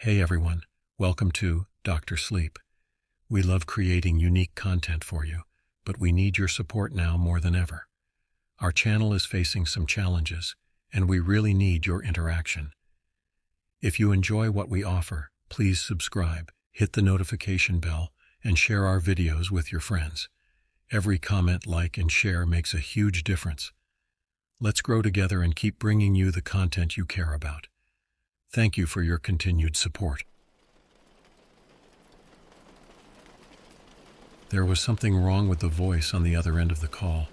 Hey everyone, welcome to Dr. Sleep. We love creating unique content for you, but we need your support now more than ever. Our channel is facing some challenges, and we really need your interaction. If you enjoy what we offer, please subscribe, hit the notification bell, and share our videos with your friends. Every comment, like, and share makes a huge difference. Let's grow together and keep bringing you the content you care about. Thank you for your continued support. There was something wrong with the voice on the other end of the call.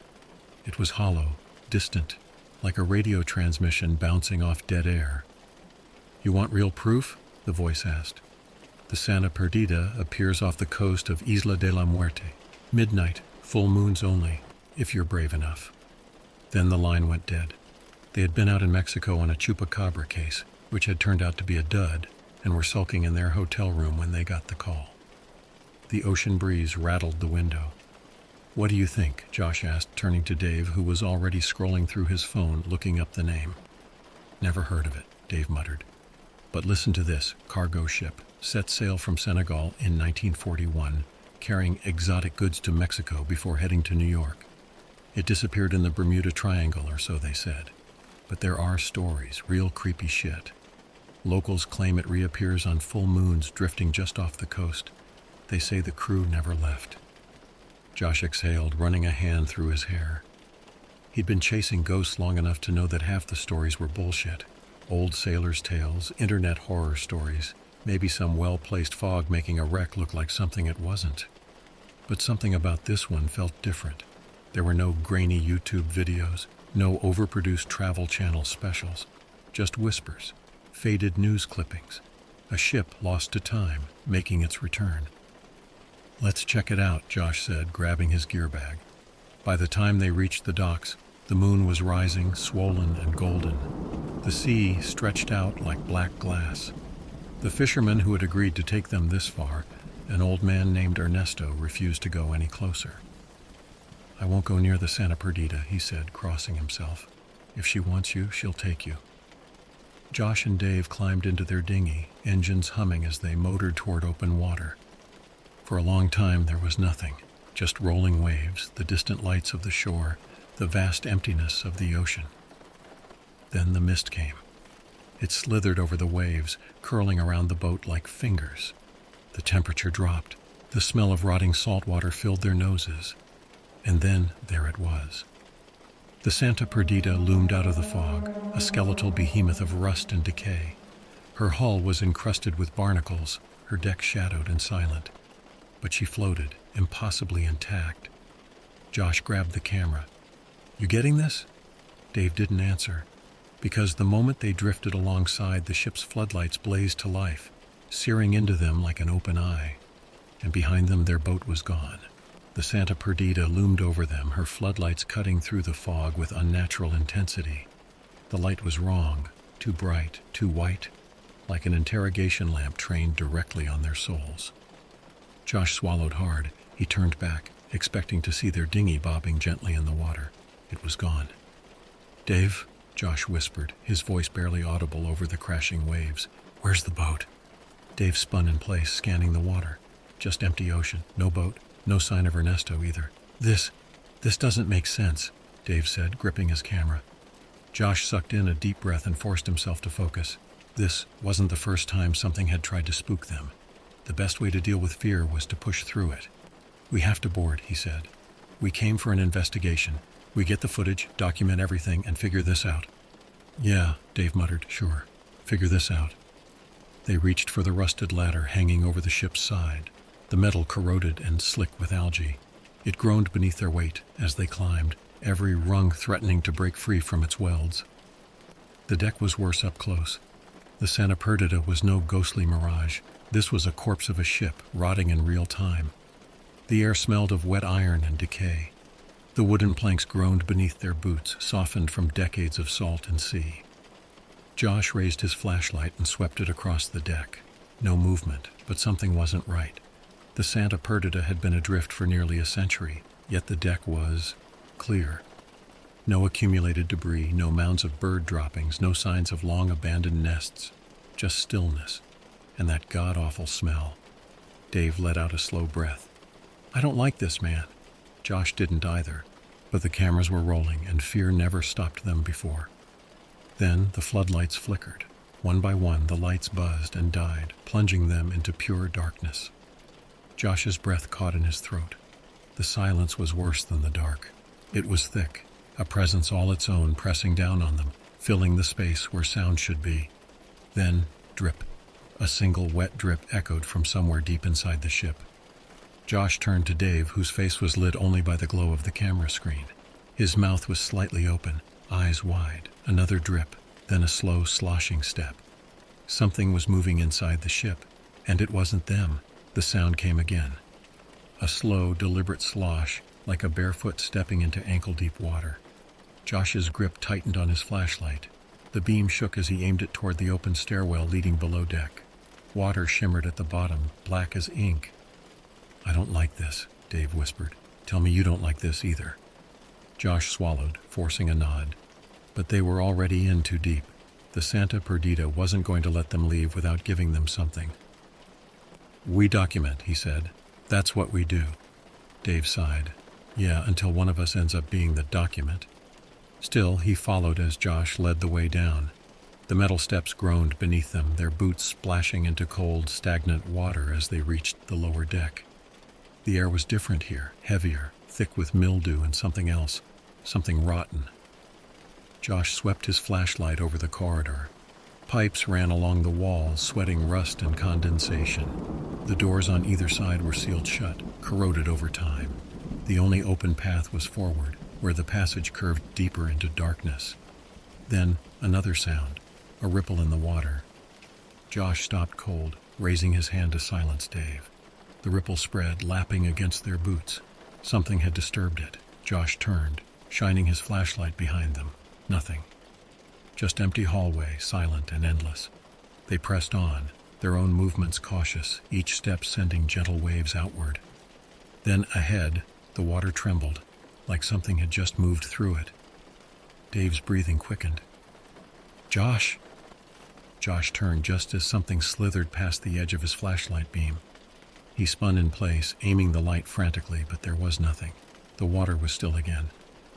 It was hollow, distant, like a radio transmission bouncing off dead air. "You want real proof?" the voice asked. "The Santa Perdida appears off the coast of Isla de la Muerte. Midnight, full moons only, if you're brave enough." Then the line went dead. They had been out in Mexico on a chupacabra case, which had turned out to be a dud, and were sulking in their hotel room when they got the call. The ocean breeze rattled the window. "What do you think?" Josh asked, turning to Dave, who was already scrolling through his phone, looking up the name. "Never heard of it," Dave muttered. "But listen to this. Cargo ship. Set sail from Senegal in 1941, carrying exotic goods to Mexico before heading to New York. It disappeared in the Bermuda Triangle, or so they said. But there are stories, real creepy shit. Locals claim it reappears on full moons drifting just off the coast. They say the crew never left." Josh exhaled, running a hand through his hair. He'd been chasing ghosts long enough to know that half the stories were bullshit. Old sailors' tales, internet horror stories, maybe some well-placed fog making a wreck look like something it wasn't. But something about this one felt different. There were no grainy YouTube videos, no overproduced Travel Channel specials, just whispers, faded news clippings, a ship lost to time, making its return. "Let's check it out," Josh said, grabbing his gear bag. By the time they reached the docks, the moon was rising, swollen and golden. The sea stretched out like black glass. The fisherman who had agreed to take them this far, an old man named Ernesto, refused to go any closer. "I won't go near the Santa Perdida," he said, crossing himself. "If she wants you, she'll take you." Josh and Dave climbed into their dinghy, engines humming as they motored toward open water. For a long time there was nothing, just rolling waves, the distant lights of the shore, the vast emptiness of the ocean. Then the mist came. It slithered over the waves, curling around the boat like fingers. The temperature dropped. The smell of rotting salt water filled their noses. And then there it was. The Santa Perdida loomed out of the fog, a skeletal behemoth of rust and decay. Her hull was encrusted with barnacles, her deck shadowed and silent. But she floated, impossibly intact. Josh grabbed the camera. "You getting this?" Dave didn't answer, because the moment they drifted alongside, the ship's floodlights blazed to life, searing into them like an open eye. And behind them their boat was gone. The Santa Perdida loomed over them, her floodlights cutting through the fog with unnatural intensity. The light was wrong, too bright, too white, like an interrogation lamp trained directly on their souls. Josh swallowed hard. He turned back, expecting to see their dinghy bobbing gently in the water. It was gone. "Dave," Josh whispered, his voice barely audible over the crashing waves. "Where's the boat?" Dave spun in place, scanning the water. Just empty ocean, no boat. No sign of Ernesto either. This doesn't make sense," Dave said, gripping his camera. Josh sucked in a deep breath and forced himself to focus. This wasn't the first time something had tried to spook them. The best way to deal with fear was to push through it. "We have to board," he said. "We came for an investigation. We get the footage, document everything, and figure this out." "Yeah," Dave muttered, "sure. Figure this out." They reached for the rusted ladder hanging over the ship's side. The metal corroded and slick with algae. It groaned beneath their weight as they climbed, every rung threatening to break free from its welds. The deck was worse up close. The Santa Perdida was no ghostly mirage. This was a corpse of a ship, rotting in real time. The air smelled of wet iron and decay. The wooden planks groaned beneath their boots, softened from decades of salt and sea. Josh raised his flashlight and swept it across the deck. No movement, but something wasn't right. The Santa Perdida had been adrift for nearly a century, yet the deck was clear. No accumulated debris, no mounds of bird droppings, no signs of long abandoned nests, just stillness. and that god-awful smell. Dave let out a slow breath. I don't like this, man. Josh didn't either, but the cameras were rolling and fear never stopped them before. Then the floodlights flickered. One by one, the lights buzzed and died, plunging them into pure darkness. Josh's breath caught in his throat. The silence was worse than the dark. It was thick, a presence all its own pressing down on them, filling the space where sound should be. Then, drip. A single wet drip echoed from somewhere deep inside the ship. Josh turned to Dave, whose face was lit only by the glow of the camera screen. His mouth was slightly open, eyes wide. Another drip, then a slow, sloshing step. Something was moving inside the ship, and it wasn't them. The sound came again. A slow, deliberate slosh, like a barefoot stepping into ankle-deep water. Josh's grip tightened on his flashlight. The beam shook as he aimed it toward the open stairwell leading below deck. Water shimmered at the bottom, black as ink. I don't like this, Dave whispered. Tell me you don't like this either. Josh swallowed, forcing a nod. But they were already in too deep. The Santa Perdita wasn't going to let them leave without giving them something. We document, he said. That's what we do. Dave sighed. Yeah, until one of us ends up being the document. Still, he followed as Josh led the way down. The metal steps groaned beneath them, their boots splashing into cold, stagnant water as they reached the lower deck. The air was different here, heavier, thick with mildew and something else, something rotten. Josh swept his flashlight over the corridor. Pipes ran along the walls, sweating rust and condensation. The doors on either side were sealed shut, corroded over time. The only open path was forward, where the passage curved deeper into darkness. Then, another sound, a ripple in the water. Josh stopped cold, raising his hand to silence Dave. The ripple spread, lapping against their boots. Something had disturbed it. Josh turned, shining his flashlight behind them. Nothing. Just empty hallway, silent and endless. They pressed on, their own movements cautious, each step sending gentle waves outward. Then ahead, the water trembled, like something had just moved through it. Dave's breathing quickened. Josh! Josh turned just as something slithered past the edge of his flashlight beam. He spun in place, aiming the light frantically, but there was nothing. The water was still again.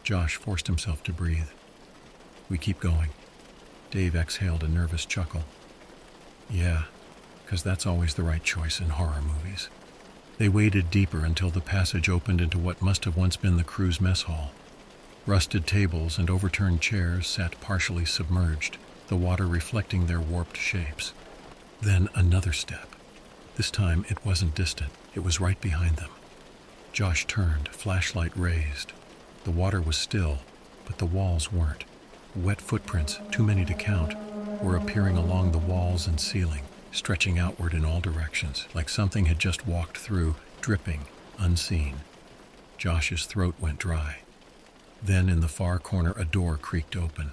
Josh forced himself to breathe. We keep going. Dave exhaled a nervous chuckle. Yeah, 'cause that's always the right choice in horror movies. They waded deeper until the passage opened into what must have once been the crew's mess hall. Rusted tables and overturned chairs sat partially submerged, the water reflecting their warped shapes. Then another step. This time it wasn't distant, it was right behind them. Josh turned, flashlight raised. The water was still, but the walls weren't. Wet footprints, too many to count, were appearing along the walls and ceiling, stretching outward in all directions, like something had just walked through, dripping, unseen. Josh's throat went dry. Then in the far corner a door creaked open,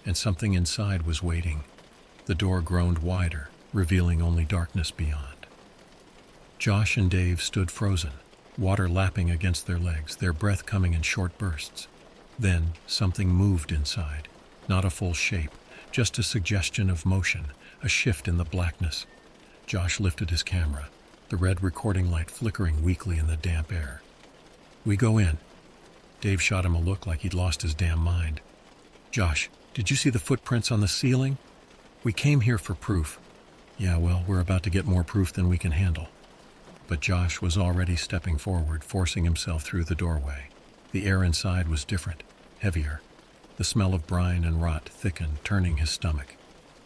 and something inside was waiting. The door groaned wider, revealing only darkness beyond. Josh and Dave stood frozen, water lapping against their legs, their breath coming in short bursts. Then something moved inside, not a full shape, just a suggestion of motion, a shift in the blackness. Josh lifted his camera, the red recording light flickering weakly in the damp air. We go in. Dave shot him a look like he'd lost his damn mind. Josh, did you see the footprints on the ceiling? We came here for proof. Yeah, well, we're about to get more proof than we can handle. But Josh was already stepping forward, forcing himself through the doorway. The air inside was different, heavier. The smell of brine and rot thickened, turning his stomach.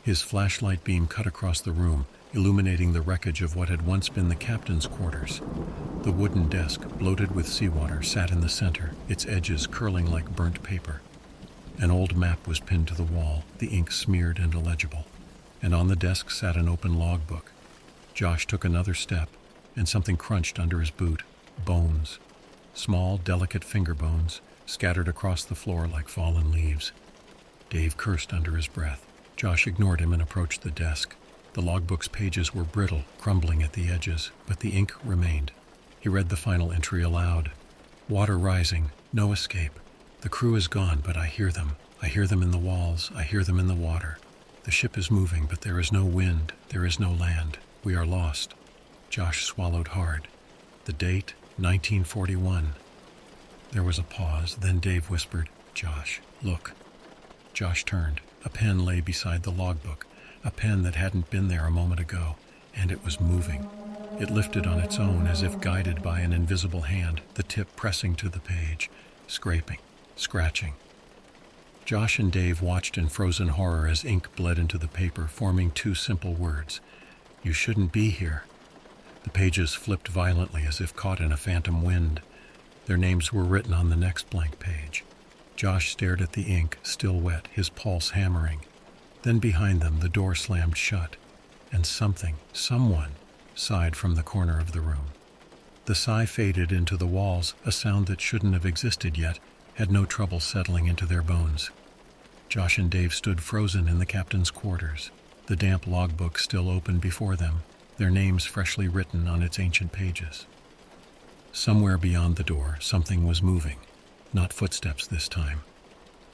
His flashlight beam cut across the room, illuminating the wreckage of what had once been the captain's quarters. The wooden desk, bloated with seawater, sat in the center, its edges curling like burnt paper. An old map was pinned to the wall, the ink smeared and illegible. And on the desk sat an open logbook. Josh took another step, and something crunched under his boot. Bones. Small, delicate finger bones, scattered across the floor like fallen leaves. Dave cursed under his breath. Josh ignored him and approached the desk. The logbook's pages were brittle, crumbling at the edges, but the ink remained. He read the final entry aloud. Water rising, no escape. The crew is gone, but I hear them. I hear them in the walls, I hear them in the water. The ship is moving, but there is no wind, there is no land. We are lost. Josh swallowed hard. The date, 1941. There was a pause, then Dave whispered, "Josh, look." Josh turned. A pen lay beside the logbook, a pen that hadn't been there a moment ago, and it was moving. It lifted on its own as if guided by an invisible hand, the tip pressing to the page, scraping, scratching. Josh and Dave watched in frozen horror as ink bled into the paper, forming two simple words. "You shouldn't be here." The pages flipped violently as if caught in a phantom wind. Their names were written on the next blank page. Josh stared at the ink, still wet, his pulse hammering. Then behind them, the door slammed shut, and someone, sighed from the corner of the room. The sigh faded into the walls, a sound that shouldn't have existed yet, had no trouble settling into their bones. Josh and Dave stood frozen in the captain's quarters, the damp logbook still open before them, their names freshly written on its ancient pages. Somewhere beyond the door, something was moving. Not footsteps this time.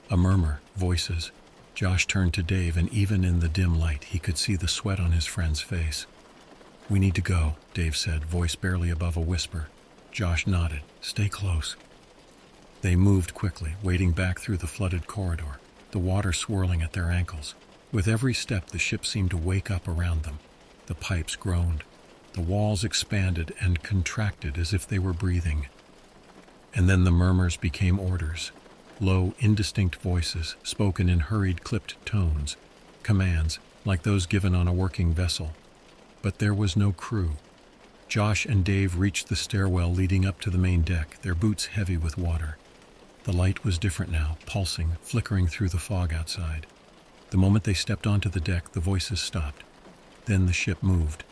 A murmur, voices. Josh turned to Dave, and even in the dim light, he could see the sweat on his friend's face. "We need to go," Dave said, voice barely above a whisper. Josh nodded. "Stay close." They moved quickly, wading back through the flooded corridor, the water swirling at their ankles. With every step, the ship seemed to wake up around them. The pipes groaned. The walls expanded and contracted as if they were breathing. And then the murmurs became orders. Low, indistinct voices, spoken in hurried, clipped tones. Commands, like those given on a working vessel. But there was no crew. Josh and Dave reached the stairwell leading up to the main deck, their boots heavy with water. The light was different now, pulsing, flickering through the fog outside. The moment they stepped onto the deck, the voices stopped. Then the ship moved.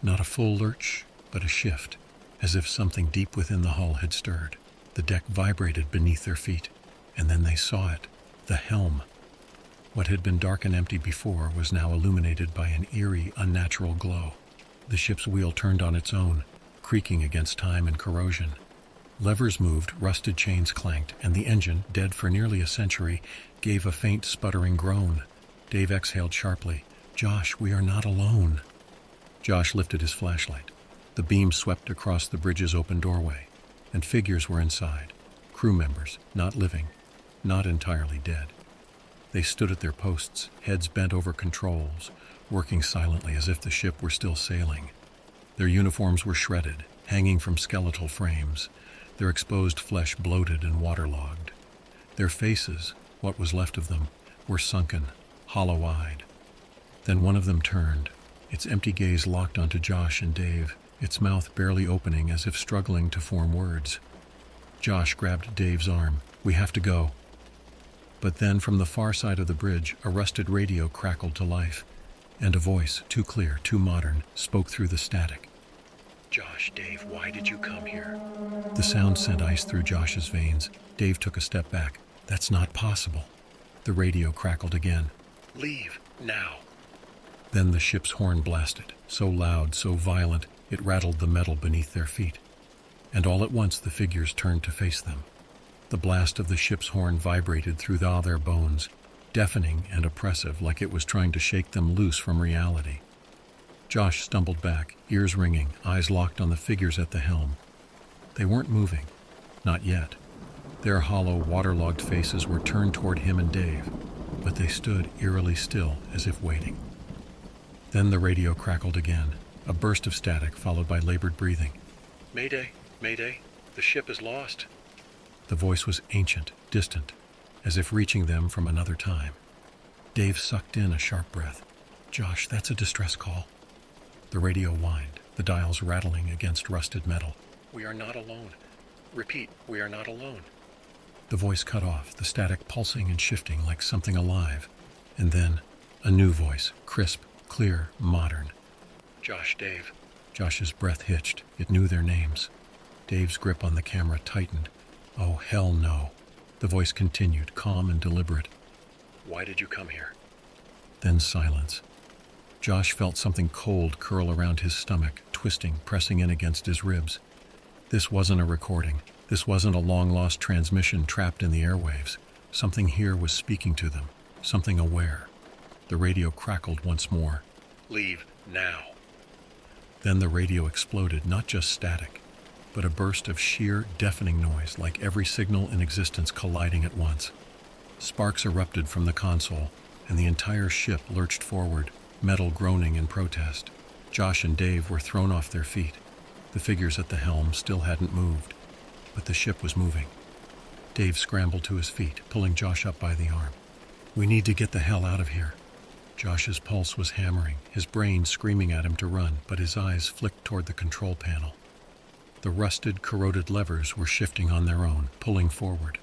Not a full lurch, but a shift, as if something deep within the hull had stirred. The deck vibrated beneath their feet, and then they saw it, the helm. What had been dark and empty before was now illuminated by an eerie, unnatural glow. The ship's wheel turned on its own, creaking against time and corrosion. Levers moved, rusted chains clanked, and the engine, dead for nearly a century, gave a faint, sputtering groan. Dave exhaled sharply. "Josh, we are not alone." Josh lifted his flashlight. The beam swept across the bridge's open doorway, and figures were inside. Crew members, not living, not entirely dead. They stood at their posts, heads bent over controls, working silently as if the ship were still sailing. Their uniforms were shredded, hanging from skeletal frames, their exposed flesh bloated and waterlogged. Their faces, what was left of them, were sunken, hollow-eyed. Then one of them turned, its empty gaze locked onto Josh and Dave, its mouth barely opening as if struggling to form words. Josh grabbed Dave's arm. "We have to go." But then from the far side of the bridge, a rusted radio crackled to life, and a voice, too clear, too modern, spoke through the static. "Josh, Dave, why did you come here?" The sound sent ice through Josh's veins. Dave took a step back. "That's not possible." The radio crackled again. "Leave, now." Then the ship's horn blasted, so loud, so violent, it rattled the metal beneath their feet. And all at once the figures turned to face them. The blast of the ship's horn vibrated through all their bones, deafening and oppressive, like it was trying to shake them loose from reality. Josh stumbled back, ears ringing, eyes locked on the figures at the helm. They weren't moving. Not yet. Their hollow, waterlogged faces were turned toward him and Dave, but they stood eerily still, as if waiting. Then the radio crackled again, a burst of static followed by labored breathing. "Mayday, Mayday, the ship is lost." The voice was ancient, distant, as if reaching them from another time. Dave sucked in a sharp breath. "Josh, that's a distress call." The radio whined, the dials rattling against rusted metal. "We are not alone. Repeat, we are not alone." The voice cut off, the static pulsing and shifting like something alive. And then, a new voice, crisp, clear, modern. "Josh, Dave." Josh's breath hitched. It knew their names. Dave's grip on the camera tightened. "Oh, hell no." The voice continued, calm and deliberate. "Why did you come here?" Then silence. Josh felt something cold curl around his stomach, twisting, pressing in against his ribs. This wasn't a recording. This wasn't a long-lost transmission trapped in the airwaves. Something here was speaking to them, something aware. The the radio crackled once more. "Leave now." Then the radio exploded, not just static, but a burst of sheer, deafening noise, like every signal in existence colliding at once. Sparks erupted from the console, and the entire ship lurched forward, metal groaning in protest. Josh and Dave were thrown off their feet. The figures at the helm still hadn't moved, but the ship was moving. Dave scrambled to his feet, pulling Josh up by the arm. "We need to get the hell out of here." Josh's pulse was hammering, his brain screaming at him to run, but his eyes flicked toward the control panel. The rusted, corroded levers were shifting on their own, pulling forward.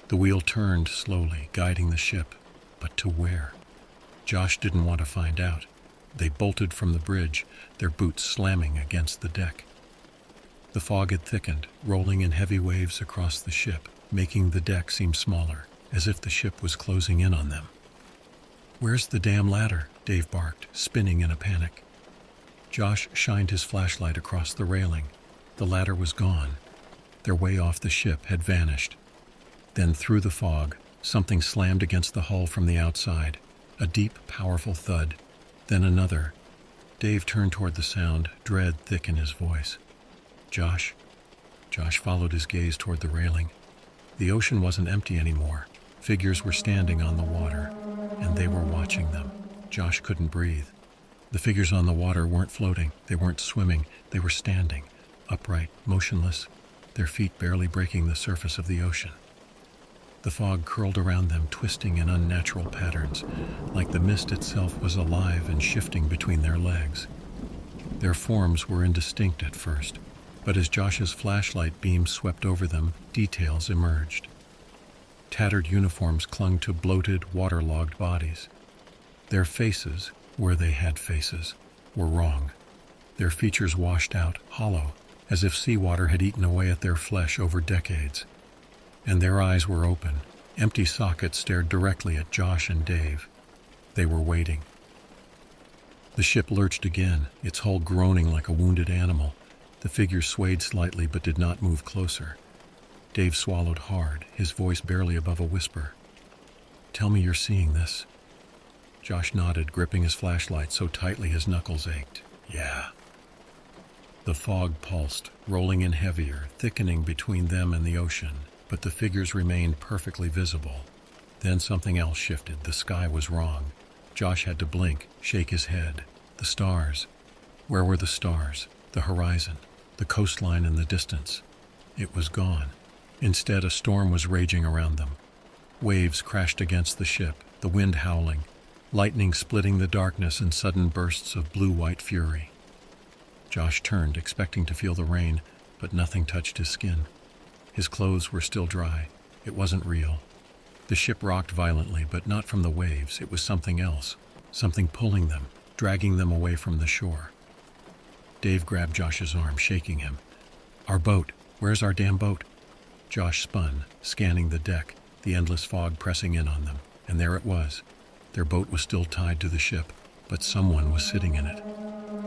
The wheel turned slowly, guiding the ship, but to where? Josh didn't want to find out. They bolted from the bridge, their boots slamming against the deck. The fog had thickened, rolling in heavy waves across the ship, making the deck seem smaller, as if the ship was closing in on them. "Where's the damn ladder?" Dave barked, spinning in a panic. Josh shined his flashlight across the railing. The ladder was gone. Their way off the ship had vanished. Then through the fog, something slammed against the hull from the outside, a deep, powerful thud, then another. Dave turned toward the sound, dread thick in his voice. "Josh?" Josh followed his gaze toward the railing. The ocean wasn't empty anymore. Figures were standing on the water, and they were watching them. Josh couldn't breathe. The figures on the water weren't floating, they weren't swimming, they were standing, upright, motionless, their feet barely breaking the surface of the ocean. The fog curled around them, twisting in unnatural patterns, like the mist itself was alive and shifting between their legs. Their forms were indistinct at first, but as Josh's flashlight beam swept over them, details emerged. Tattered uniforms clung to bloated, waterlogged bodies. Their faces, where they had faces, were wrong. Their features washed out, hollow, as if seawater had eaten away at their flesh over decades. And their eyes were open. Empty sockets stared directly at Josh and Dave. They were waiting. The ship lurched again, its hull groaning like a wounded animal. The figures swayed slightly but did not move closer. Dave swallowed hard, his voice barely above a whisper. "Tell me you're seeing this." Josh nodded, gripping his flashlight so tightly his knuckles ached. "Yeah." The fog pulsed, rolling in heavier, thickening between them and the ocean, but the figures remained perfectly visible. Then something else shifted. The sky was wrong. Josh had to blink, shake his head. The stars. Where were the stars? The horizon, the coastline in the distance. It was gone. Instead, a storm was raging around them. Waves crashed against the ship, the wind howling, lightning splitting the darkness in sudden bursts of blue-white fury. Josh turned, expecting to feel the rain, but nothing touched his skin. His clothes were still dry. It wasn't real. The ship rocked violently, but not from the waves. It was something else, something pulling them, dragging them away from the shore. Dave grabbed Josh's arm, shaking him. "Our boat! Where's our damn boat?" Josh spun, scanning the deck, the endless fog pressing in on them, and there it was. Their boat was still tied to the ship, but someone was sitting in it.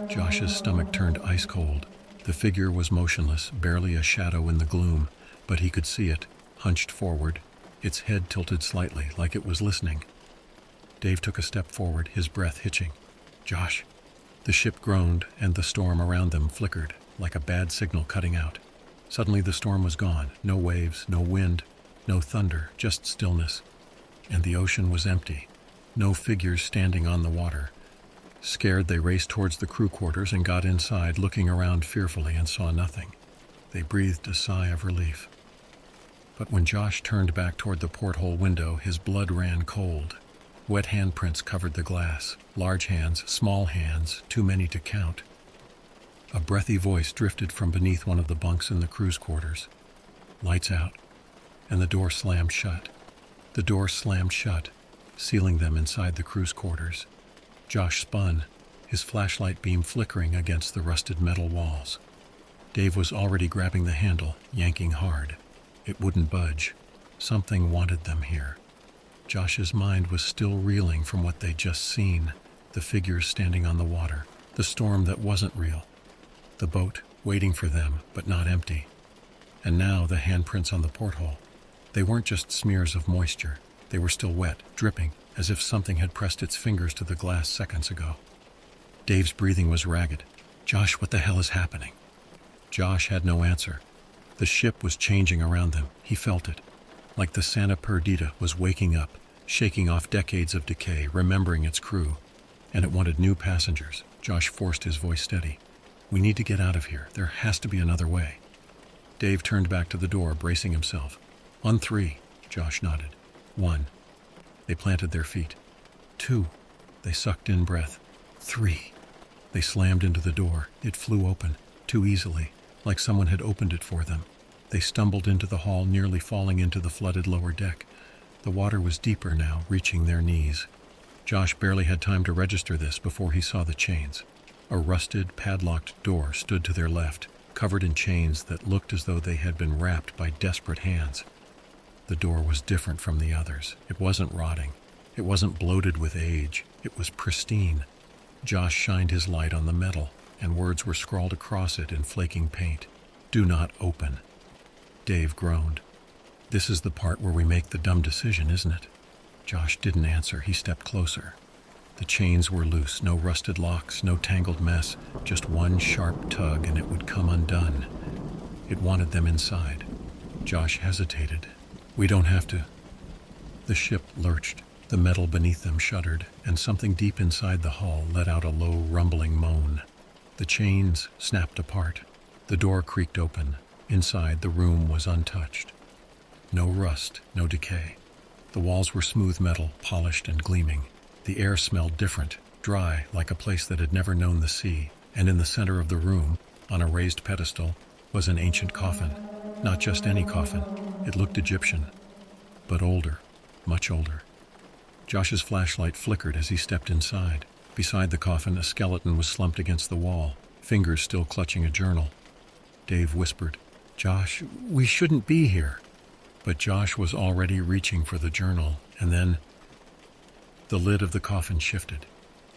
Josh's stomach turned ice cold. The figure was motionless, barely a shadow in the gloom, but he could see it, hunched forward, its head tilted slightly, like it was listening. Dave took a step forward, his breath hitching. "Josh." The ship groaned, and the storm around them flickered, like a bad signal cutting out. Suddenly the storm was gone. No waves, no wind, no thunder, just stillness. And the ocean was empty. No figures standing on the water. Scared, they raced towards the crew quarters and got inside, looking around fearfully, and saw nothing. They breathed a sigh of relief. But when Josh turned back toward the porthole window, his blood ran cold. Wet handprints covered the glass. Large hands, small hands, too many to count. A breathy voice drifted from beneath one of the bunks in the crew's quarters. "Lights out." And the door slammed shut. The door slammed shut, sealing them inside the crew's quarters. Josh spun, his flashlight beam flickering against the rusted metal walls. Dave was already grabbing the handle, yanking hard. It wouldn't budge. Something wanted them here. Josh's mind was still reeling from what they'd just seen, the figures standing on the water, the storm that wasn't real, the boat waiting for them, but not empty. And now the handprints on the porthole. They weren't just smears of moisture. They were still wet, dripping, as if something had pressed its fingers to the glass seconds ago. Dave's breathing was ragged. "Josh, what the hell is happening?" Josh had no answer. The ship was changing around them. He felt it. Like the Santa Perdita was waking up, shaking off decades of decay, remembering its crew. And it wanted new passengers. Josh forced his voice steady. "We need to get out of here. There has to be another way." Dave turned back to the door, bracing himself. "On 3, Josh nodded. 1. They planted their feet. 2. They sucked in breath. 3. They slammed into the door. It flew open, too easily, like someone had opened it for them. They stumbled into the hall, nearly falling into the flooded lower deck. The water was deeper now, reaching their knees. Josh barely had time to register this before he saw the chains. A rusted, padlocked door stood to their left, covered in chains that looked as though they had been wrapped by desperate hands. The door was different from the others. It wasn't rotting. It wasn't bloated with age. It was pristine. Josh shined his light on the metal, and words were scrawled across it in flaking paint. "Do not open." Dave groaned. "This is the part where we make the dumb decision, isn't it?" Josh didn't answer. He stepped closer. The chains were loose, no rusted locks, no tangled mess, just one sharp tug and it would come undone. It wanted them inside. Josh hesitated. "We don't have to." The ship lurched. The metal beneath them shuddered, and something deep inside the hull let out a low, rumbling moan. The chains snapped apart. The door creaked open. Inside, the room was untouched. No rust, no decay. The walls were smooth metal, polished and gleaming. The air smelled different, dry, like a place that had never known the sea. And in the center of the room, on a raised pedestal, was an ancient coffin. Not just any coffin. It looked Egyptian, but older, much older. Josh's flashlight flickered as he stepped inside. Beside the coffin, a skeleton was slumped against the wall, fingers still clutching a journal. Dave whispered, "Josh, we shouldn't be here." But Josh was already reaching for the journal, and then the lid of the coffin shifted.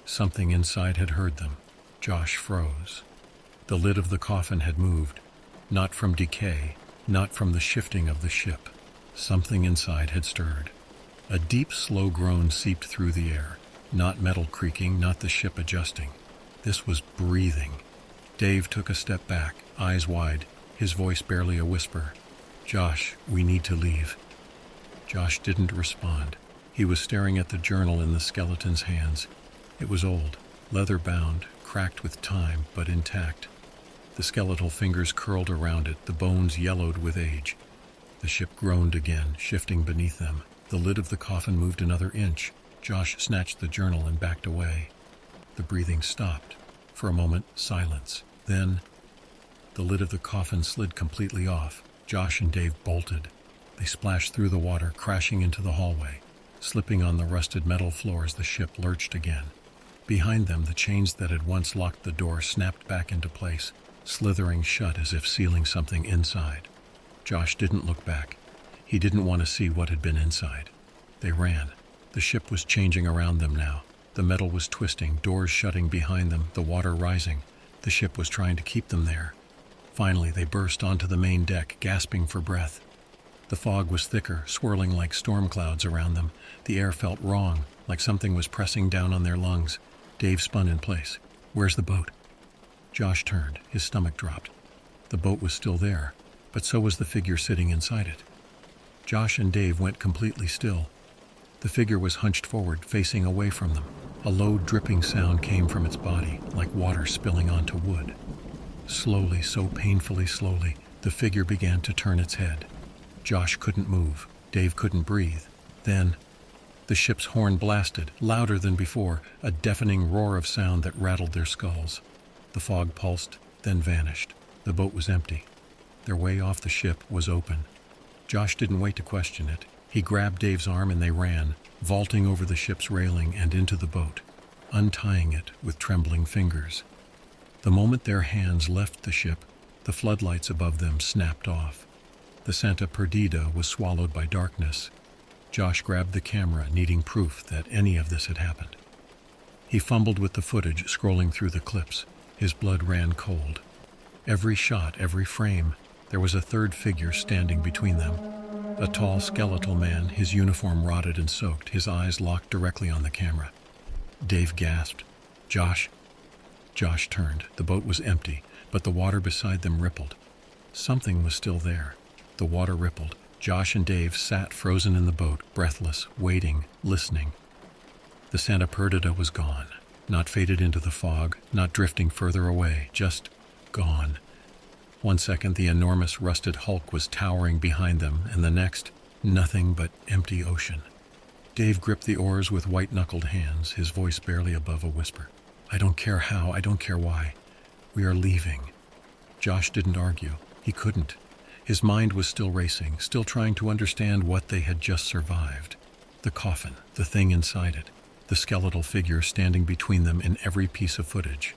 Something inside had heard them. Josh froze. The lid of the coffin had moved, not from decay, not from the shifting of the ship. Something inside had stirred. A deep, slow groan seeped through the air. Not metal creaking, not the ship adjusting. This was breathing. Dave took a step back, eyes wide, his voice barely a whisper. "Josh, we need to leave." Josh didn't respond. He was staring at the journal in the skeleton's hands. It was old, leather-bound, cracked with time, but intact. The skeletal fingers curled around it, the bones yellowed with age. The ship groaned again, shifting beneath them. The lid of the coffin moved another inch. Josh snatched the journal and backed away. The breathing stopped. For a moment, silence. Then, the lid of the coffin slid completely off. Josh and Dave bolted. They splashed through the water, crashing into the hallway. Slipping on the rusted metal floors, the ship lurched again. Behind them, the chains that had once locked the door snapped back into place, slithering shut as if sealing something inside. Josh didn't look back. He didn't want to see what had been inside. They ran. The ship was changing around them now. The metal was twisting, doors shutting behind them, the water rising. The ship was trying to keep them there. Finally, they burst onto the main deck, gasping for breath. The fog was thicker, swirling like storm clouds around them. The air felt wrong, like something was pressing down on their lungs. Dave spun in place. "Where's the boat?" Josh turned. His stomach dropped. The boat was still there, but so was the figure sitting inside it. Josh and Dave went completely still. The figure was hunched forward, facing away from them. A low, dripping sound came from its body, like water spilling onto wood. Slowly, so painfully slowly, the figure began to turn its head. Josh couldn't move. Dave couldn't breathe. Then, the ship's horn blasted, louder than before, a deafening roar of sound that rattled their skulls. The fog pulsed, then vanished. The boat was empty. Their way off the ship was open. Josh didn't wait to question it. He grabbed Dave's arm and they ran, vaulting over the ship's railing and into the boat, untying it with trembling fingers. The moment their hands left the ship, the floodlights above them snapped off. The Santa Perdita was swallowed by darkness. Josh grabbed the camera, needing proof that any of this had happened. He fumbled with the footage, scrolling through the clips. His blood ran cold. Every shot, every frame, there was a third figure standing between them. A tall, skeletal man, his uniform rotted and soaked, his eyes locked directly on the camera. Dave gasped. "Josh?" Josh turned. The boat was empty, but the water beside them rippled. Something was still there. The water rippled. Josh and Dave sat frozen in the boat, breathless, waiting, listening. The Santa Perdita was gone. Not faded into the fog, not drifting further away, just gone. 1 second, the enormous rusted hulk was towering behind them, and the next, nothing but empty ocean. Dave gripped the oars with white-knuckled hands, his voice barely above a whisper. "I don't care how, I don't care why. We are leaving." Josh didn't argue. He couldn't. His mind was still racing, still trying to understand what they had just survived. The coffin, the thing inside it, the skeletal figure standing between them in every piece of footage.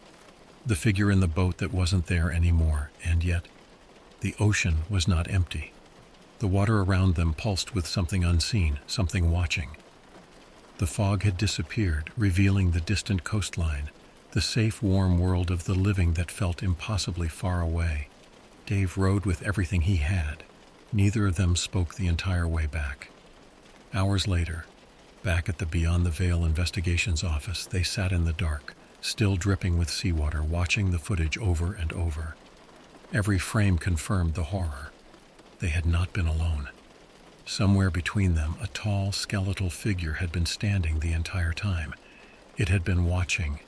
The figure in the boat that wasn't there anymore, and yet the ocean was not empty. The water around them pulsed with something unseen, something watching. The fog had disappeared, revealing the distant coastline, the safe, warm world of the living that felt impossibly far away. Dave rowed with everything he had. Neither of them spoke the entire way back. Hours later, back at the Beyond the Veil investigations office, they sat in the dark, still dripping with seawater, watching the footage over and over. Every frame confirmed the horror. They had not been alone. Somewhere between them, a tall, skeletal figure had been standing the entire time. It had been watching,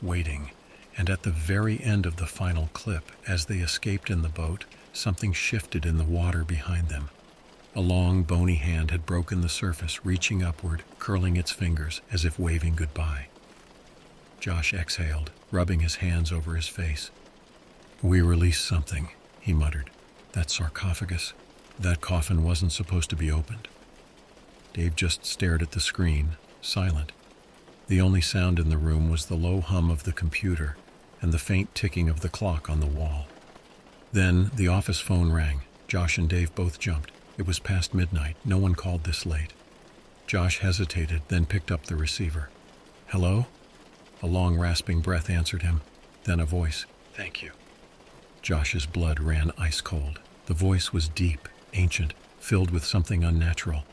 waiting, and at the very end of the final clip, as they escaped in the boat, something shifted in the water behind them. A long, bony hand had broken the surface, reaching upward, curling its fingers as if waving goodbye. Josh exhaled, rubbing his hands over his face. "We released something," he muttered. "That sarcophagus, that coffin wasn't supposed to be opened." Dave just stared at the screen, silent. The only sound in the room was the low hum of the computer and the faint ticking of the clock on the wall. Then the office phone rang. Josh and Dave both jumped. It was past midnight. No one called this late. Josh hesitated, then picked up the receiver. "Hello?" A long, rasping breath answered him. Then a voice. "Thank you." Josh's blood ran ice cold. The voice was deep, ancient, filled with something unnatural.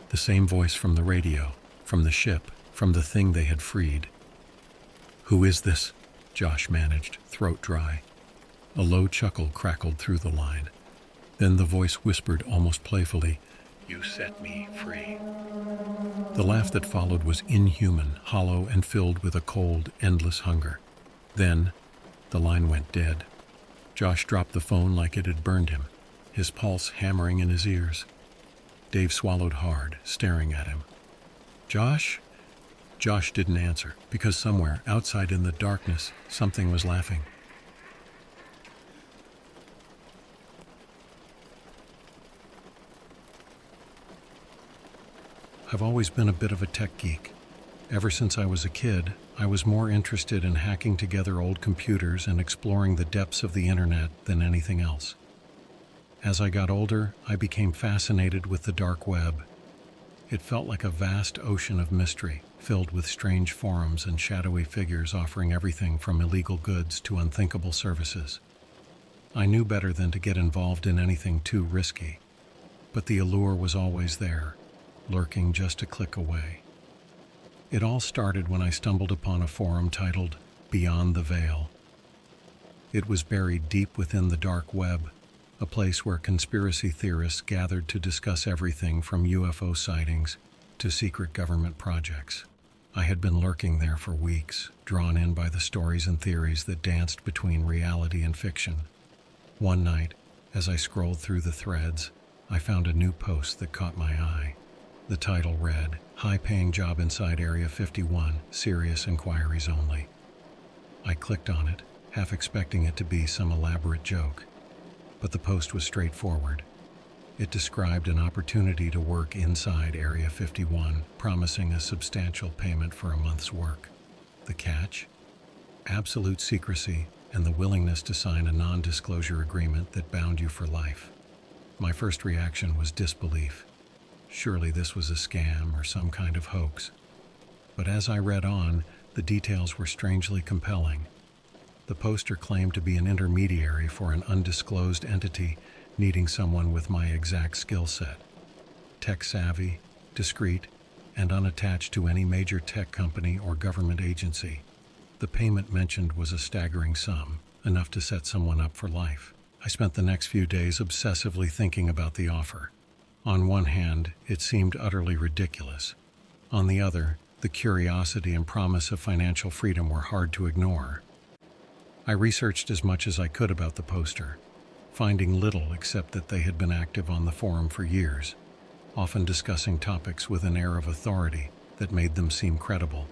The same voice from the radio, from the ship, from the thing they had freed. "Who is this?" Josh managed, throat dry. A low chuckle crackled through the line. Then the voice whispered almost playfully, "You set me free." The laugh that followed was inhuman, hollow, and filled with a cold, endless hunger. Then the line went dead. Josh dropped the phone like it had burned him, his pulse hammering in his ears. Dave swallowed hard, staring at him. "Josh?" Josh didn't answer, because somewhere, outside in the darkness, something was laughing. I've always been a bit of a tech geek. Ever since I was a kid, I was more interested in hacking together old computers and exploring the depths of the internet than anything else. As I got older, I became fascinated with the dark web. It felt like a vast ocean of mystery, filled with strange forums and shadowy figures offering everything from illegal goods to unthinkable services. I knew better than to get involved in anything too risky, but the allure was always there, lurking just a click away. It all started when I stumbled upon a forum titled Beyond the Veil. It was buried deep within the dark web, a place where conspiracy theorists gathered to discuss everything from UFO sightings to secret government projects. I had been lurking there for weeks, drawn in by the stories and theories that danced between reality and fiction. One night, as I scrolled through the threads, I found a new post that caught my eye. The title read, "High-paying job inside Area 51, serious inquiries only." I clicked on it, half expecting it to be some elaborate joke. But the post was straightforward. It described an opportunity to work inside Area 51, promising a substantial payment for a month's work. The catch? Absolute secrecy and the willingness to sign a non-disclosure agreement that bound you for life. My first reaction was disbelief. Surely this was a scam or some kind of hoax. But as I read on, the details were strangely compelling. The poster claimed to be an intermediary for an undisclosed entity needing someone with my exact skill set. tech-savvy, discreet, and unattached to any major tech company or government agency. The payment mentioned was a staggering sum, enough to set someone up for life. I spent the next few days obsessively thinking about the offer. On one hand, it seemed utterly ridiculous. On the other, the curiosity and promise of financial freedom were hard to ignore. I researched as much as I could about the poster, finding little except that they had been active on the forum for years, often discussing topics with an air of authority that made them seem credible.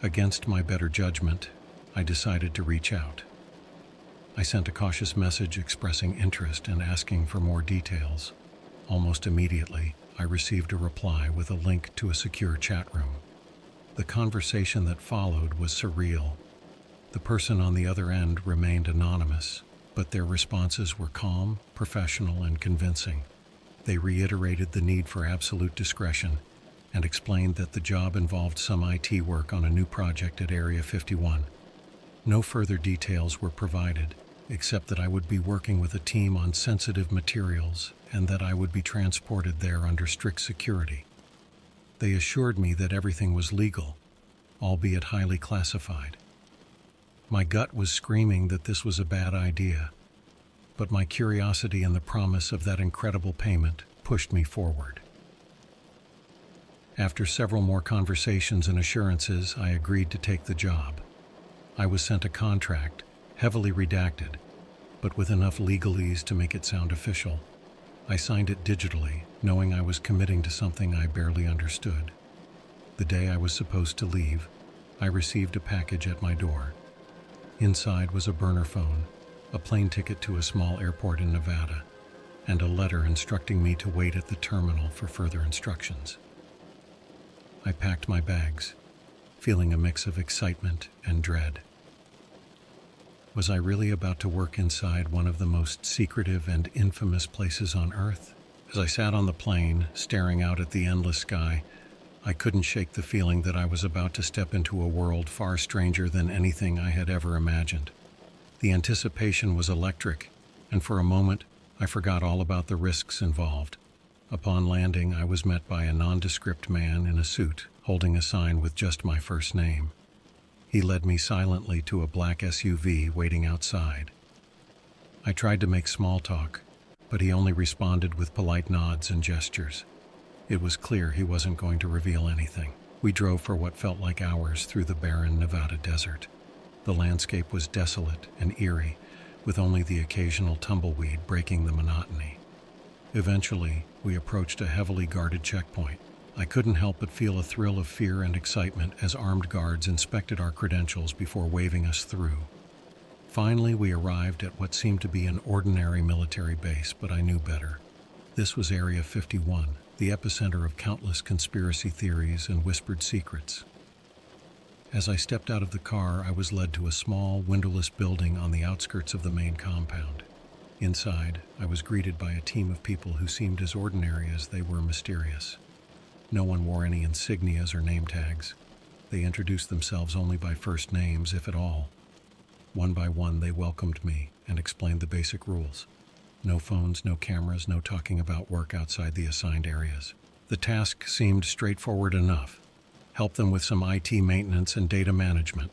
Against my better judgment, I decided to reach out. I sent a cautious message expressing interest and asking for more details. Almost immediately, I received a reply with a link to a secure chat room. The conversation that followed was surreal. The person on the other end remained anonymous, but their responses were calm, professional, and convincing. They reiterated the need for absolute discretion and explained that the job involved some IT work on a new project at Area 51. No further details were provided, except that I would be working with a team on sensitive materials and that I would be transported there under strict security. They assured me that everything was legal, albeit highly classified. My gut was screaming that this was a bad idea, but my curiosity and the promise of that incredible payment pushed me forward. After several more conversations and assurances, I agreed to take the job. I was sent a contract, heavily redacted, but with enough legalese to make it sound official. I signed it digitally, knowing I was committing to something I barely understood. The day I was supposed to leave, I received a package at my door. Inside was a burner phone, a plane ticket to a small airport in Nevada, and a letter instructing me to wait at the terminal for further instructions. I packed my bags, feeling a mix of excitement and dread. Was I really about to work inside one of the most secretive and infamous places on Earth? As I sat on the plane, staring out at the endless sky, I couldn't shake the feeling that I was about to step into a world far stranger than anything I had ever imagined. The anticipation was electric, and for a moment, I forgot all about the risks involved. Upon landing, I was met by a nondescript man in a suit, holding a sign with just my first name. He led me silently to a black SUV waiting outside. I tried to make small talk, but he only responded with polite nods and gestures. It was clear he wasn't going to reveal anything. We drove for what felt like hours through the barren Nevada desert. The landscape was desolate and eerie, with only the occasional tumbleweed breaking the monotony. Eventually, we approached a heavily guarded checkpoint. I couldn't help but feel a thrill of fear and excitement as armed guards inspected our credentials before waving us through. Finally, we arrived at what seemed to be an ordinary military base, but I knew better. This was Area 51, the epicenter of countless conspiracy theories and whispered secrets. As I stepped out of the car, I was led to a small, windowless building on the outskirts of the main compound. Inside, I was greeted by a team of people who seemed as ordinary as they were mysterious. No one wore any insignias or name tags. They introduced themselves only by first names, if at all. One by one, they welcomed me and explained the basic rules. No phones, no cameras, no talking about work outside the assigned areas. The task seemed straightforward enough. Help them with some IT maintenance and data management.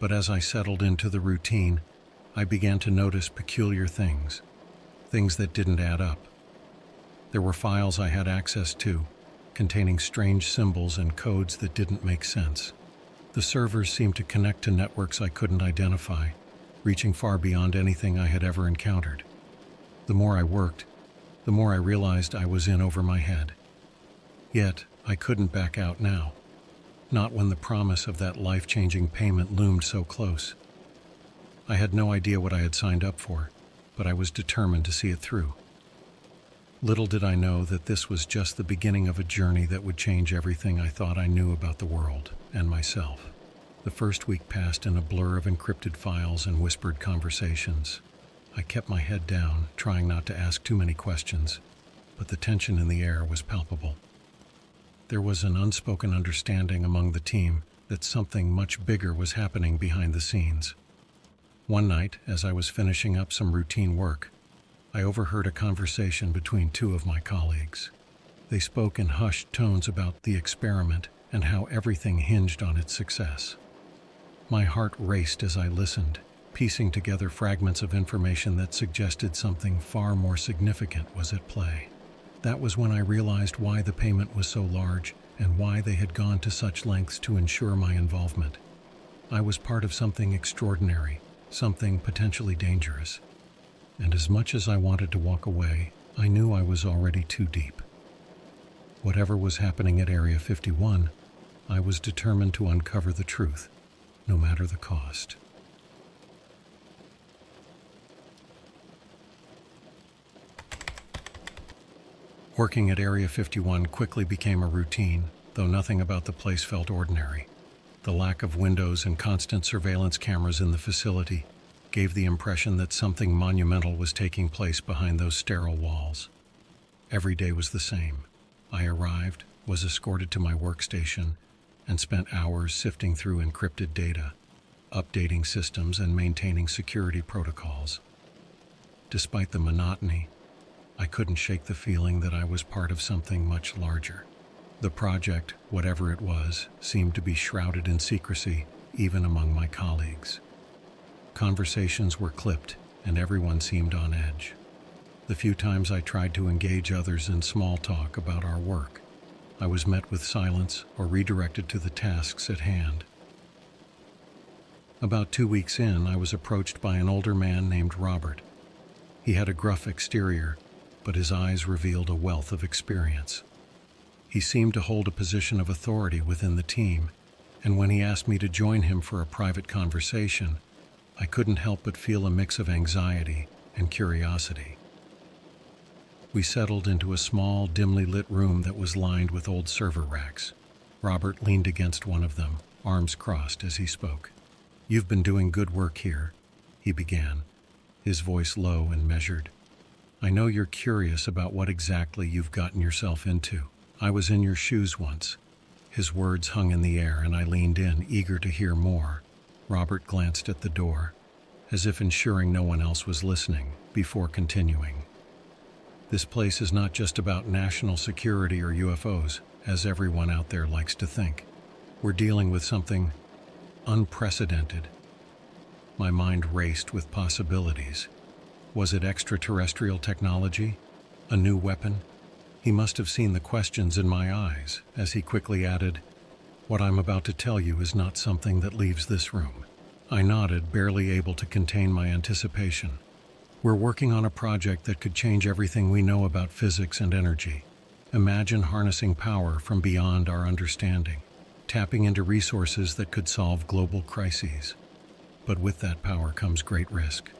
But as I settled into the routine, I began to notice peculiar things that didn't add up. There were files I had access to, containing strange symbols and codes that didn't make sense. The servers seemed to connect to networks I couldn't identify, reaching far beyond anything I had ever encountered. The more I worked, the more I realized I was in over my head. Yet, I couldn't back out now. Not when the promise of that life-changing payment loomed so close. I had no idea what I had signed up for, but I was determined to see it through. Little did I know that this was just the beginning of a journey that would change everything I thought I knew about the world and myself. The first week passed in a blur of encrypted files and whispered conversations. I kept my head down, trying not to ask too many questions, but the tension in the air was palpable. There was an unspoken understanding among the team that something much bigger was happening behind the scenes. One night, as I was finishing up some routine work, I overheard a conversation between two of my colleagues. They spoke in hushed tones about the experiment and how everything hinged on its success. My heart raced as I listened, piecing together fragments of information that suggested something far more significant was at play. That was when I realized why the payment was so large and why they had gone to such lengths to ensure my involvement. I was part of something extraordinary, something potentially dangerous. And as much as I wanted to walk away, I knew I was already too deep. Whatever was happening at Area 51, I was determined to uncover the truth, no matter the cost. Working at Area 51 quickly became a routine, though nothing about the place felt ordinary. The lack of windows and constant surveillance cameras in the facility gave the impression that something monumental was taking place behind those sterile walls. Every day was the same. I arrived, was escorted to my workstation, and spent hours sifting through encrypted data, updating systems, and maintaining security protocols. Despite the monotony, I couldn't shake the feeling that I was part of something much larger. The project, whatever it was, seemed to be shrouded in secrecy, even among my colleagues. Conversations were clipped, and everyone seemed on edge. The few times I tried to engage others in small talk about our work, I was met with silence or redirected to the tasks at hand. About 2 weeks in, I was approached by an older man named Robert. He had a gruff exterior, but his eyes revealed a wealth of experience. He seemed to hold a position of authority within the team, and when he asked me to join him for a private conversation, I couldn't help but feel a mix of anxiety and curiosity. We settled into a small, dimly lit room that was lined with old server racks. Robert leaned against one of them, arms crossed as he spoke. "You've been doing good work here," he began, his voice low and measured. "I know you're curious about what exactly you've gotten yourself into. I was in your shoes once." His words hung in the air, and I leaned in, eager to hear more. Robert glanced at the door, as if ensuring no one else was listening, before continuing. "This place is not just about national security or UFOs, as everyone out there likes to think. We're dealing with something unprecedented." My mind raced with possibilities. Was it extraterrestrial technology? A new weapon? He must have seen the questions in my eyes, as he quickly added, "What I'm about to tell you is not something that leaves this room." I nodded, barely able to contain my anticipation. "We're working on a project that could change everything we know about physics and energy. Imagine harnessing power from beyond our understanding, tapping into resources that could solve global crises. But with that power comes great risk."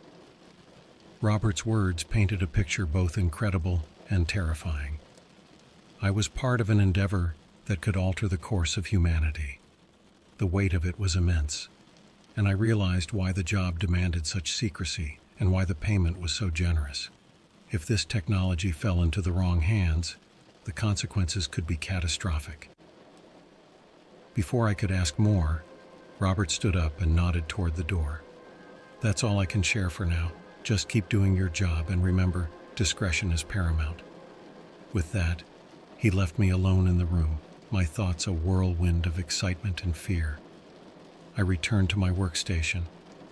Robert's words painted a picture both incredible and terrifying. I was part of an endeavor that could alter the course of humanity. The weight of it was immense, and I realized why the job demanded such secrecy and why the payment was so generous. If this technology fell into the wrong hands, the consequences could be catastrophic. Before I could ask more, Robert stood up and nodded toward the door. "That's all I can share for now. Just keep doing your job, and remember, discretion is paramount." With that, he left me alone in the room, my thoughts a whirlwind of excitement and fear. I returned to my workstation,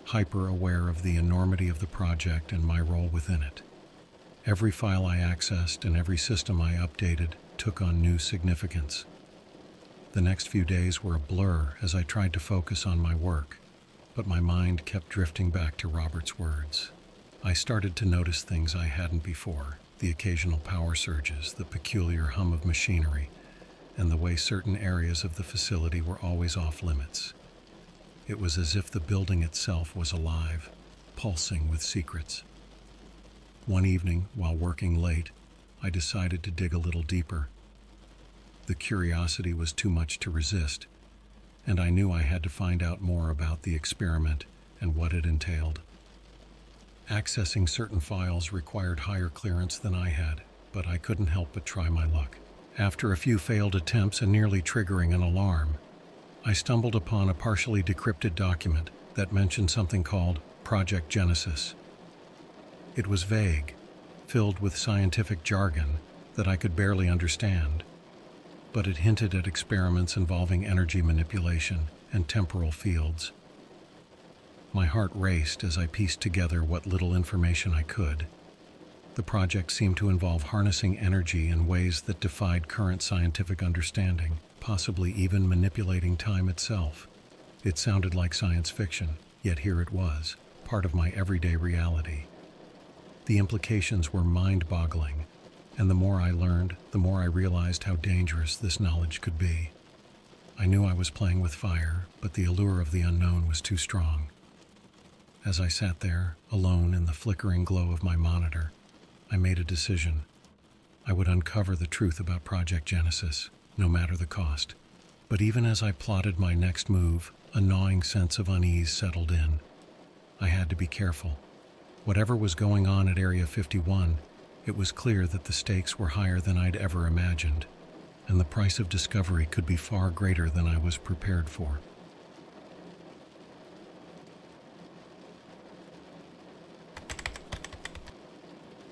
hyper-aware of the enormity of the project and my role within it. Every file I accessed and every system I updated took on new significance. The next few days were a blur as I tried to focus on my work, but my mind kept drifting back to Robert's words. I started to notice things I hadn't before, the occasional power surges, the peculiar hum of machinery, and the way certain areas of the facility were always off limits. It was as if the building itself was alive, pulsing with secrets. One evening, while working late, I decided to dig a little deeper. The curiosity was too much to resist, and I knew I had to find out more about the experiment and what it entailed. Accessing certain files required higher clearance than I had, but I couldn't help but try my luck. After a few failed attempts and nearly triggering an alarm, I stumbled upon a partially decrypted document that mentioned something called Project Genesis. It was vague, filled with scientific jargon that I could barely understand, but it hinted at experiments involving energy manipulation and temporal fields. My heart raced as I pieced together what little information I could. The project seemed to involve harnessing energy in ways that defied current scientific understanding, possibly even manipulating time itself. It sounded like science fiction, yet here it was, part of my everyday reality. The implications were mind-boggling, and the more I learned, the more I realized how dangerous this knowledge could be. I knew I was playing with fire, but the allure of the unknown was too strong. As I sat there, alone in the flickering glow of my monitor, I made a decision. I would uncover the truth about Project Genesis, no matter the cost. But even as I plotted my next move, a gnawing sense of unease settled in. I had to be careful. Whatever was going on at Area 51, it was clear that the stakes were higher than I'd ever imagined, and the price of discovery could be far greater than I was prepared for.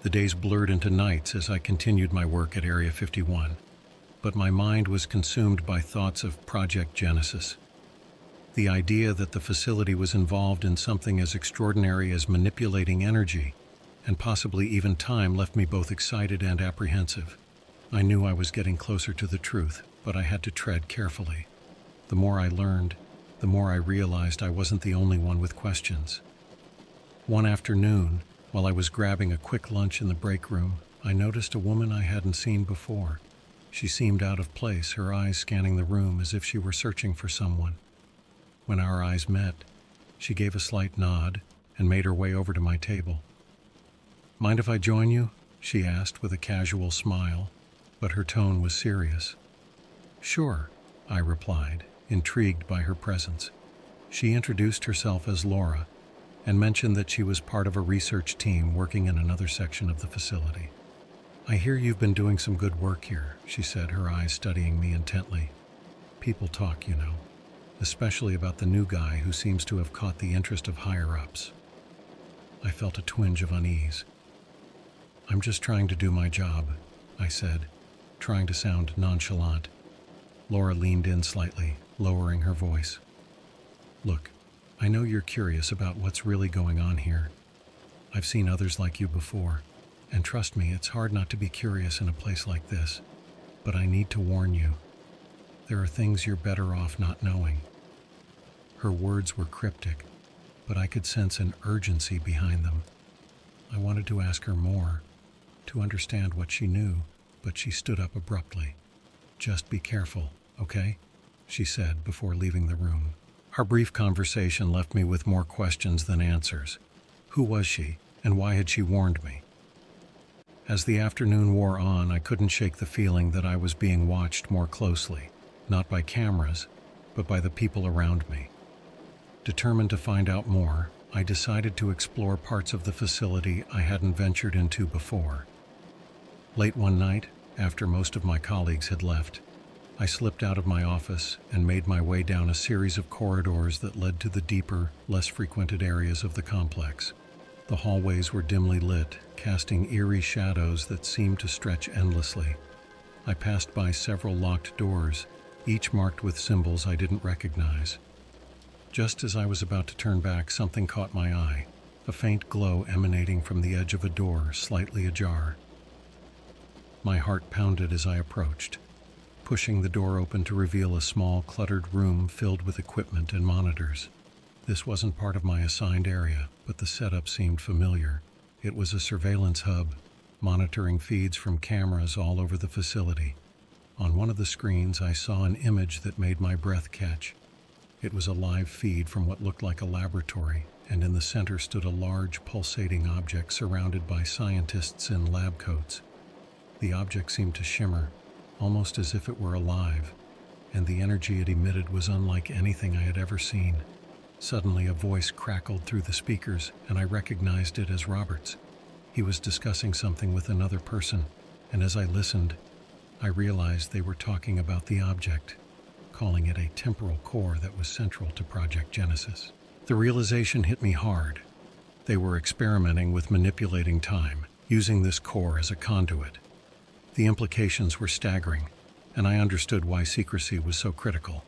The days blurred into nights as I continued my work at Area 51, but my mind was consumed by thoughts of Project Genesis. The idea that the facility was involved in something as extraordinary as manipulating energy, and possibly even time, left me both excited and apprehensive. I knew I was getting closer to the truth, but I had to tread carefully. The more I learned, the more I realized I wasn't the only one with questions. One afternoon, while I was grabbing a quick lunch in the break room, I noticed a woman I hadn't seen before. She seemed out of place, her eyes scanning the room as if she were searching for someone. When our eyes met, she gave a slight nod and made her way over to my table. "Mind if I join you?" she asked with a casual smile, but her tone was serious. "Sure," I replied, intrigued by her presence. She introduced herself as Laura, and mentioned that she was part of a research team working in another section of the facility. "I hear you've been doing some good work here," she said, her eyes studying me intently. "People talk, you know, especially about the new guy who seems to have caught the interest of higher-ups." I felt a twinge of unease. "I'm just trying to do my job," I said, trying to sound nonchalant. Laura leaned in slightly, lowering her voice. "Look, I know you're curious about what's really going on here. I've seen others like you before, and trust me, it's hard not to be curious in a place like this. But I need to warn you. There are things you're better off not knowing." Her words were cryptic, but I could sense an urgency behind them. I wanted to ask her more, to understand what she knew, but she stood up abruptly. "Just be careful, okay?" she said before leaving the room. Our brief conversation left me with more questions than answers. Who was she, and why had she warned me? As the afternoon wore on, I couldn't shake the feeling that I was being watched more closely, not by cameras, but by the people around me. Determined to find out more, I decided to explore parts of the facility I hadn't ventured into before. Late one night, after most of my colleagues had left, I slipped out of my office and made my way down a series of corridors that led to the deeper, less frequented areas of the complex. The hallways were dimly lit, casting eerie shadows that seemed to stretch endlessly. I passed by several locked doors, each marked with symbols I didn't recognize. Just as I was about to turn back, something caught my eye, a faint glow emanating from the edge of a door, slightly ajar. My heart pounded as I approached, pushing the door open to reveal a small, cluttered room filled with equipment and monitors. This wasn't part of my assigned area, but the setup seemed familiar. It was a surveillance hub, monitoring feeds from cameras all over the facility. On one of the screens, I saw an image that made my breath catch. It was a live feed from what looked like a laboratory, and in the center stood a large, pulsating object surrounded by scientists in lab coats. The object seemed to shimmer, almost as if it were alive, and the energy it emitted was unlike anything I had ever seen. Suddenly, a voice crackled through the speakers, and I recognized it as Robert's. He was discussing something with another person, and as I listened, I realized they were talking about the object, calling it a temporal core that was central to Project Genesis. The realization hit me hard. They were experimenting with manipulating time, using this core as a conduit. The implications were staggering, and I understood why secrecy was so critical.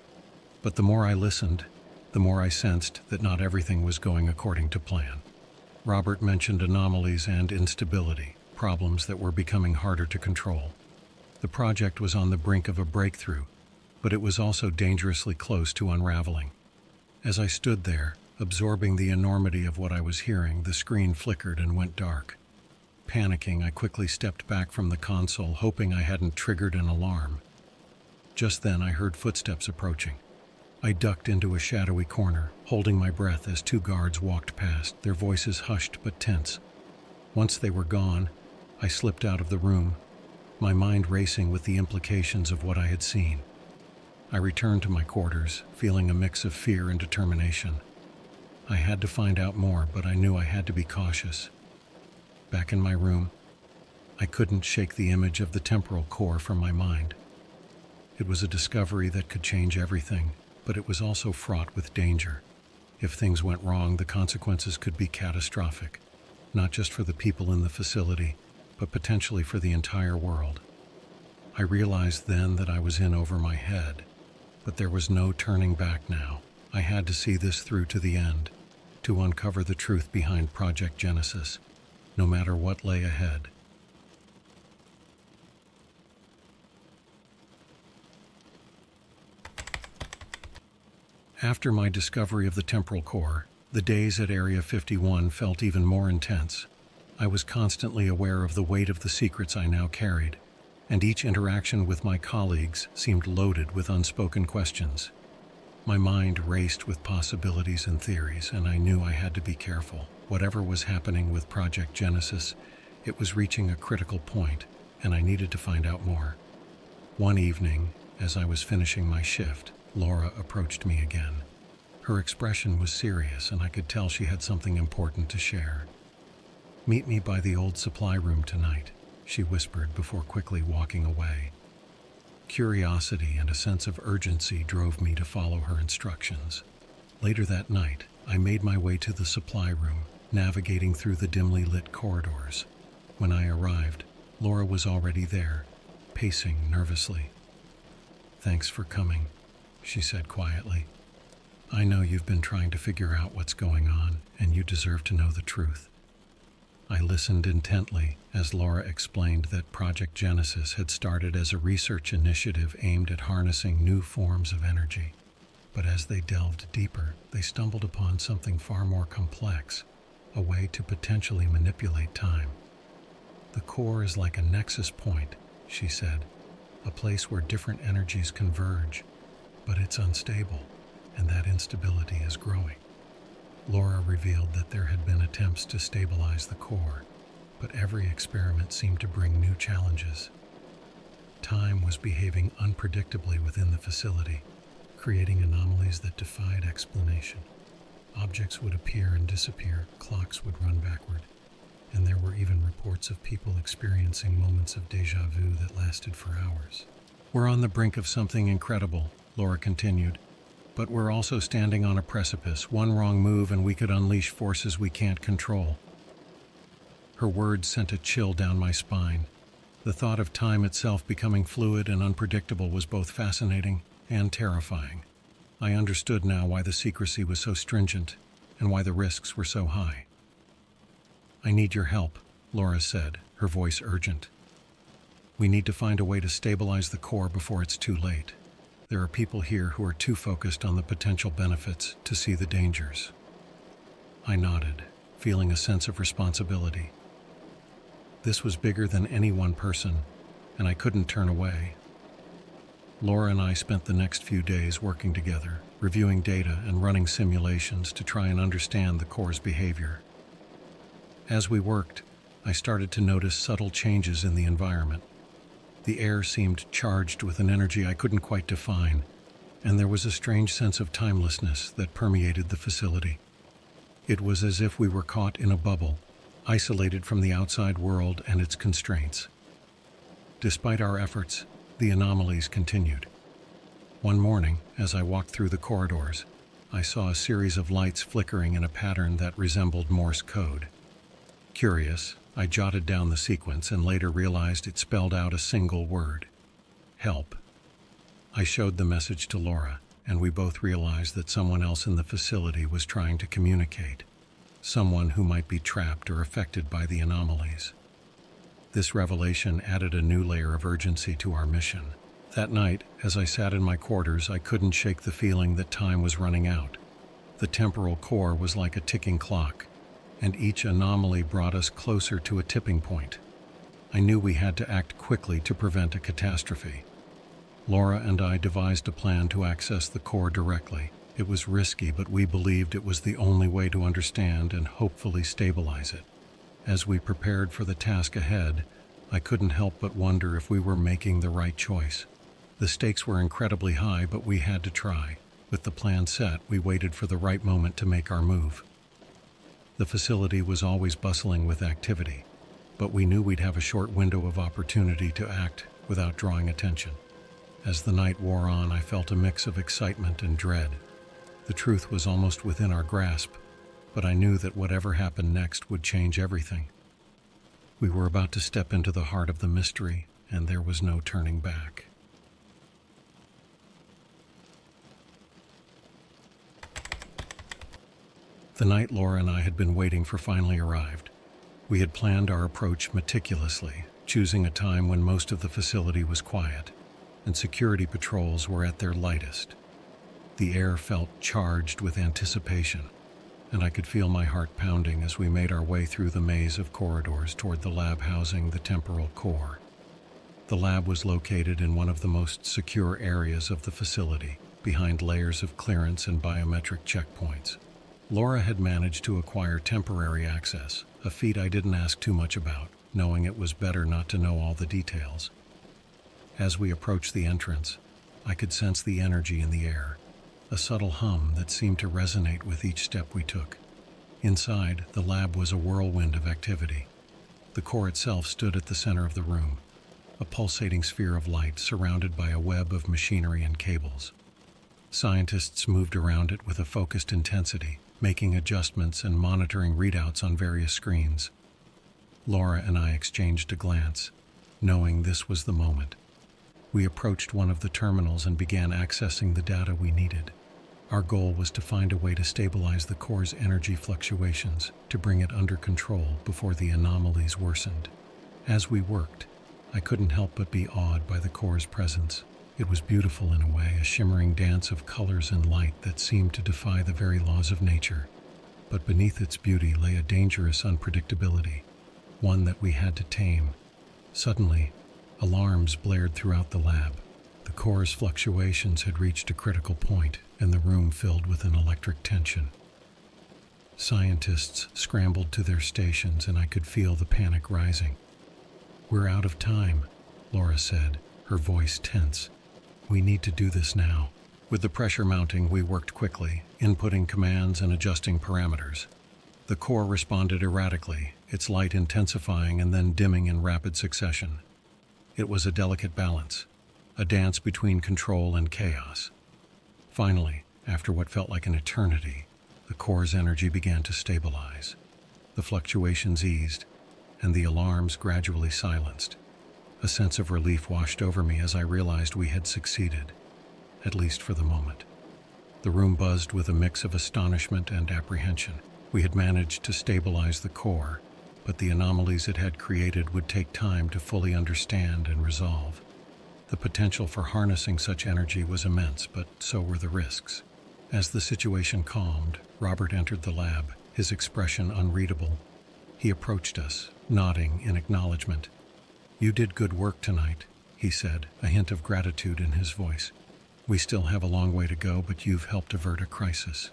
But the more I listened, the more I sensed that not everything was going according to plan. Robert mentioned anomalies and instability, problems that were becoming harder to control. The project was on the brink of a breakthrough, but it was also dangerously close to unraveling. As I stood there, absorbing the enormity of what I was hearing, the screen flickered and went dark. Panicking, I quickly stepped back from the console, hoping I hadn't triggered an alarm. Just then, I heard footsteps approaching. I ducked into a shadowy corner, holding my breath as two guards walked past, their voices hushed but tense. Once they were gone, I slipped out of the room, my mind racing with the implications of what I had seen. I returned to my quarters, feeling a mix of fear and determination. I had to find out more, but I knew I had to be cautious. Back in my room, I couldn't shake the image of the temporal core from my mind. It was a discovery that could change everything, but it was also fraught with danger. If things went wrong, the consequences could be catastrophic, not just for the people in the facility, but potentially for the entire world. I realized then that I was in over my head, but there was no turning back now. I had to see this through to the end, to uncover the truth behind Project Genesis, no matter what lay ahead. After my discovery of the temporal core, the days at Area 51 felt even more intense. I was constantly aware of the weight of the secrets I now carried, and each interaction with my colleagues seemed loaded with unspoken questions. My mind raced with possibilities and theories, and I knew I had to be careful. Whatever was happening with Project Genesis, it was reaching a critical point, and I needed to find out more. One evening, as I was finishing my shift, Laura approached me again. Her expression was serious, and I could tell she had something important to share. "Meet me by the old supply room tonight," she whispered before quickly walking away. Curiosity and a sense of urgency drove me to follow her instructions. Later that night, I made my way to the supply room, navigating through the dimly lit corridors. When I arrived, Laura was already there, pacing nervously. "Thanks for coming," she said quietly. "I know you've been trying to figure out what's going on, and you deserve to know the truth." I listened intently as Laura explained that Project Genesis had started as a research initiative aimed at harnessing new forms of energy. But as they delved deeper, they stumbled upon something far more complex, a way to potentially manipulate time. "The core is like a nexus point," she said, "a place where different energies converge, but it's unstable, and that instability is growing." Laura revealed that there had been attempts to stabilize the core, but every experiment seemed to bring new challenges. Time was behaving unpredictably within the facility, creating anomalies that defied explanation. Objects would appear and disappear, clocks would run backward, and there were even reports of people experiencing moments of déjà vu that lasted for hours. "We're on the brink of something incredible," Laura continued, "but we're also standing on a precipice. One wrong move and we could unleash forces we can't control." Her words sent a chill down my spine. The thought of time itself becoming fluid and unpredictable was both fascinating and terrifying. I understood now why the secrecy was so stringent and why the risks were so high. "I need your help," Laura said, her voice urgent. "We need to find a way to stabilize the core before it's too late. There are people here who are too focused on the potential benefits to see the dangers." I nodded, feeling a sense of responsibility. This was bigger than any one person, and I couldn't turn away. Laura and I spent the next few days working together, reviewing data and running simulations to try and understand the core's behavior. As we worked, I started to notice subtle changes in the environment. The air seemed charged with an energy I couldn't quite define, and there was a strange sense of timelessness that permeated the facility. It was as if we were caught in a bubble, isolated from the outside world and its constraints. Despite our efforts, the anomalies continued. One morning, as I walked through the corridors, I saw a series of lights flickering in a pattern that resembled Morse code. Curious, I jotted down the sequence and later realized it spelled out a single word: help. I showed the message to Laura, and we both realized that someone else in the facility was trying to communicate, someone who might be trapped or affected by the anomalies. This revelation added a new layer of urgency to our mission. That night, as I sat in my quarters, I couldn't shake the feeling that time was running out. The temporal core was like a ticking clock, and each anomaly brought us closer to a tipping point. I knew we had to act quickly to prevent a catastrophe. Laura and I devised a plan to access the core directly. It was risky, but we believed it was the only way to understand and hopefully stabilize it. As we prepared for the task ahead, I couldn't help but wonder if we were making the right choice. The stakes were incredibly high, but we had to try. With the plan set, we waited for the right moment to make our move. The facility was always bustling with activity, but we knew we'd have a short window of opportunity to act without drawing attention. As the night wore on, I felt a mix of excitement and dread. The truth was almost within our grasp, but I knew that whatever happened next would change everything. We were about to step into the heart of the mystery, and there was no turning back. The night Laura and I had been waiting for finally arrived. We had planned our approach meticulously, choosing a time when most of the facility was quiet, and security patrols were at their lightest. The air felt charged with anticipation, and I could feel my heart pounding as we made our way through the maze of corridors toward the lab housing the temporal core. The lab was located in one of the most secure areas of the facility, behind layers of clearance and biometric checkpoints. Laura had managed to acquire temporary access, a feat I didn't ask too much about, knowing it was better not to know all the details. As we approached the entrance, I could sense the energy in the air, a subtle hum that seemed to resonate with each step we took. Inside, the lab was a whirlwind of activity. The core itself stood at the center of the room, a pulsating sphere of light surrounded by a web of machinery and cables. Scientists moved around it with a focused intensity, making adjustments and monitoring readouts on various screens. Laura and I exchanged a glance, knowing this was the moment. We approached one of the terminals and began accessing the data we needed. Our goal was to find a way to stabilize the core's energy fluctuations, to bring it under control before the anomalies worsened. As we worked, I couldn't help but be awed by the core's presence. It was beautiful in a way, a shimmering dance of colors and light that seemed to defy the very laws of nature. But beneath its beauty lay a dangerous unpredictability, one that we had to tame. Suddenly, alarms blared throughout the lab. The core's fluctuations had reached a critical point, and the room filled with an electric tension. Scientists scrambled to their stations, and I could feel the panic rising. "We're out of time," Laura said, her voice tense. "We need to do this now." With the pressure mounting, we worked quickly, inputting commands and adjusting parameters. The core responded erratically, its light intensifying and then dimming in rapid succession. It was a delicate balance, a dance between control and chaos. Finally, after what felt like an eternity, the core's energy began to stabilize. The fluctuations eased, and the alarms gradually silenced. A sense of relief washed over me as I realized we had succeeded, at least for the moment. The room buzzed with a mix of astonishment and apprehension. We had managed to stabilize the core, but the anomalies it had created would take time to fully understand and resolve. The potential for harnessing such energy was immense, but so were the risks. As the situation calmed, Robert entered the lab, his expression unreadable. He approached us, nodding in acknowledgement. "You did good work tonight," he said, a hint of gratitude in his voice. "We still have a long way to go, but you've helped avert a crisis."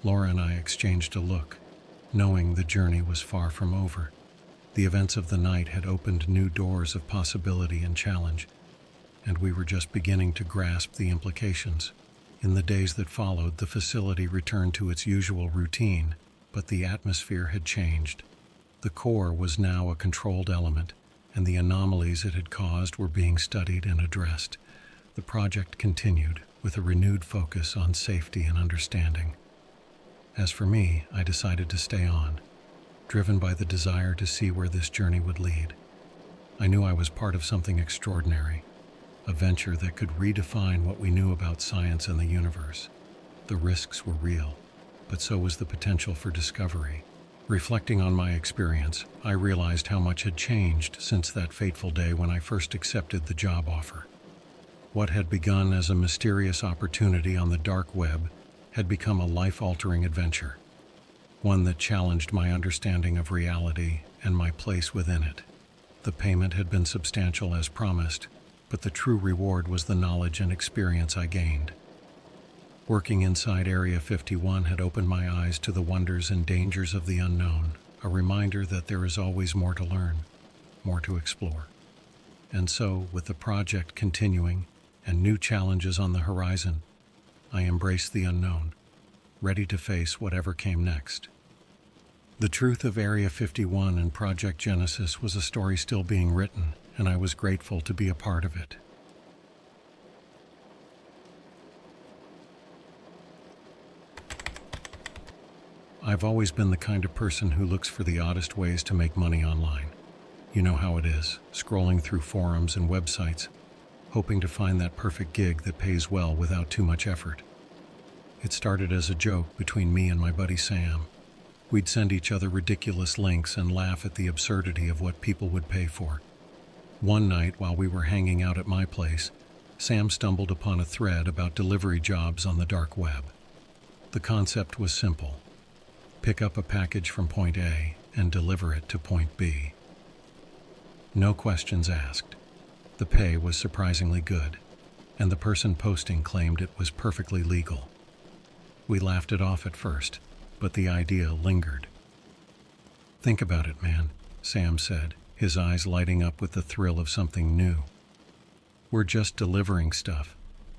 Laura and I exchanged a look, knowing the journey was far from over. The events of the night had opened new doors of possibility and challenge, and we were just beginning to grasp the implications. In the days that followed, the facility returned to its usual routine, but the atmosphere had changed. The core was now a controlled element, and the anomalies it had caused were being studied and addressed. The project continued, with a renewed focus on safety and understanding. As for me, I decided to stay on, driven by the desire to see where this journey would lead. I knew I was part of something extraordinary, a venture that could redefine what we knew about science and the universe. The risks were real, but so was the potential for discovery. Reflecting on my experience, I realized how much had changed since that fateful day when I first accepted the job offer. What had begun as a mysterious opportunity on the dark web had become a life-altering adventure, one that challenged my understanding of reality and my place within it. The payment had been substantial as promised, but the true reward was the knowledge and experience I gained. Working inside Area 51 had opened my eyes to the wonders and dangers of the unknown, a reminder that there is always more to learn, more to explore. And so, with the project continuing and new challenges on the horizon, I embraced the unknown, ready to face whatever came next. The truth of Area 51 and Project Genesis was a story still being written, and I was grateful to be a part of it. I've always been the kind of person who looks for the oddest ways to make money online. You know how it is, scrolling through forums and websites, hoping to find that perfect gig that pays well without too much effort. It started as a joke between me and my buddy Sam. We'd send each other ridiculous links and laugh at the absurdity of what people would pay for. One night, while we were hanging out at my place, Sam stumbled upon a thread about delivery jobs on the dark web. The concept was simple. Pick up a package from point A and deliver it to point B. No questions asked. The pay was surprisingly good, and the person posting claimed it was perfectly legal. We laughed it off at first, but the idea lingered. "Think about it, man," Sam said, his eyes lighting up with the thrill of something new. "We're just delivering stuff.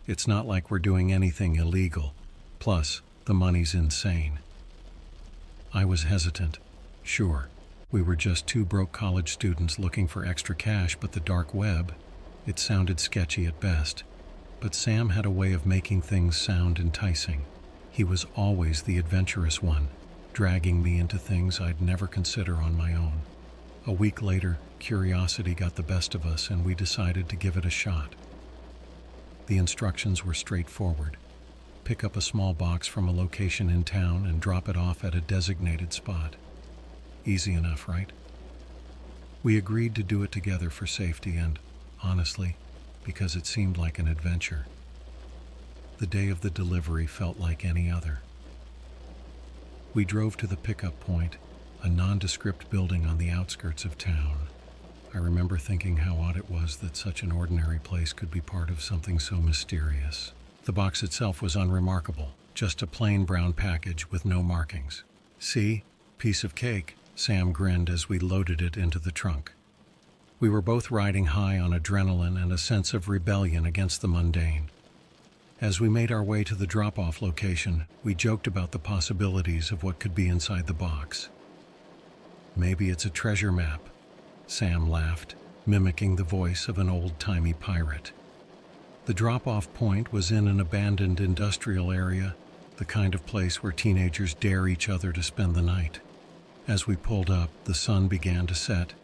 It's not like we're doing anything illegal. Plus, the money's insane." I was hesitant. Sure, we were just two broke college students looking for extra cash, but the dark web, it sounded sketchy at best. But Sam had a way of making things sound enticing. He was always the adventurous one, dragging me into things I'd never consider on my own. A week later, curiosity got the best of us and we decided to give it a shot. The instructions were straightforward. Pick up a small box from a location in town and drop it off at a designated spot. Easy enough, right? We agreed to do it together for safety and, honestly, because it seemed like an adventure. The day of the delivery felt like any other. We drove to the pickup point, a nondescript building on the outskirts of town. I remember thinking how odd it was that such an ordinary place could be part of something so mysterious. The box itself was unremarkable, just a plain brown package with no markings. "See? Piece of cake," Sam grinned as we loaded it into the trunk. We were both riding high on adrenaline and a sense of rebellion against the mundane. As we made our way to the drop-off location, we joked about the possibilities of what could be inside the box. "Maybe it's a treasure map," Sam laughed, mimicking the voice of an old-timey pirate. The drop-off point was in an abandoned industrial area, the kind of place where teenagers dare each other to spend the night. As we pulled up, the sun began to set,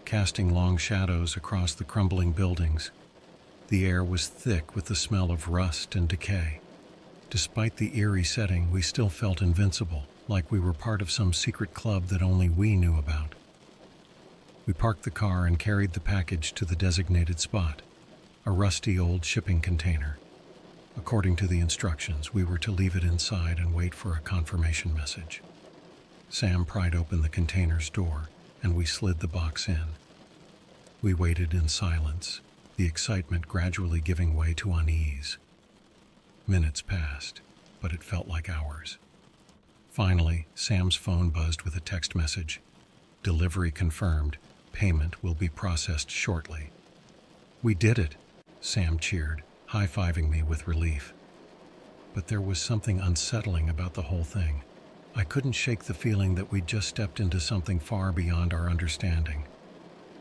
casting long shadows across the crumbling buildings. The air was thick with the smell of rust and decay. Despite the eerie setting, we still felt invincible, like we were part of some secret club that only we knew about. We parked the car and carried the package to the designated spot, a rusty old shipping container. According to the instructions, we were to leave it inside and wait for a confirmation message. Sam pried open the container's door, and we slid the box in. We waited in silence, the excitement gradually giving way to unease. Minutes passed, but it felt like hours. Finally, Sam's phone buzzed with a text message. "Delivery confirmed. Payment will be processed shortly." "We did it," Sam cheered, high-fiving me with relief. But there was something unsettling about the whole thing. I couldn't shake the feeling that we'd just stepped into something far beyond our understanding.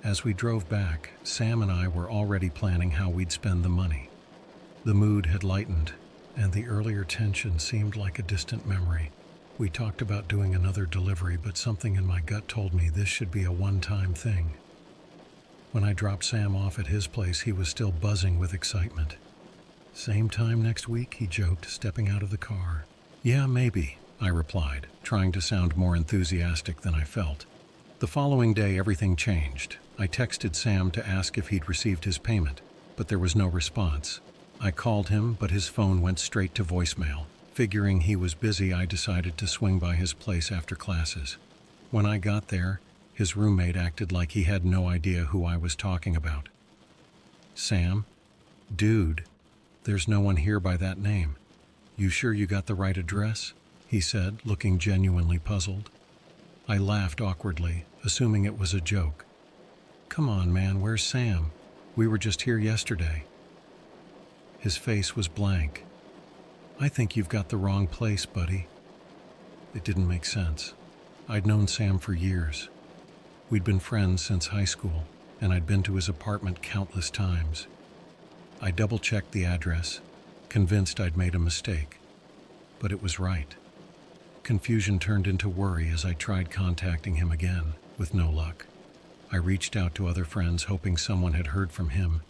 As we drove back, Sam and I were already planning how we'd spend the money. The mood had lightened, and the earlier tension seemed like a distant memory. We talked about doing another delivery, but something in my gut told me this should be a one-time thing. When I dropped Sam off at his place, he was still buzzing with excitement. "Same time next week?" he joked, stepping out of the car. "Yeah, maybe," I replied, trying to sound more enthusiastic than I felt. The following day, everything changed. I texted Sam to ask if he'd received his payment, but there was no response. I called him, but his phone went straight to voicemail. Figuring he was busy, I decided to swing by his place after classes. When I got there, his roommate acted like he had no idea who I was talking about. "Sam? Dude, there's no one here by that name. You sure you got the right address?" he said, looking genuinely puzzled. I laughed awkwardly, assuming it was a joke. "Come on, man, where's Sam? We were just here yesterday." His face was blank. "I think you've got the wrong place, buddy." It didn't make sense. I'd known Sam for years. We'd been friends since high school, and I'd been to his apartment countless times. I double-checked the address, convinced I'd made a mistake. But it was right. Confusion turned into worry as I tried contacting him again, with no luck. I reached out to other friends hoping someone had heard from him,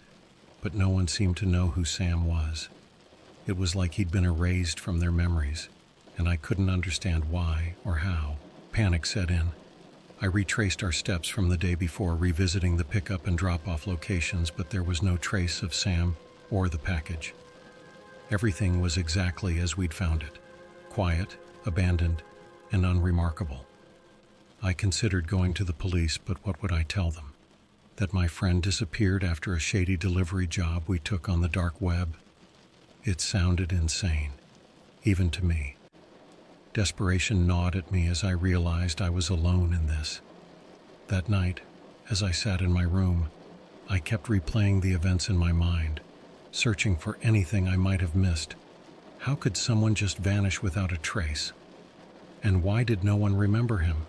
but no one seemed to know who Sam was. It was like he'd been erased from their memories, and I couldn't understand why or how. Panic set in. I retraced our steps from the day before, revisiting the pickup and drop-off locations, but there was no trace of Sam or the package. Everything was exactly as we'd found it: quiet, abandoned, and unremarkable. I considered going to the police, but what would I tell them? That my friend disappeared after a shady delivery job we took on the dark web? It sounded insane, even to me. Desperation gnawed at me as I realized I was alone in this. That night, as I sat in my room, I kept replaying the events in my mind, searching for anything I might have missed. How could someone just vanish without a trace? And why did no one remember him?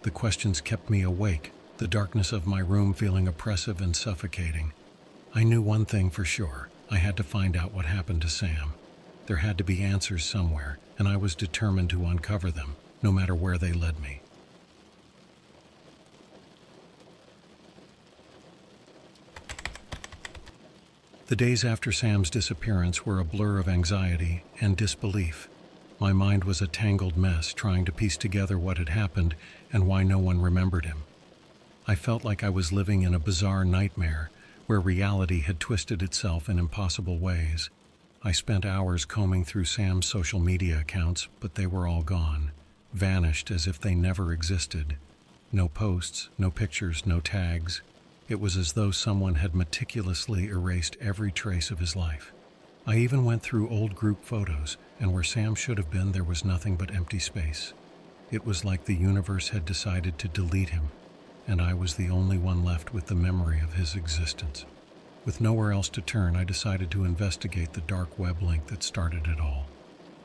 The questions kept me awake, the darkness of my room feeling oppressive and suffocating. I knew one thing for sure: I had to find out what happened to Sam. There had to be answers somewhere, and I was determined to uncover them, no matter where they led me. The days after Sam's disappearance were a blur of anxiety and disbelief. My mind was a tangled mess, trying to piece together what had happened and why no one remembered him. I felt like I was living in a bizarre nightmare, where reality had twisted itself in impossible ways. I spent hours combing through Sam's social media accounts, but they were all gone, vanished as if they never existed. No posts, no pictures, no tags. It was as though someone had meticulously erased every trace of his life. I even went through old group photos, and where Sam should have been, there was nothing but empty space. It was like the universe had decided to delete him, and I was the only one left with the memory of his existence. With nowhere else to turn, I decided to investigate the dark web link that started it all.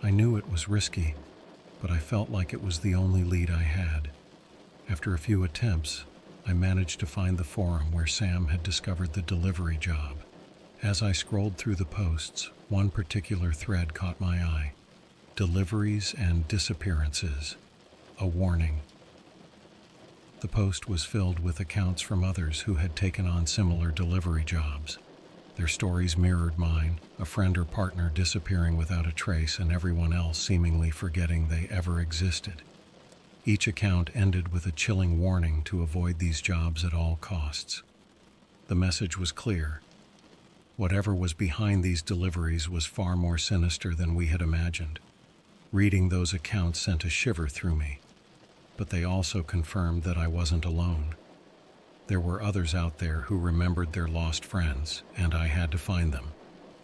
I knew it was risky, but I felt like it was the only lead I had. After a few attempts, I managed to find the forum where Sam had discovered the delivery job. As I scrolled through the posts, one particular thread caught my eye: deliveries and disappearances. A warning. The post was filled with accounts from others who had taken on similar delivery jobs. Their stories mirrored mine: a friend or partner disappearing without a trace, and everyone else seemingly forgetting they ever existed. Each account ended with a chilling warning to avoid these jobs at all costs. The message was clear: whatever was behind these deliveries was far more sinister than we had imagined. Reading those accounts sent a shiver through me, but they also confirmed that I wasn't alone. There were others out there who remembered their lost friends, and I had to find them.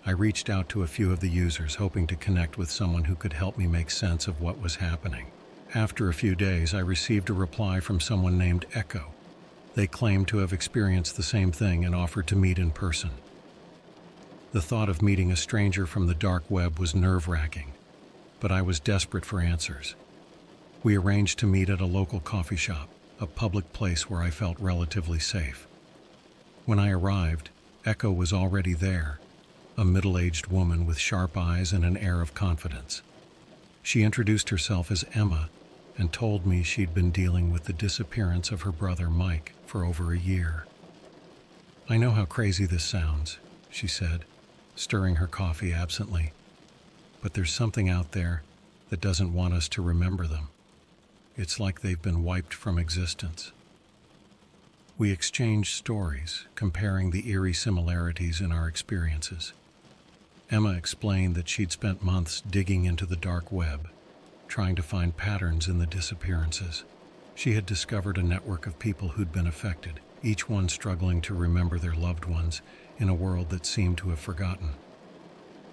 I reached out to a few of the users, hoping to connect with someone who could help me make sense of what was happening. After a few days, I received a reply from someone named Echo. They claimed to have experienced the same thing and offered to meet in person. The thought of meeting a stranger from the dark web was nerve-wracking, but I was desperate for answers. We arranged to meet at a local coffee shop, a public place where I felt relatively safe. When I arrived, Echo was already there, a middle-aged woman with sharp eyes and an air of confidence. She introduced herself as Emma and told me she'd been dealing with the disappearance of her brother Mike for over a year. "I know how crazy this sounds," she said, stirring her coffee absently, "but there's something out there that doesn't want us to remember them. It's like they've been wiped from existence." We exchanged stories, comparing the eerie similarities in our experiences. Emma explained that she'd spent months digging into the dark web, trying to find patterns in the disappearances. She had discovered a network of people who'd been affected, each one struggling to remember their loved ones in a world that seemed to have forgotten.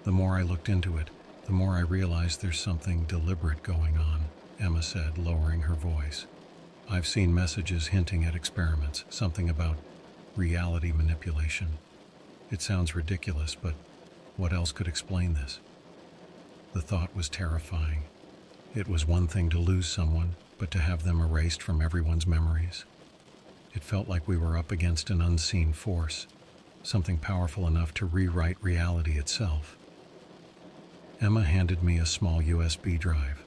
"The more I looked into it, the more I realized there's something deliberate going on," Emma said, lowering her voice. "I've seen messages hinting at experiments, something about reality manipulation. It sounds ridiculous, but what else could explain this?" The thought was terrifying. It was one thing to lose someone, but to have them erased from everyone's memories. It felt like we were up against an unseen force, something powerful enough to rewrite reality itself. Emma handed me a small USB drive.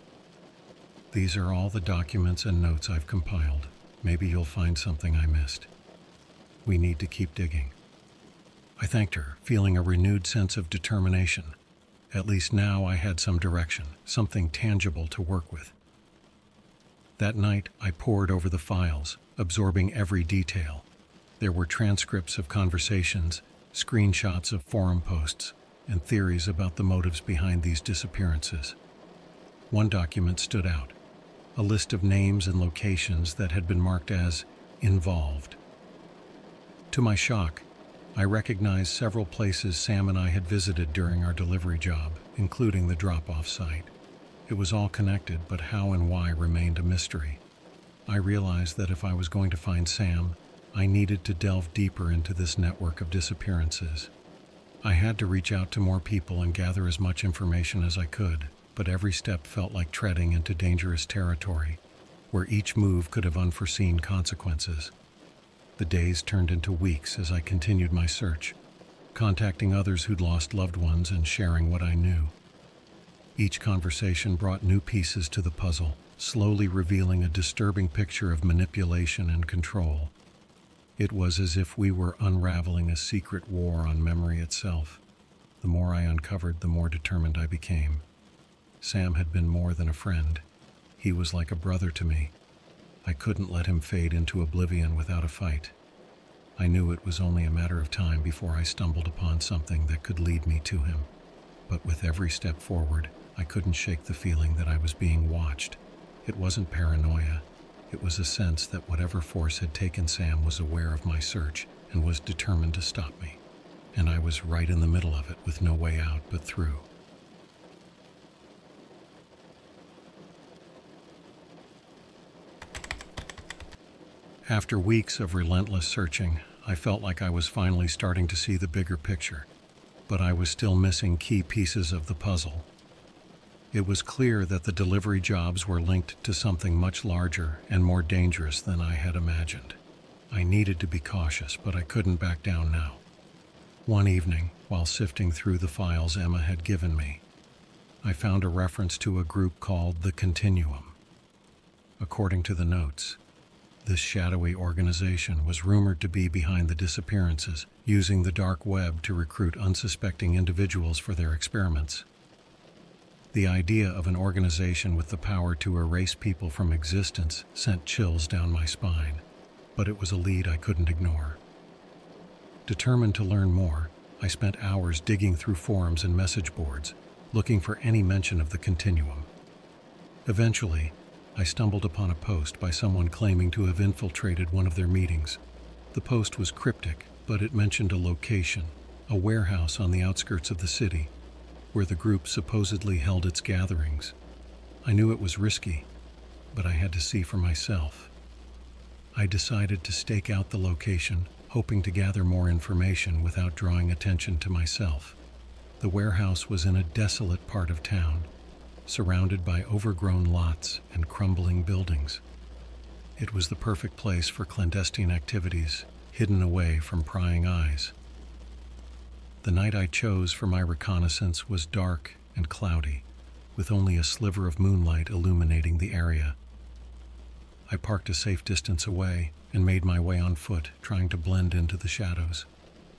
"These are all the documents and notes I've compiled. Maybe you'll find something I missed. We need to keep digging." I thanked her, feeling a renewed sense of determination. At least now I had some direction, something tangible to work with. That night, I pored over the files, absorbing every detail. There were transcripts of conversations, screenshots of forum posts, and theories about the motives behind these disappearances. One document stood out, a list of names and locations that had been marked as involved. To my shock, I recognized several places Sam and I had visited during our delivery job, including the drop-off site. It was all connected, but how and why remained a mystery. I realized that if I was going to find Sam, I needed to delve deeper into this network of disappearances. I had to reach out to more people and gather as much information as I could, but every step felt like treading into dangerous territory, where each move could have unforeseen consequences. The days turned into weeks as I continued my search, contacting others who'd lost loved ones and sharing what I knew. Each conversation brought new pieces to the puzzle, slowly revealing a disturbing picture of manipulation and control. It was as if we were unraveling a secret war on memory itself. The more I uncovered, the more determined I became. Sam had been more than a friend. He was like a brother to me. I couldn't let him fade into oblivion without a fight. I knew it was only a matter of time before I stumbled upon something that could lead me to him. But with every step forward, I couldn't shake the feeling that I was being watched. It wasn't paranoia. It was a sense that whatever force had taken Sam was aware of my search and was determined to stop me. And I was right in the middle of it with no way out but through. After weeks of relentless searching, I felt like I was finally starting to see the bigger picture, but I was still missing key pieces of the puzzle. It was clear that the delivery jobs were linked to something much larger and more dangerous than I had imagined. I needed to be cautious, but I couldn't back down now. One evening, while sifting through the files Emma had given me, I found a reference to a group called the Continuum. According to the notes, this shadowy organization was rumored to be behind the disappearances, using the dark web to recruit unsuspecting individuals for their experiments. The idea of an organization with the power to erase people from existence sent chills down my spine, but it was a lead I couldn't ignore. Determined to learn more, I spent hours digging through forums and message boards, looking for any mention of the Continuum. Eventually, I stumbled upon a post by someone claiming to have infiltrated one of their meetings. The post was cryptic, but it mentioned a location, a warehouse on the outskirts of the city, where the group supposedly held its gatherings. I knew it was risky, but I had to see for myself. I decided to stake out the location, hoping to gather more information without drawing attention to myself. The warehouse was in a desolate part of town, surrounded by overgrown lots and crumbling buildings. It was the perfect place for clandestine activities, hidden away from prying eyes. The night I chose for my reconnaissance was dark and cloudy, with only a sliver of moonlight illuminating the area. I parked a safe distance away and made my way on foot, trying to blend into the shadows.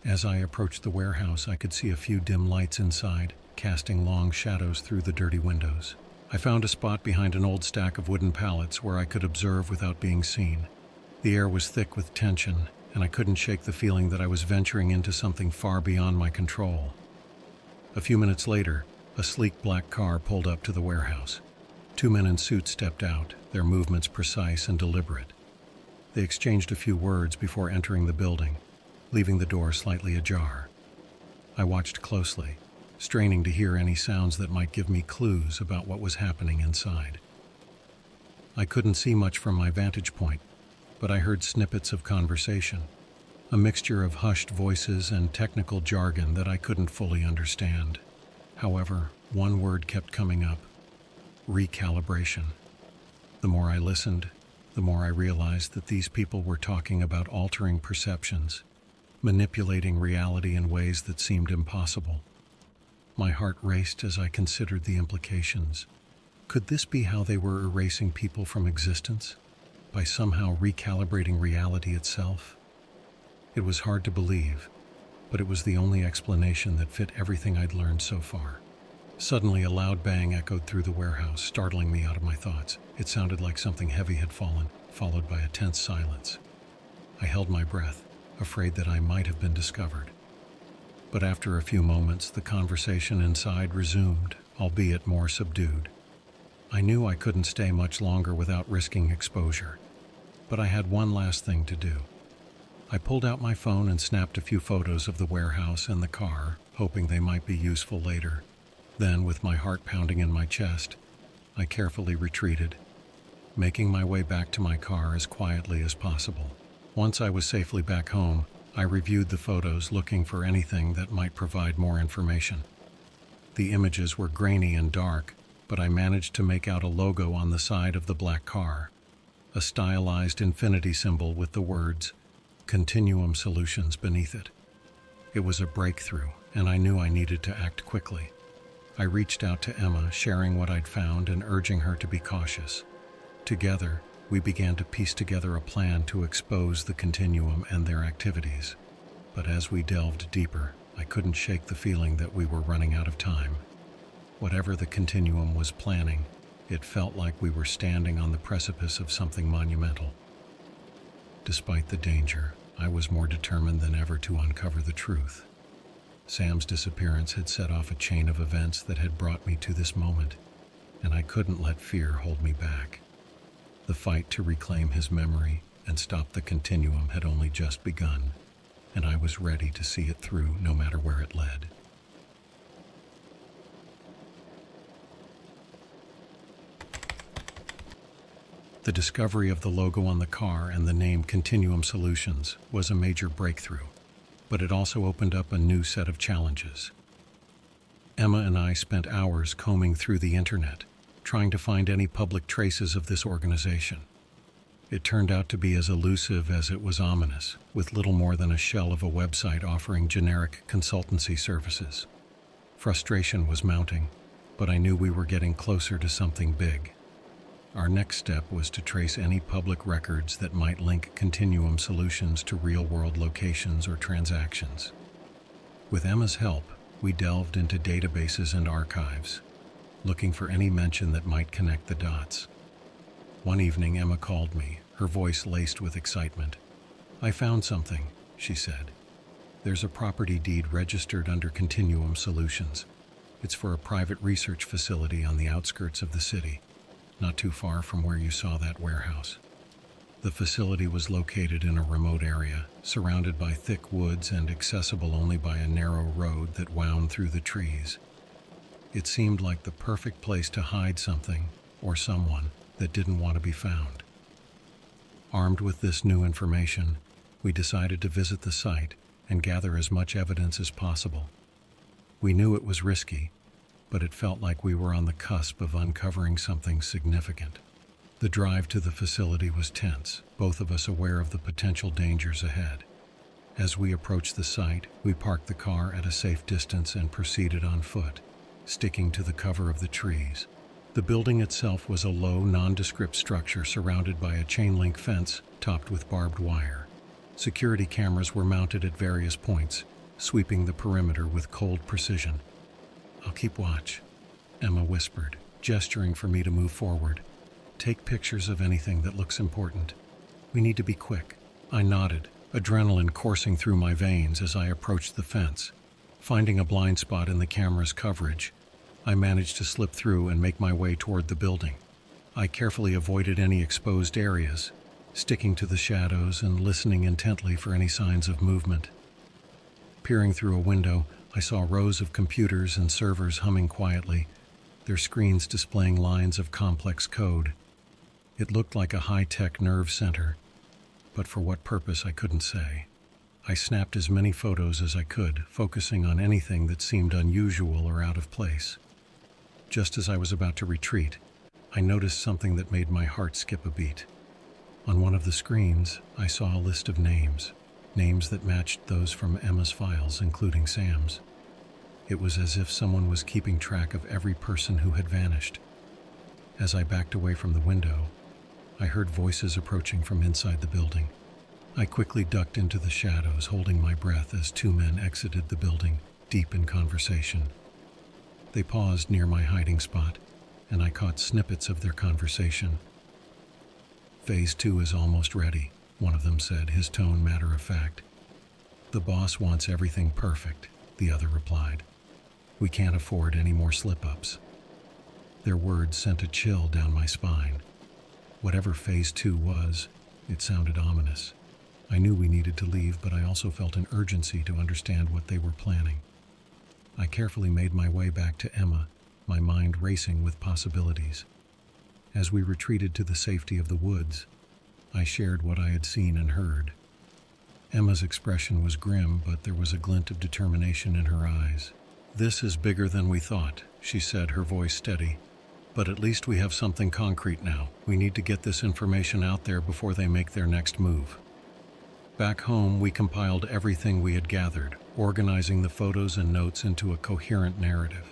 As I approached the warehouse, I could see a few dim lights inside, casting long shadows through the dirty windows. I found a spot behind an old stack of wooden pallets where I could observe without being seen. The air was thick with tension, and I couldn't shake the feeling that I was venturing into something far beyond my control. A few minutes later, a sleek black car pulled up to the warehouse. Two men in suits stepped out, their movements precise and deliberate. They exchanged a few words before entering the building, leaving the door slightly ajar. I watched closely, straining to hear any sounds that might give me clues about what was happening inside. I couldn't see much from my vantage point, but I heard snippets of conversation, a mixture of hushed voices and technical jargon that I couldn't fully understand. However, one word kept coming up: recalibration. The more I listened, the more I realized that these people were talking about altering perceptions, manipulating reality in ways that seemed impossible. My heart raced as I considered the implications. Could this be how they were erasing people from existence? By somehow recalibrating reality itself? It was hard to believe, but it was the only explanation that fit everything I'd learned so far. Suddenly, a loud bang echoed through the warehouse, startling me out of my thoughts. It sounded like something heavy had fallen, followed by a tense silence. I held my breath, afraid that I might have been discovered. But after a few moments, the conversation inside resumed, albeit more subdued. I knew I couldn't stay much longer without risking exposure, but I had one last thing to do. I pulled out my phone and snapped a few photos of the warehouse and the car, hoping they might be useful later. Then, with my heart pounding in my chest, I carefully retreated, making my way back to my car as quietly as possible. Once I was safely back home, I reviewed the photos, looking for anything that might provide more information. The images were grainy and dark, but I managed to make out a logo on the side of the black car, a stylized infinity symbol with the words Continuum Solutions beneath it. It was a breakthrough, and I knew I needed to act quickly. I reached out to Emma, sharing what I'd found and urging her to be cautious. Together, we began to piece together a plan to expose the Continuum and their activities. But as we delved deeper, I couldn't shake the feeling that we were running out of time. Whatever the Continuum was planning, it felt like we were standing on the precipice of something monumental. Despite the danger, I was more determined than ever to uncover the truth. Sam's disappearance had set off a chain of events that had brought me to this moment, and I couldn't let fear hold me back. The fight to reclaim his memory and stop the Continuum had only just begun, and I was ready to see it through no matter where it led. The discovery of the logo on the car and the name Continuum Solutions was a major breakthrough, but it also opened up a new set of challenges. Emma and I spent hours combing through the internet, trying to find any public traces of this organization. It turned out to be as elusive as it was ominous, with little more than a shell of a website offering generic consultancy services. Frustration was mounting, but I knew we were getting closer to something big. Our next step was to trace any public records that might link Continuum Solutions to real-world locations or transactions. With Emma's help, we delved into databases and archives, looking for any mention that might connect the dots. One evening, Emma called me, her voice laced with excitement. "I found something," she said. "There's a property deed registered under Continuum Solutions. It's for a private research facility on the outskirts of the city, not too far from where you saw that warehouse." The facility was located in a remote area, surrounded by thick woods and accessible only by a narrow road that wound through the trees. It seemed like the perfect place to hide something, or someone, that didn't want to be found. Armed with this new information, we decided to visit the site and gather as much evidence as possible. We knew it was risky, but it felt like we were on the cusp of uncovering something significant. The drive to the facility was tense, both of us aware of the potential dangers ahead. As we approached the site, we parked the car at a safe distance and proceeded on foot, sticking to the cover of the trees. The building itself was a low, nondescript structure surrounded by a chain-link fence topped with barbed wire. Security cameras were mounted at various points, sweeping the perimeter with cold precision. "I'll keep watch," Emma whispered, gesturing for me to move forward. "Take pictures of anything that looks important. We need to be quick." I nodded, adrenaline coursing through my veins as I approached the fence. Finding a blind spot in the camera's coverage, I managed to slip through and make my way toward the building. I carefully avoided any exposed areas, sticking to the shadows and listening intently for any signs of movement. Peering through a window, I saw rows of computers and servers humming quietly, their screens displaying lines of complex code. It looked like a high-tech nerve center, but for what purpose I couldn't say. I snapped as many photos as I could, focusing on anything that seemed unusual or out of place. Just as I was about to retreat, I noticed something that made my heart skip a beat. On one of the screens, I saw a list of names that matched those from Emma's files, including Sam's. It was as if someone was keeping track of every person who had vanished. As I backed away from the window, I heard voices approaching from inside the building. I quickly ducked into the shadows, holding my breath as two men exited the building, deep in conversation. They paused near my hiding spot, and I caught snippets of their conversation. "Phase 2 is almost ready," one of them said, his tone matter-of-fact. "The boss wants everything perfect," the other replied. "We can't afford any more slip-ups." Their words sent a chill down my spine. Whatever Phase 2 was, it sounded ominous. I knew we needed to leave, but I also felt an urgency to understand what they were planning. I carefully made my way back to Emma, my mind racing with possibilities. As we retreated to the safety of the woods, I shared what I had seen and heard. Emma's expression was grim, but there was a glint of determination in her eyes. "This is bigger than we thought," she said, her voice steady. "But at least we have something concrete now. We need to get this information out there before they make their next move." Back home, we compiled everything we had gathered, organizing the photos and notes into a coherent narrative.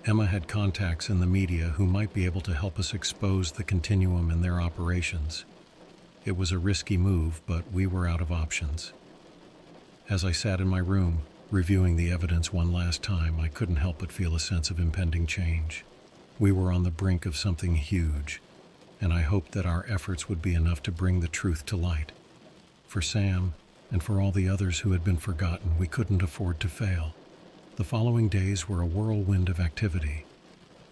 Emma had contacts in the media who might be able to help us expose the continuum and their operations. It was a risky move, but we were out of options. As I sat in my room, reviewing the evidence one last time, I couldn't help but feel a sense of impending change. We were on the brink of something huge, and I hoped that our efforts would be enough to bring the truth to light. For Sam, and for all the others who had been forgotten, we couldn't afford to fail. The following days were a whirlwind of activity.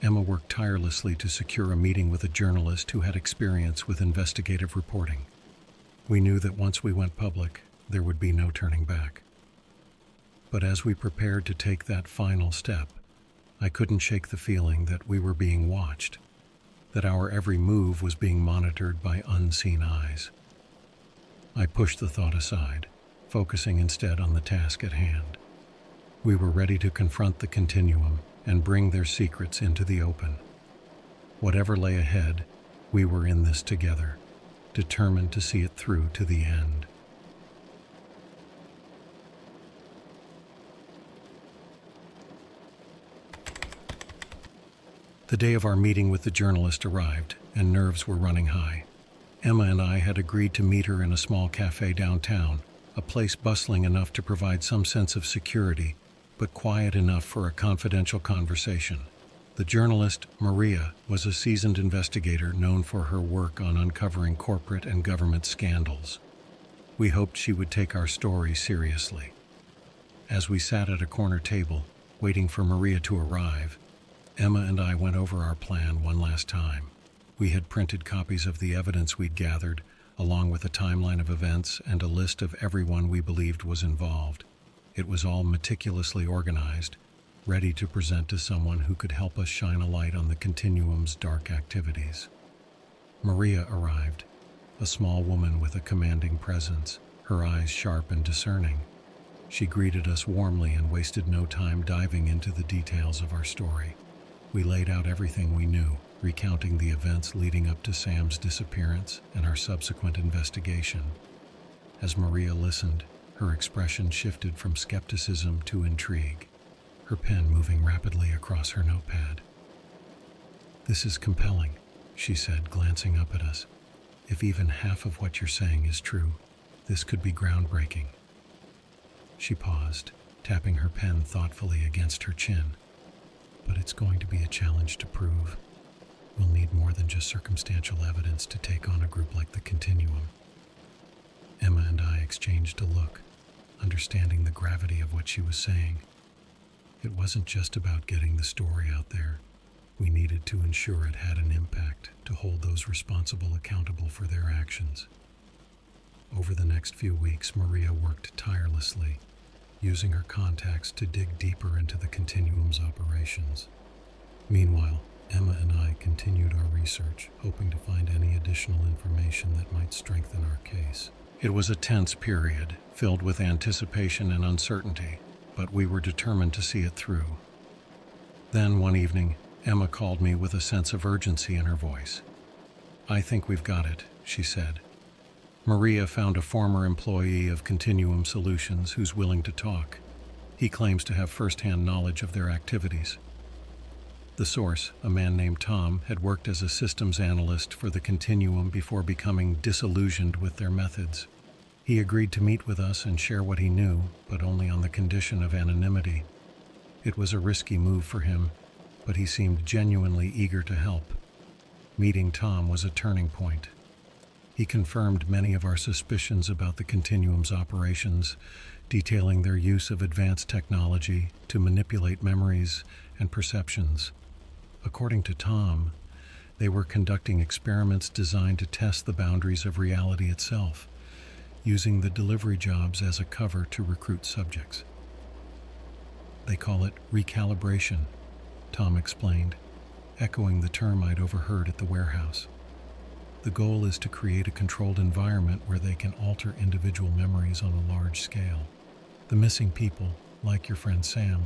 Emma worked tirelessly to secure a meeting with a journalist who had experience with investigative reporting. We knew that once we went public, there would be no turning back. But as we prepared to take that final step, I couldn't shake the feeling that we were being watched, that our every move was being monitored by unseen eyes. I pushed the thought aside, focusing instead on the task at hand. We were ready to confront the continuum and bring their secrets into the open. Whatever lay ahead, we were in this together, determined to see it through to the end. The day of our meeting with the journalist arrived, and nerves were running high. Emma and I had agreed to meet her in a small cafe downtown, a place bustling enough to provide some sense of security, but quiet enough for a confidential conversation. The journalist, Maria, was a seasoned investigator known for her work on uncovering corporate and government scandals. We hoped she would take our story seriously. As we sat at a corner table, waiting for Maria to arrive, Emma and I went over our plan one last time. We had printed copies of the evidence we'd gathered, along with a timeline of events and a list of everyone we believed was involved. It was all meticulously organized, ready to present to someone who could help us shine a light on the continuum's dark activities. Maria arrived, a small woman with a commanding presence, her eyes sharp and discerning. She greeted us warmly and wasted no time diving into the details of our story. We laid out everything we knew, recounting the events leading up to Sam's disappearance and our subsequent investigation. As Maria listened, her expression shifted from skepticism to intrigue. her pen moving rapidly across her notepad. "This is compelling," she said, glancing up at us. "If even half of what you're saying is true, this could be groundbreaking." She paused, tapping her pen thoughtfully against her chin. "But it's going to be a challenge to prove. We'll need more than just circumstantial evidence to take on a group like the Continuum." Emma and I exchanged a look, understanding the gravity of what she was saying. It wasn't just about getting the story out there. We needed to ensure it had an impact, to hold those responsible accountable for their actions. Over the next few weeks, Maria worked tirelessly, using her contacts to dig deeper into the Continuum's operations. Meanwhile, Emma and I continued our research, hoping to find any additional information that might strengthen our case. It was a tense period, filled with anticipation and uncertainty, but we were determined to see it through. Then, one evening, Emma called me with a sense of urgency in her voice. "I think we've got it," she said. "Maria found a former employee of Continuum Solutions who's willing to talk. He claims to have first-hand knowledge of their activities." The source, a man named Tom, had worked as a systems analyst for the Continuum before becoming disillusioned with their methods. He agreed to meet with us and share what he knew, but only on the condition of anonymity. It was a risky move for him, but he seemed genuinely eager to help. Meeting Tom was a turning point. He confirmed many of our suspicions about the Continuum's operations, detailing their use of advanced technology to manipulate memories and perceptions. According to Tom, they were conducting experiments designed to test the boundaries of reality itself, using the delivery jobs as a cover to recruit subjects. "They call it recalibration," Tom explained, echoing the term I'd overheard at the warehouse. "The goal is to create a controlled environment where they can alter individual memories on a large scale. The missing people, like your friend Sam,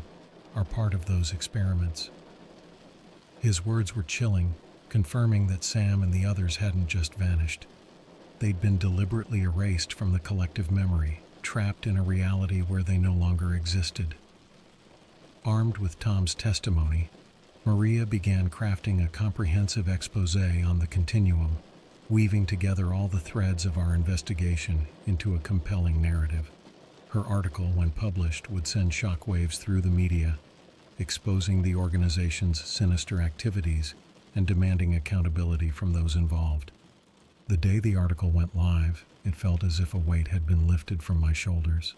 are part of those experiments." His words were chilling, confirming that Sam and the others hadn't just vanished. They'd been deliberately erased from the collective memory, trapped in a reality where they no longer existed. Armed with Tom's testimony, Maria began crafting a comprehensive exposé on the Continuum, weaving together all the threads of our investigation into a compelling narrative. Her article, when published, would send shockwaves through the media, exposing the organization's sinister activities and demanding accountability from those involved. The day the article went live, it felt as if a weight had been lifted from my shoulders.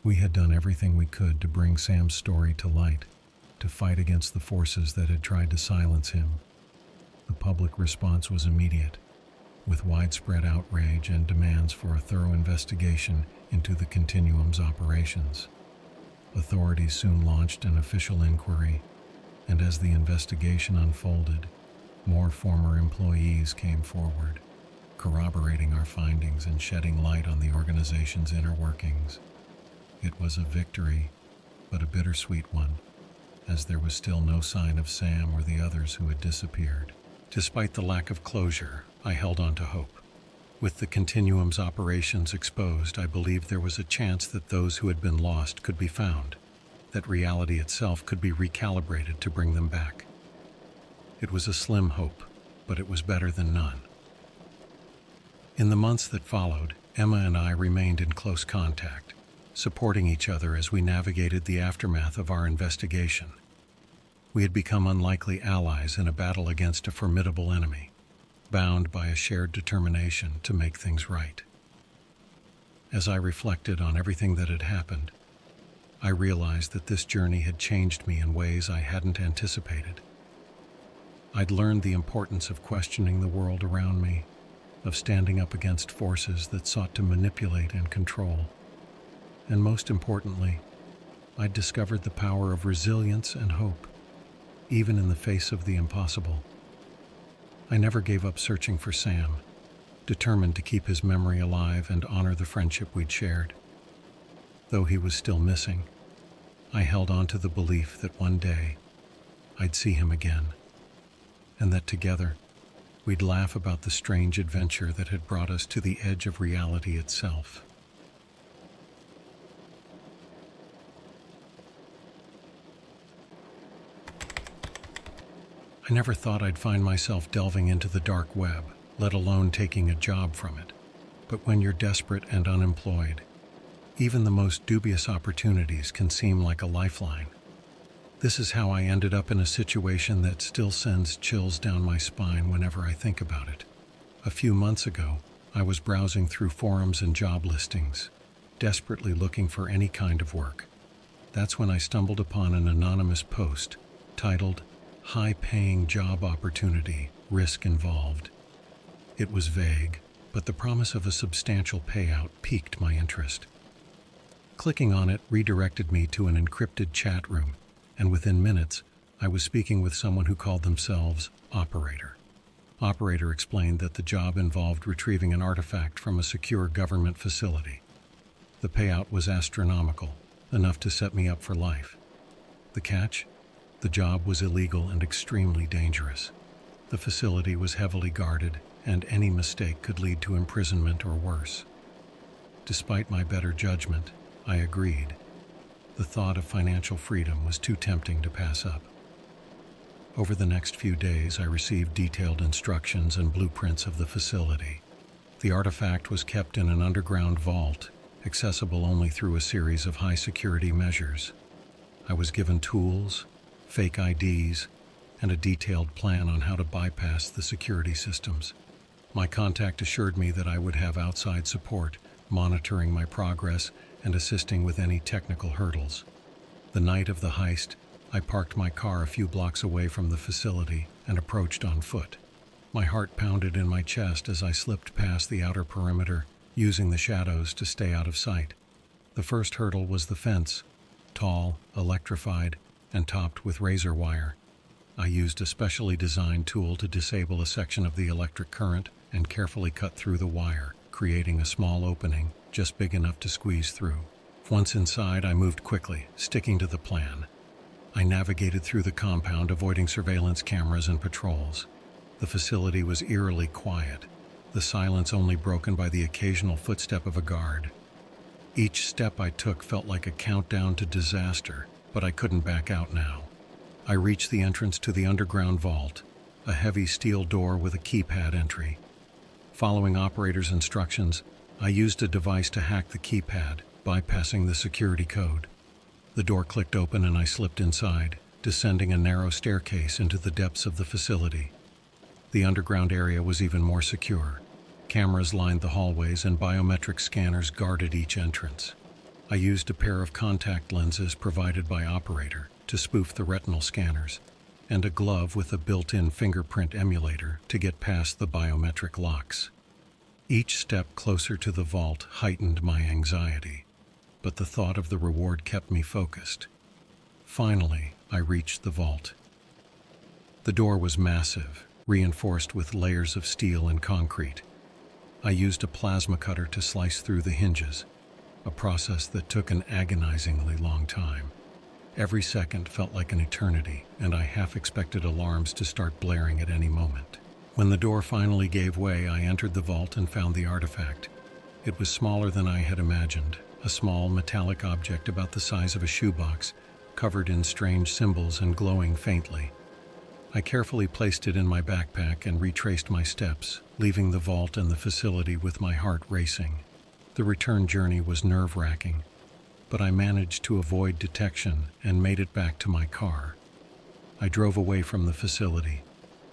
We had done everything we could to bring Sam's story to light, to fight against the forces that had tried to silence him. The public response was immediate, with widespread outrage and demands for a thorough investigation into the Continuum's operations. Authorities soon launched an official inquiry, and as the investigation unfolded, more former employees came forward, corroborating our findings and shedding light on the organization's inner workings. It was a victory, but a bittersweet one, as there was still no sign of Sam or the others who had disappeared. Despite the lack of closure, I held on to hope. With the Continuum's operations exposed, I believed there was a chance that those who had been lost could be found, that reality itself could be recalibrated to bring them back. It was a slim hope, but it was better than none. In the months that followed, Emma and I remained in close contact, supporting each other as we navigated the aftermath of our investigation. We had become unlikely allies in a battle against a formidable enemy, bound by a shared determination to make things right. As I reflected on everything that had happened, I realized that this journey had changed me in ways I hadn't anticipated. I'd learned the importance of questioning the world around me, of standing up against forces that sought to manipulate and control. And most importantly, I'd discovered the power of resilience and hope, even in the face of the impossible. I never gave up searching for Sam, determined to keep his memory alive and honor the friendship we'd shared. Though he was still missing, I held on to the belief that one day I'd see him again, and that together we'd laugh about the strange adventure that had brought us to the edge of reality itself. I never thought I'd find myself delving into the dark web, let alone taking a job from it. But when you're desperate and unemployed, even the most dubious opportunities can seem like a lifeline. This is how I ended up in a situation that still sends chills down my spine whenever I think about it. A few months ago, I was browsing through forums and job listings, desperately looking for any kind of work. That's when I stumbled upon an anonymous post titled, "High-paying job opportunity, risk involved." It was vague, but the promise of a substantial payout piqued my interest. Clicking on it redirected me to an encrypted chat room, and within minutes, I was speaking with someone who called themselves Operator. Operator explained that the job involved retrieving an artifact from a secure government facility. The payout was astronomical, enough to set me up for life. The catch? The job was illegal and extremely dangerous. The facility was heavily guarded, and any mistake could lead to imprisonment or worse. Despite my better judgment, I agreed. The thought of financial freedom was too tempting to pass up. Over the next few days, I received detailed instructions and blueprints of the facility. The artifact was kept in an underground vault, accessible only through a series of high-security measures. I was given tools, fake IDs, and a detailed plan on how to bypass the security systems. My contact assured me that I would have outside support, monitoring my progress and assisting with any technical hurdles. The night of the heist, I parked my car a few blocks away from the facility and approached on foot. My heart pounded in my chest as I slipped past the outer perimeter, using the shadows to stay out of sight. The first hurdle was the fence, tall, electrified, and topped with razor wire. I used a specially designed tool to disable a section of the electric current and carefully cut through the wire, creating a small opening just big enough to squeeze through. Once inside, I moved quickly, sticking to the plan. I navigated through the compound, avoiding surveillance cameras and patrols. The facility was eerily quiet, the silence only broken by the occasional footstep of a guard. Each step I took felt like a countdown to disaster, but I couldn't back out now. I reached the entrance to the underground vault, a heavy steel door with a keypad entry. Following operator's instructions, I used a device to hack the keypad, bypassing the security code. The door clicked open and I slipped inside, descending a narrow staircase into the depths of the facility. The underground area was even more secure. Cameras lined the hallways and biometric scanners guarded each entrance. I used a pair of contact lenses provided by Operator to spoof the retinal scanners, and a glove with a built-in fingerprint emulator to get past the biometric locks. Each step closer to the vault heightened my anxiety, but the thought of the reward kept me focused. Finally, I reached the vault. The door was massive, reinforced with layers of steel and concrete. I used a plasma cutter to slice through the hinges, a process that took an agonizingly long time. Every second felt like an eternity, and I half expected alarms to start blaring at any moment. When the door finally gave way, I entered the vault and found the artifact. It was smaller than I had imagined, a small metallic object about the size of a shoebox, covered in strange symbols and glowing faintly. I carefully placed it in my backpack and retraced my steps, leaving the vault and the facility with my heart racing. The return journey was nerve-wracking, but I managed to avoid detection and made it back to my car. I drove away from the facility,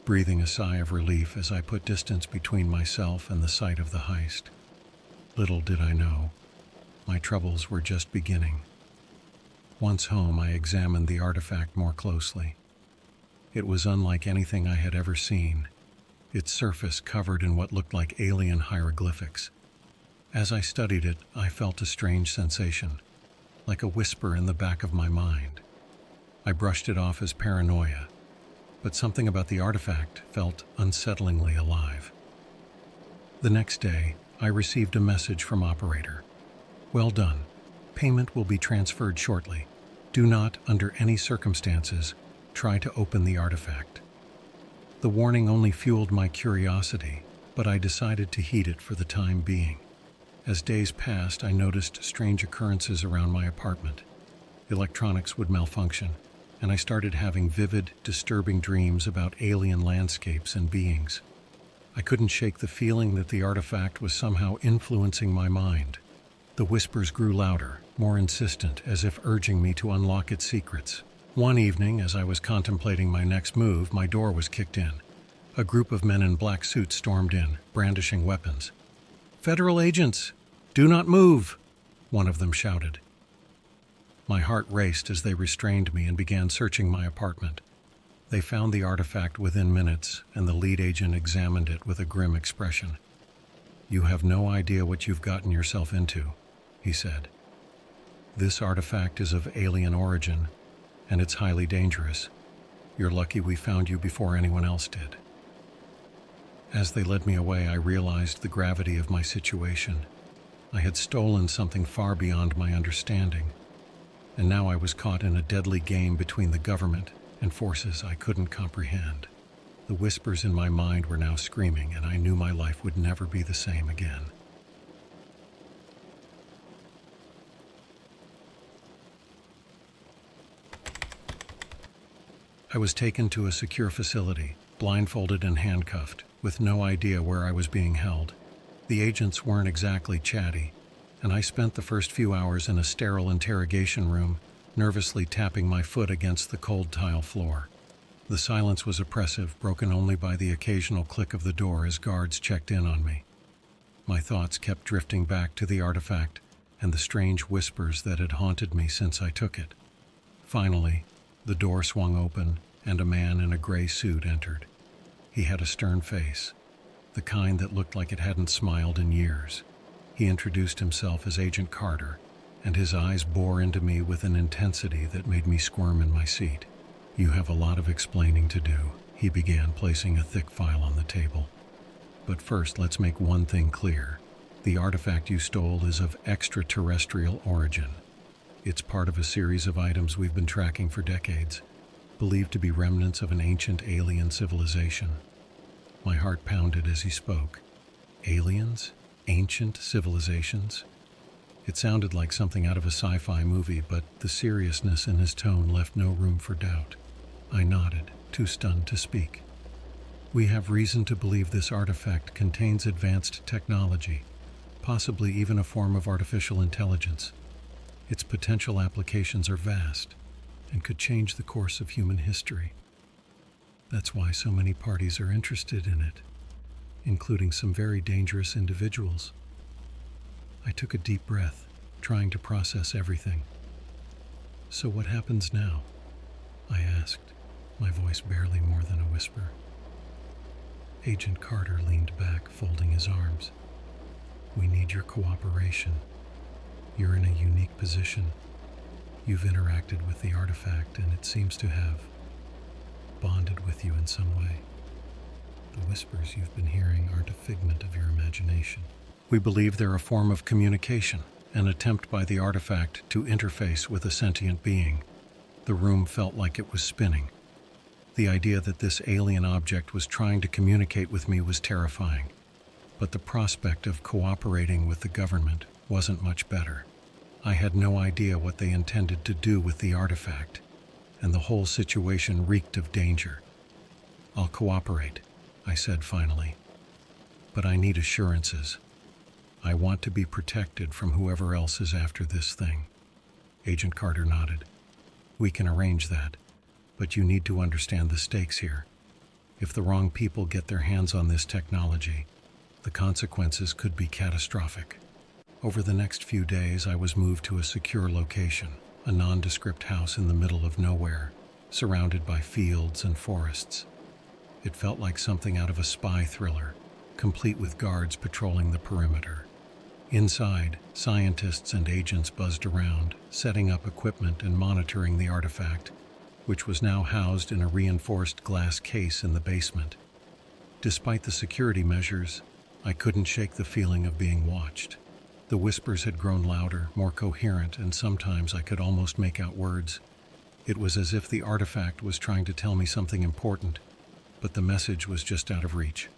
breathing a sigh of relief as I put distance between myself and the site of the heist. Little did I know, my troubles were just beginning. Once home, I examined the artifact more closely. It was unlike anything I had ever seen, its surface covered in what looked like alien hieroglyphics. As I studied it, I felt a strange sensation, like a whisper in the back of my mind. I brushed it off as paranoia, but something about the artifact felt unsettlingly alive. The next day, I received a message from Operator. "Well done. Payment will be transferred shortly. Do not, under any circumstances, try to open the artifact." The warning only fueled my curiosity, but I decided to heed it for the time being. As days passed, I noticed strange occurrences around my apartment. Electronics would malfunction, and I started having vivid, disturbing dreams about alien landscapes and beings. I couldn't shake the feeling that the artifact was somehow influencing my mind. The whispers grew louder, more insistent, as if urging me to unlock its secrets. One evening, as I was contemplating my next move, my door was kicked in. A group of men in black suits stormed in, brandishing weapons. "Federal agents! Do not move!" one of them shouted. My heart raced as they restrained me and began searching my apartment. They found the artifact within minutes, and the lead agent examined it with a grim expression. "You have no idea what you've gotten yourself into," he said. "This artifact is of alien origin, and it's highly dangerous. You're lucky we found you before anyone else did." As they led me away, I realized the gravity of my situation. I had stolen something far beyond my understanding, and now I was caught in a deadly game between the government and forces I couldn't comprehend. The whispers in my mind were now screaming, and I knew my life would never be the same again. I was taken to a secure facility, blindfolded and handcuffed, with no idea where I was being held. The agents weren't exactly chatty, and I spent the first few hours in a sterile interrogation room, nervously tapping my foot against the cold tile floor. The silence was oppressive, broken only by the occasional click of the door as guards checked in on me. My thoughts kept drifting back to the artifact and the strange whispers that had haunted me since I took it. Finally, the door swung open, and a man in a gray suit entered. He had a stern face, the kind that looked like it hadn't smiled in years. He introduced himself as Agent Carter, and his eyes bore into me with an intensity that made me squirm in my seat. "You have a lot of explaining to do," he began, placing a thick file on the table. "But first, let's make one thing clear. The artifact you stole is of extraterrestrial origin. It's part of a series of items we've been tracking for decades, believed to be remnants of an ancient alien civilization." My heart pounded as he spoke. Aliens? Ancient civilizations? It sounded like something out of a sci-fi movie, but the seriousness in his tone left no room for doubt. I nodded, too stunned to speak. "We have reason to believe this artifact contains advanced technology, possibly even a form of artificial intelligence. Its potential applications are vast and could change the course of human history. That's why so many parties are interested in it, including some very dangerous individuals." I took a deep breath, trying to process everything. "So what happens now?" I asked, my voice barely more than a whisper. Agent Carter leaned back, folding his arms. "We need your cooperation. You're in a unique position. You've interacted with the artifact, and it seems to have bonded with you in some way. The whispers you've been hearing aren't a figment of your imagination. We believe they're a form of communication, an attempt by the artifact to interface with a sentient being." The room felt like it was spinning. The idea that this alien object was trying to communicate with me was terrifying, but the prospect of cooperating with the government wasn't much better. I had no idea what they intended to do with the artifact, and the whole situation reeked of danger. "I'll cooperate," I said finally, "but I need assurances. I want to be protected from whoever else is after this thing." Agent Carter nodded. "We can arrange that, but you need to understand the stakes here. If the wrong people get their hands on this technology, the consequences could be catastrophic." Over the next few days, I was moved to a secure location, a nondescript house in the middle of nowhere, surrounded by fields and forests. It felt like something out of a spy thriller, complete with guards patrolling the perimeter. Inside, scientists and agents buzzed around, setting up equipment and monitoring the artifact, which was now housed in a reinforced glass case in the basement. Despite the security measures, I couldn't shake the feeling of being watched. The whispers had grown louder, more coherent, and sometimes I could almost make out words. It was as if the artifact was trying to tell me something important, but the message was just out of reach.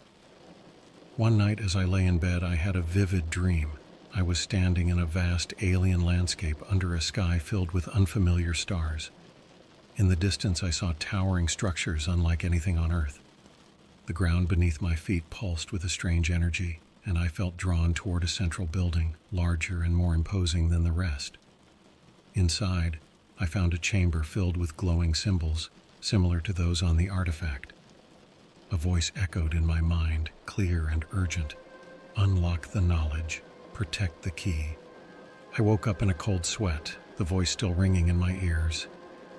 One night as I lay in bed, I had a vivid dream. I was standing in a vast alien landscape under a sky filled with unfamiliar stars. In the distance, I saw towering structures unlike anything on Earth. The ground beneath my feet pulsed with a strange energy, and I felt drawn toward a central building, larger and more imposing than the rest. Inside, I found a chamber filled with glowing symbols, similar to those on the artifact. A voice echoed in my mind, clear and urgent. Unlock the knowledge. Protect the key. I woke up in a cold sweat, the voice still ringing in my ears.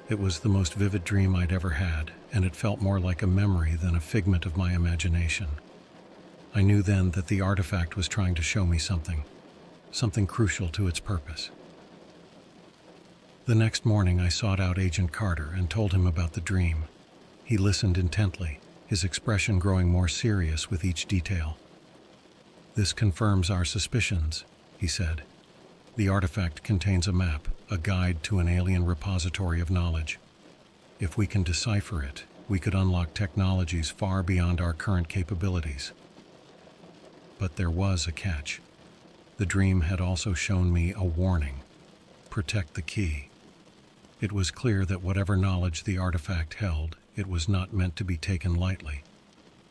It was the most vivid dream I'd ever had, and it felt more like a memory than a figment of my imagination. I knew then that the artifact was trying to show me something crucial to its purpose. The next morning, I sought out Agent Carter and told him about the dream. He listened intently, his expression growing more serious with each detail. "This confirms our suspicions," he said. "The artifact contains a map, a guide to an alien repository of knowledge. If we can decipher it, we could unlock technologies far beyond our current capabilities." But there was a catch. The dream had also shown me a warning. Protect the key. It was clear that whatever knowledge the artifact held, it was not meant to be taken lightly.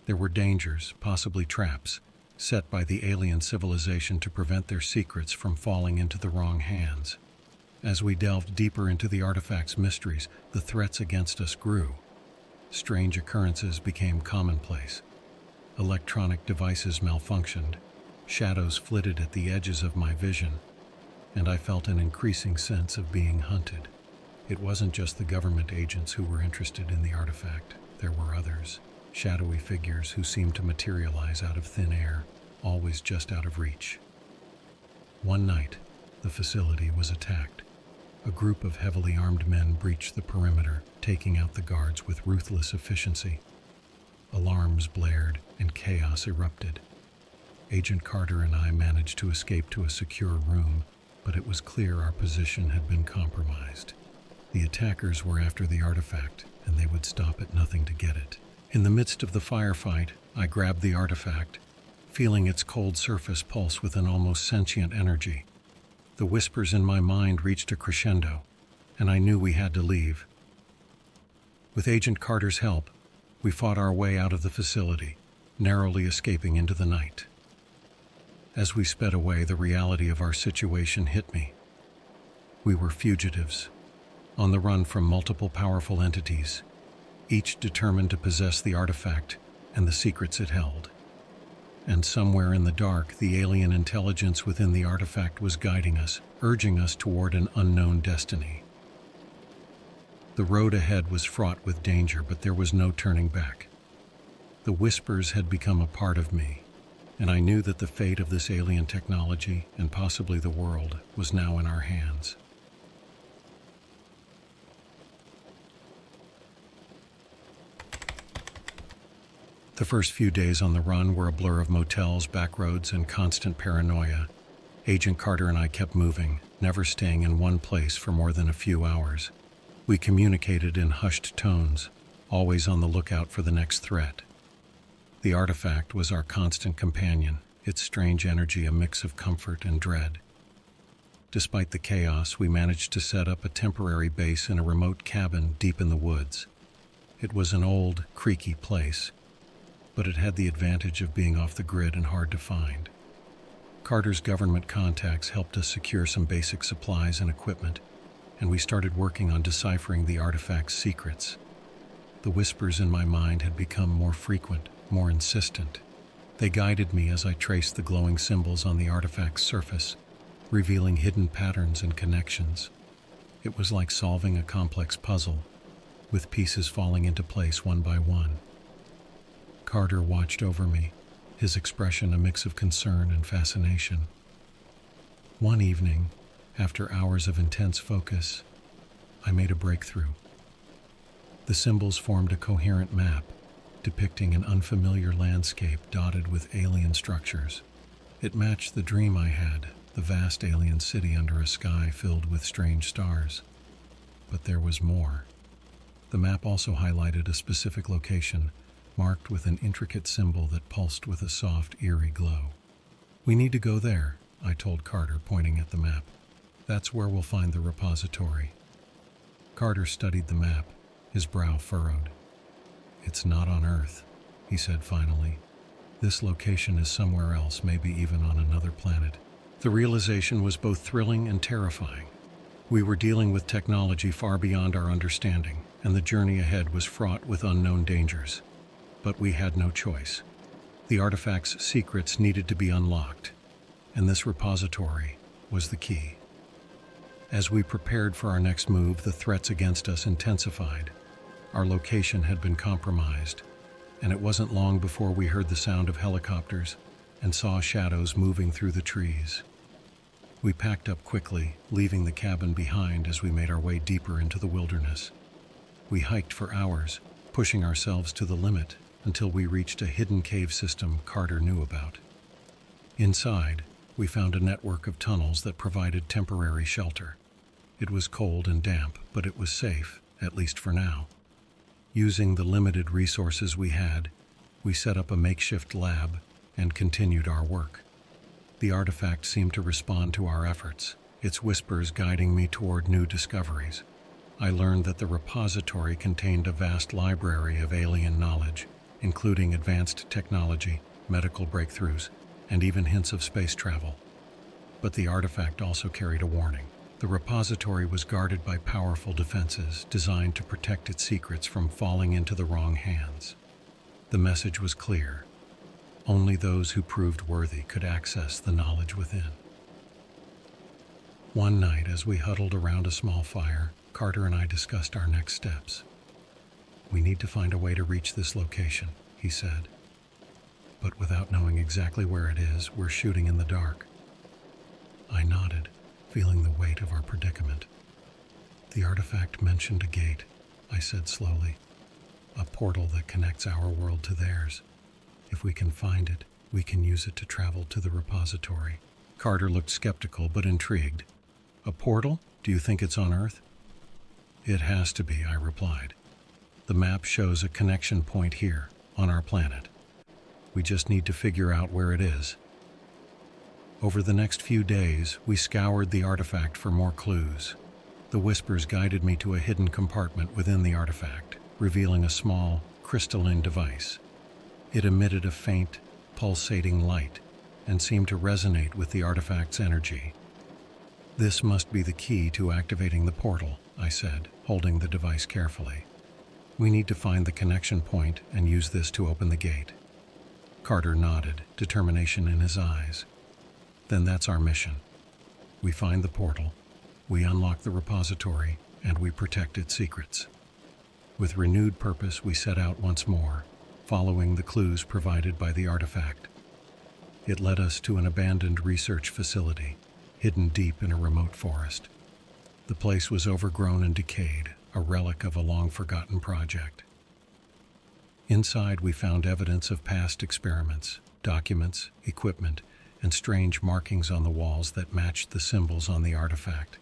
There were dangers, possibly traps, set by the alien civilization to prevent their secrets from falling into the wrong hands. As we delved deeper into the artifact's mysteries, the threats against us grew. Strange occurrences became commonplace. Electronic devices malfunctioned, shadows flitted at the edges of my vision, and I felt an increasing sense of being hunted. It wasn't just the government agents who were interested in the artifact. There were others, shadowy figures who seemed to materialize out of thin air, always just out of reach. One night, the facility was attacked. A group of heavily armed men breached the perimeter, taking out the guards with ruthless efficiency. Alarms blared and chaos erupted. Agent Carter and I managed to escape to a secure room, but it was clear our position had been compromised. The attackers were after the artifact, and they would stop at nothing to get it. In the midst of the firefight, I grabbed the artifact, feeling its cold surface pulse with an almost sentient energy. The whispers in my mind reached a crescendo, and I knew we had to leave. With Agent Carter's help, we fought our way out of the facility, narrowly escaping into the night. As we sped away, the reality of our situation hit me. We were fugitives, on the run from multiple powerful entities, each determined to possess the artifact and the secrets it held. And somewhere in the dark, the alien intelligence within the artifact was guiding us, urging us toward an unknown destiny. The road ahead was fraught with danger, but there was no turning back. The whispers had become a part of me, and I knew that the fate of this alien technology, and possibly the world, was now in our hands. The first few days on the run were a blur of motels, back roads, and constant paranoia. Agent Carter and I kept moving, never staying in one place for more than a few hours. We communicated in hushed tones, always on the lookout for the next threat. The artifact was our constant companion, its strange energy a mix of comfort and dread. Despite the chaos, we managed to set up a temporary base in a remote cabin deep in the woods. It was an old, creaky place, but it had the advantage of being off the grid and hard to find. Carter's government contacts helped us secure some basic supplies and equipment, and we started working on deciphering the artifact's secrets. The whispers in my mind had become more frequent, more insistent. They guided me as I traced the glowing symbols on the artifact's surface, revealing hidden patterns and connections. It was like solving a complex puzzle, with pieces falling into place one by one. Carter watched over me, his expression a mix of concern and fascination. One evening, after hours of intense focus, I made a breakthrough. The symbols formed a coherent map, depicting an unfamiliar landscape dotted with alien structures. It matched the dream I had, the vast alien city under a sky filled with strange stars. But there was more. The map also highlighted a specific location, marked with an intricate symbol that pulsed with a soft, eerie glow. "We need to go there," I told Carter, pointing at the map. "That's where we'll find the repository." Carter studied the map, His brow furrowed. "It's not on Earth," he said finally. "This location is somewhere else, maybe even on another planet." The realization was both thrilling and terrifying. We were dealing with technology far beyond our understanding, and the journey ahead was fraught with unknown dangers. But we had no choice. The artifact's secrets needed to be unlocked, and this repository was the key. As we prepared for our next move, the threats against us intensified. Our location had been compromised, and it wasn't long before we heard the sound of helicopters and saw shadows moving through the trees. We packed up quickly, leaving the cabin behind as we made our way deeper into the wilderness. We hiked for hours, pushing ourselves to the limit until we reached a hidden cave system Carter knew about. Inside, we found a network of tunnels that provided temporary shelter. It was cold and damp, but it was safe, at least for now. Using the limited resources we had, we set up a makeshift lab and continued our work. The artifact seemed to respond to our efforts, its whispers guiding me toward new discoveries. I learned that the repository contained a vast library of alien knowledge, including advanced technology, medical breakthroughs, and even hints of space travel. But the artifact also carried a warning. The repository was guarded by powerful defenses designed to protect its secrets from falling into the wrong hands. The message was clear. Only those who proved worthy could access the knowledge within. One night, as we huddled around a small fire, Carter and I discussed our next steps. "We need to find a way to reach this location," he said. "But without knowing exactly where it is, we're shooting in the dark." I nodded, feeling the weight of our predicament. "The artifact mentioned a gate," I said slowly. "A portal that connects our world to theirs. If we can find it, we can use it to travel to the repository." Carter looked skeptical but intrigued. "A portal? Do you think it's on Earth?" "It has to be," I replied. "The map shows a connection point here, on our planet. We just need to figure out where it is." Over the next few days, we scoured the artifact for more clues. The whispers guided me to a hidden compartment within the artifact, revealing a small, crystalline device. It emitted a faint, pulsating light and seemed to resonate with the artifact's energy. "This must be the key to activating the portal," I said, holding the device carefully. "We need to find the connection point and use this to open the gate." Carter nodded, determination in his eyes. "Then that's our mission. We find the portal, we unlock the repository, and we protect its secrets." With renewed purpose, we set out once more, following the clues provided by the artifact. It led us to an abandoned research facility, hidden deep in a remote forest. The place was overgrown and decayed, a relic of a long-forgotten project. Inside, we found evidence of past experiments, documents, equipment, and strange markings on the walls that matched the symbols on the artifact.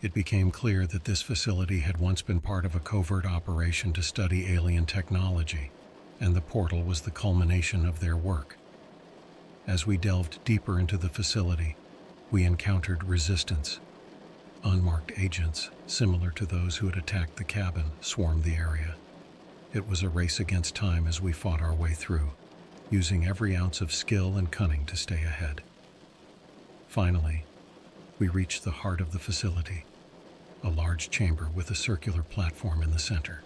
It became clear that this facility had once been part of a covert operation to study alien technology, and the portal was the culmination of their work. As we delved deeper into the facility, we encountered resistance. Unmarked agents, similar to those who had attacked the cabin, swarmed the area. It was a race against time as we fought our way through, using every ounce of skill and cunning to stay ahead. Finally, we reached the heart of the facility, a large chamber with a circular platform in the center.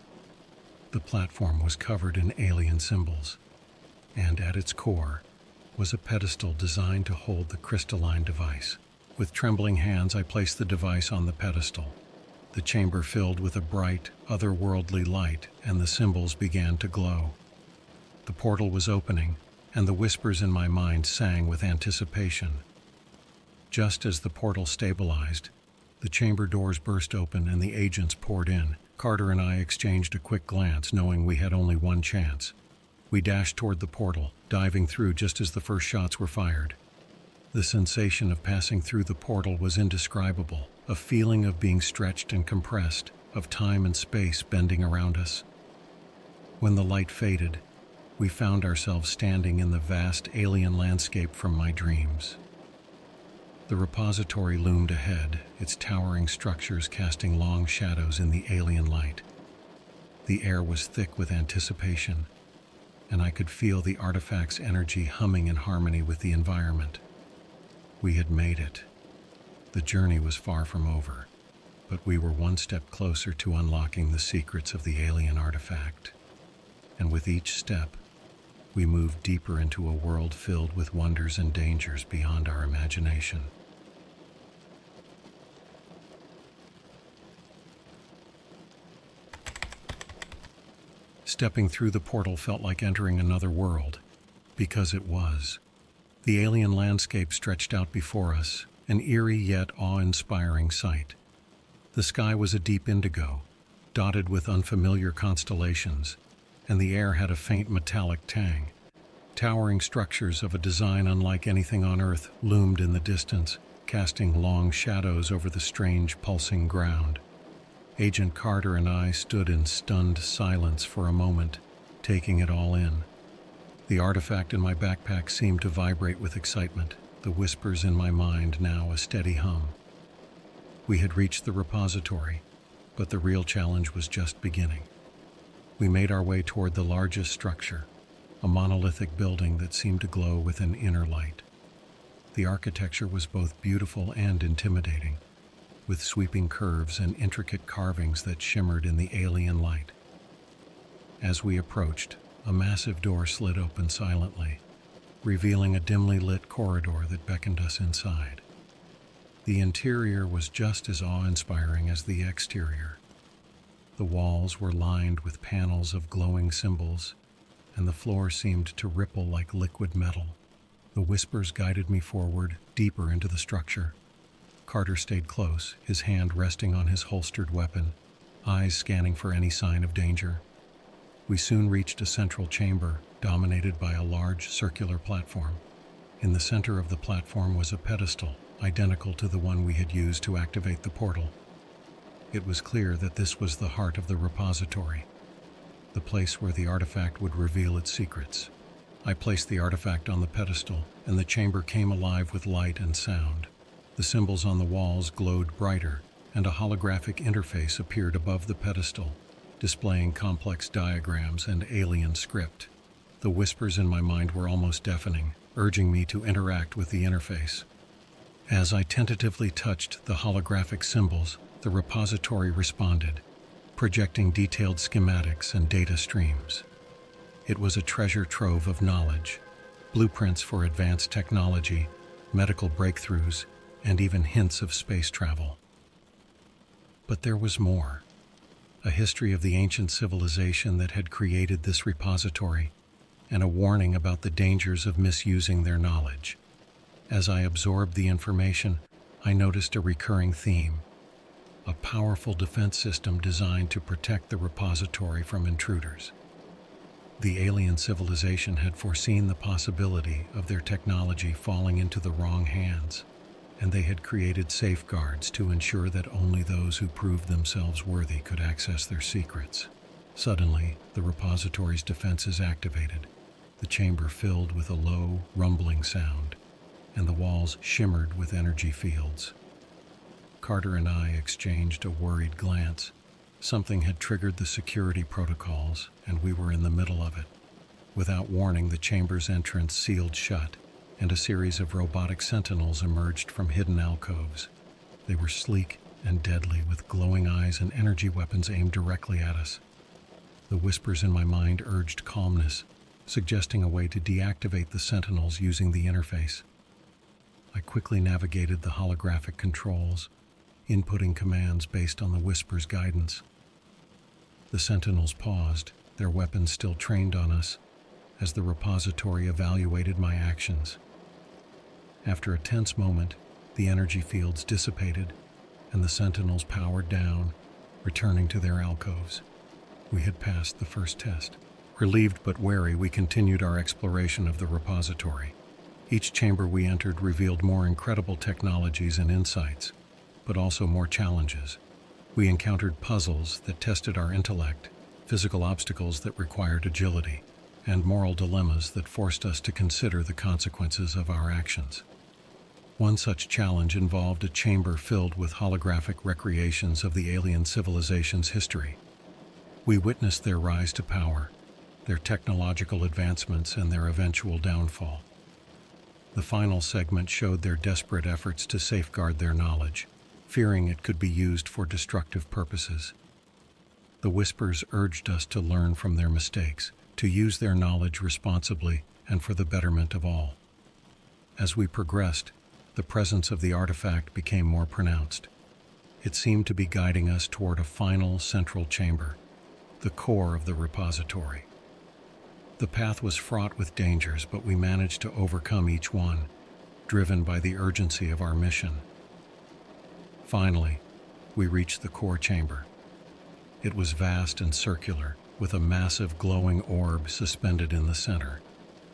The platform was covered in alien symbols, and at its core was a pedestal designed to hold the crystalline device. With trembling hands, I placed the device on the pedestal. The chamber filled with a bright, otherworldly light, and the symbols began to glow. The portal was opening, and the whispers in my mind sang with anticipation. Just as the portal stabilized, the chamber doors burst open and the agents poured in. Carter and I exchanged a quick glance, knowing we had only one chance. We dashed toward the portal, diving through just as the first shots were fired. The sensation of passing through the portal was indescribable, a feeling of being stretched and compressed, of time and space bending around us. When the light faded, we found ourselves standing in the vast alien landscape from my dreams. The repository loomed ahead, its towering structures casting long shadows in the alien light. The air was thick with anticipation, and I could feel the artifact's energy humming in harmony with the environment. We had made it. The journey was far from over, but we were one step closer to unlocking the secrets of the alien artifact. And with each step, we moved deeper into a world filled with wonders and dangers beyond our imagination. Stepping through the portal felt like entering another world, because it was. The alien landscape stretched out before us, an eerie yet awe-inspiring sight. The sky was a deep indigo, dotted with unfamiliar constellations, and the air had a faint metallic tang. Towering structures of a design unlike anything on Earth loomed in the distance, casting long shadows over the strange, pulsing ground. Agent Carter and I stood in stunned silence for a moment, taking it all in. The artifact in my backpack seemed to vibrate with excitement, the whispers in my mind now a steady hum. We had reached the repository, but the real challenge was just beginning. We made our way toward the largest structure, a monolithic building that seemed to glow with an inner light. The architecture was both beautiful and intimidating, with sweeping curves and intricate carvings that shimmered in the alien light. As we approached, a massive door slid open silently, revealing a dimly lit corridor that beckoned us inside. The interior was just as awe-inspiring as the exterior. The walls were lined with panels of glowing symbols, and the floor seemed to ripple like liquid metal. The whispers guided me forward, deeper into the structure. Carter stayed close, his hand resting on his holstered weapon, eyes scanning for any sign of danger. We soon reached a central chamber, dominated by a large circular platform. In the center of the platform was a pedestal, identical to the one we had used to activate the portal. It was clear that this was the heart of the repository, the place where the artifact would reveal its secrets. I placed the artifact on the pedestal, and the chamber came alive with light and sound. The symbols on the walls glowed brighter, and a holographic interface appeared above the pedestal, displaying complex diagrams and alien script. The whispers in my mind were almost deafening, urging me to interact with the interface. As I tentatively touched the holographic symbols, the repository responded, projecting detailed schematics and data streams. It was a treasure trove of knowledge, blueprints for advanced technology, medical breakthroughs, and even hints of space travel. But there was more. A history of the ancient civilization that had created this repository, and a warning about the dangers of misusing their knowledge. As I absorbed the information, I noticed a recurring theme: a powerful defense system designed to protect the repository from intruders. The alien civilization had foreseen the possibility of their technology falling into the wrong hands, and they had created safeguards to ensure that only those who proved themselves worthy could access their secrets. Suddenly, the repository's defenses activated. The chamber filled with a low, rumbling sound, and the walls shimmered with energy fields. Carter and I exchanged a worried glance. Something had triggered the security protocols, and we were in the middle of it. Without warning, the chamber's entrance sealed shut, and a series of robotic sentinels emerged from hidden alcoves. They were sleek and deadly, with glowing eyes and energy weapons aimed directly at us. The whispers in my mind urged calmness, suggesting a way to deactivate the sentinels using the interface. I quickly navigated the holographic controls, inputting commands based on the whisper's guidance. The sentinels paused, their weapons still trained on us, as the repository evaluated my actions. After a tense moment, the energy fields dissipated, and the sentinels powered down, returning to their alcoves. We had passed the first test. Relieved but wary, we continued our exploration of the repository. Each chamber we entered revealed more incredible technologies and insights, but also more challenges. We encountered puzzles that tested our intellect, physical obstacles that required agility, and moral dilemmas that forced us to consider the consequences of our actions. One such challenge involved a chamber filled with holographic recreations of the alien civilization's history. We witnessed their rise to power, their technological advancements, and their eventual downfall. The final segment showed their desperate efforts to safeguard their knowledge, fearing it could be used for destructive purposes. The Whispers urged us to learn from their mistakes, to use their knowledge responsibly and for the betterment of all. As we progressed, the presence of the artifact became more pronounced. It seemed to be guiding us toward a final central chamber, the core of the repository. The path was fraught with dangers, but we managed to overcome each one, driven by the urgency of our mission. Finally, we reached the core chamber. It was vast and circular, with a massive glowing orb suspended in the center.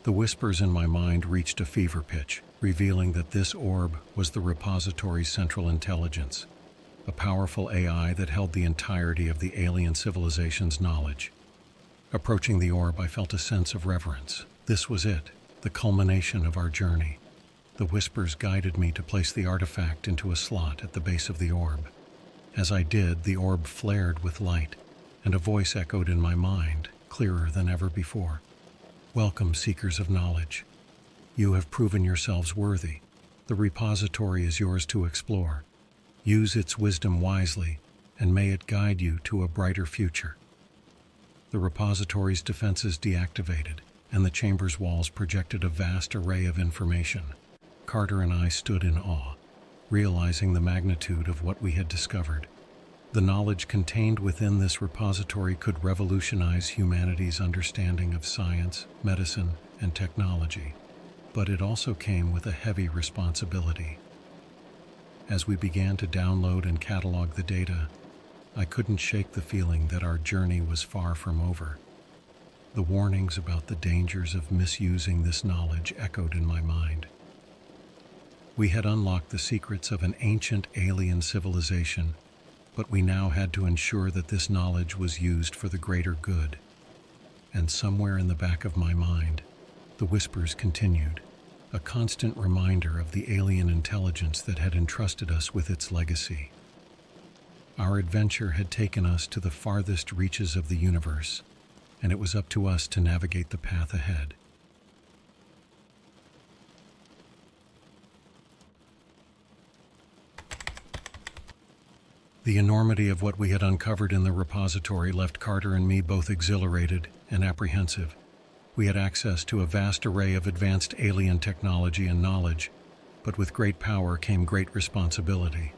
The whispers in my mind reached a fever pitch, revealing that this orb was the repository's central intelligence, a powerful AI that held the entirety of the alien civilization's knowledge. Approaching the orb, I felt a sense of reverence. This was it, the culmination of our journey. The whispers guided me to place the artifact into a slot at the base of the orb. As I did, the orb flared with light, and a voice echoed in my mind, clearer than ever before. "Welcome, seekers of knowledge. You have proven yourselves worthy. The repository is yours to explore. Use its wisdom wisely, and may it guide you to a brighter future." The repository's defenses deactivated, and the chamber's walls projected a vast array of information. Carter and I stood in awe, realizing the magnitude of what we had discovered. The knowledge contained within this repository could revolutionize humanity's understanding of science, medicine, and technology, but it also came with a heavy responsibility. As we began to download and catalog the data, I couldn't shake the feeling that our journey was far from over. The warnings about the dangers of misusing this knowledge echoed in my mind. We had unlocked the secrets of an ancient alien civilization, but we now had to ensure that this knowledge was used for the greater good. And somewhere in the back of my mind, the whispers continued, a constant reminder of the alien intelligence that had entrusted us with its legacy. Our adventure had taken us to the farthest reaches of the universe, and it was up to us to navigate the path ahead. The enormity of what we had uncovered in the repository left Carter and me both exhilarated and apprehensive. We had access to a vast array of advanced alien technology and knowledge, but with great power came great responsibility.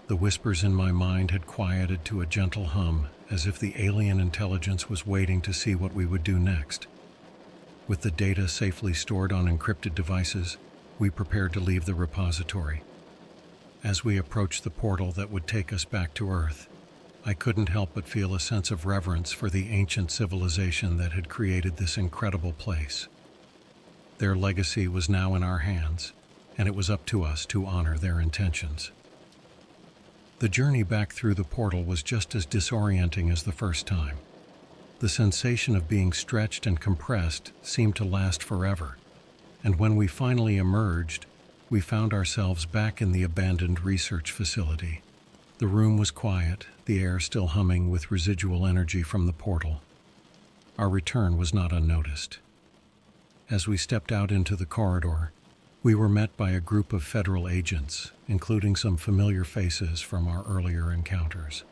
The whispers in my mind had quieted to a gentle hum, as if the alien intelligence was waiting to see what we would do next. With the data safely stored on encrypted devices, we prepared to leave the repository. As we approached the portal that would take us back to Earth, I couldn't help but feel a sense of reverence for the ancient civilization that had created this incredible place. Their legacy was now in our hands, and it was up to us to honor their intentions. The journey back through the portal was just as disorienting as the first time. The sensation of being stretched and compressed seemed to last forever, and when we finally emerged, we found ourselves back in the abandoned research facility. The room was quiet, the air still humming with residual energy from the portal. Our return was not unnoticed. As we stepped out into the corridor, we were met by a group of federal agents, including some familiar faces from our earlier encounters.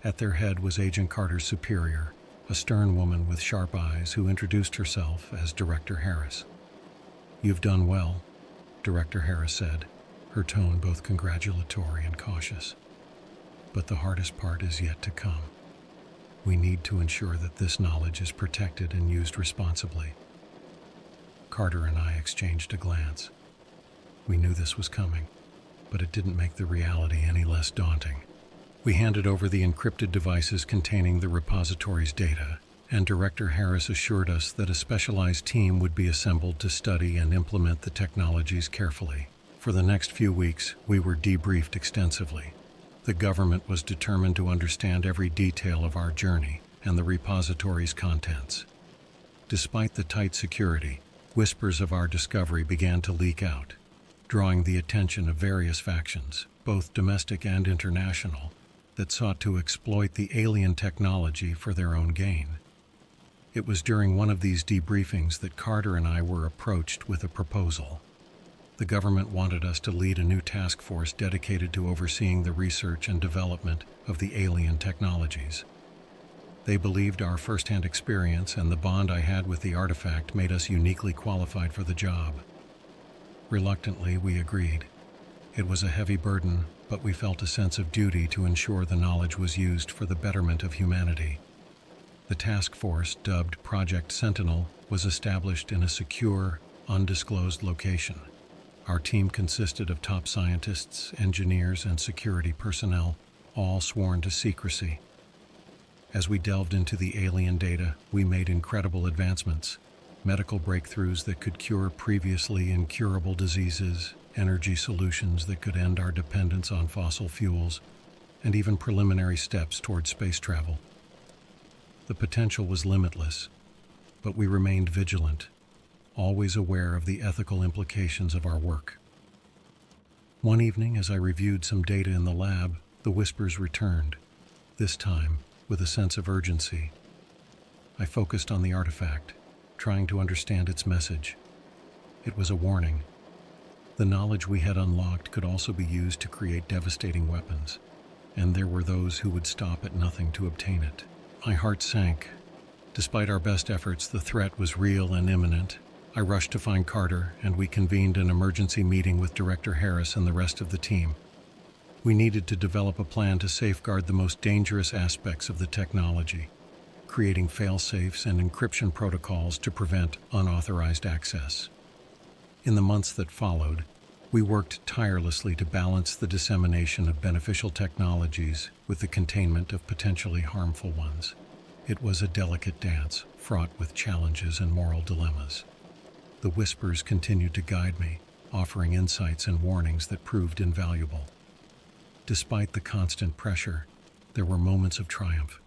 At their head was Agent Carter's superior, a stern woman with sharp eyes who introduced herself as Director Harris. "You've done well," Director Harris said, her tone both congratulatory and cautious. "But the hardest part is yet to come. We need to ensure that this knowledge is protected and used responsibly." Carter and I exchanged a glance. We knew this was coming, but it didn't make the reality any less daunting. We handed over the encrypted devices containing the repository's data, and Director Harris assured us that a specialized team would be assembled to study and implement the technologies carefully. For the next few weeks, we were debriefed extensively. The government was determined to understand every detail of our journey and the repository's contents. Despite the tight security, whispers of our discovery began to leak out, drawing the attention of various factions, both domestic and international. that sought to exploit the alien technology for their own gain. It was during one of these debriefings that Carter and I were approached with a proposal. The government wanted us to lead a new task force dedicated to overseeing the research and development of the alien technologies. They believed our first-hand experience and the bond I had with the artifact made us uniquely qualified for the job. Reluctantly, we agreed. It was a heavy burden, but we felt a sense of duty to ensure the knowledge was used for the betterment of humanity. The task force, dubbed Project Sentinel, was established in a secure, undisclosed location. Our team consisted of top scientists, engineers, and security personnel, all sworn to secrecy. As we delved into the alien data, we made incredible advancements. Medical breakthroughs that could cure previously incurable diseases, energy solutions that could end our dependence on fossil fuels, and even preliminary steps toward space travel. The potential was limitless, but we remained vigilant, always aware of the ethical implications of our work. One evening, as I reviewed some data in the lab, the whispers returned, this time with a sense of urgency. I focused on the artifact, trying to understand its message. It was a warning. The knowledge we had unlocked could also be used to create devastating weapons, and there were those who would stop at nothing to obtain it. My heart sank. Despite our best efforts, the threat was real and imminent. I rushed to find Carter, and we convened an emergency meeting with Director Harris and the rest of the team. We needed to develop a plan to safeguard the most dangerous aspects of the technology, creating fail-safes and encryption protocols to prevent unauthorized access. In the months that followed, we worked tirelessly to balance the dissemination of beneficial technologies with the containment of potentially harmful ones. It was a delicate dance, fraught with challenges and moral dilemmas. The whispers continued to guide me, offering insights and warnings that proved invaluable. Despite the constant pressure, there were moments of triumph.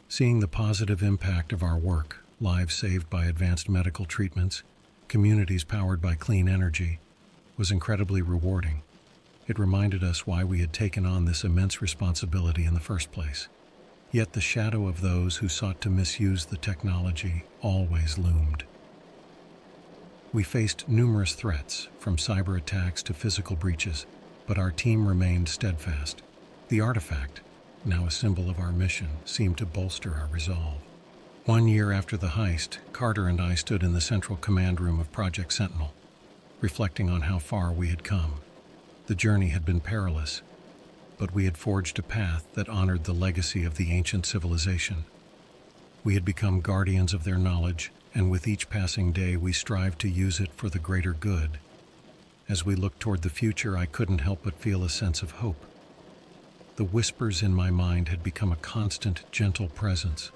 Seeing the positive impact of our work, lives saved by advanced medical treatments, communities powered by clean energy, was incredibly rewarding. It reminded us why we had taken on this immense responsibility in the first place. Yet the shadow of those who sought to misuse the technology always loomed. We faced numerous threats, from cyber attacks to physical breaches, but our team remained steadfast. The artifact, now a symbol of our mission, seemed to bolster our resolve. 1 year after the heist, Carter and I stood in the central command room of Project Sentinel, reflecting on how far we had come. The journey had been perilous, but we had forged a path that honored the legacy of the ancient civilization. We had become guardians of their knowledge, and with each passing day we strived to use it for the greater good. As we looked toward the future, I couldn't help but feel a sense of hope. The whispers in my mind had become a constant, gentle presence,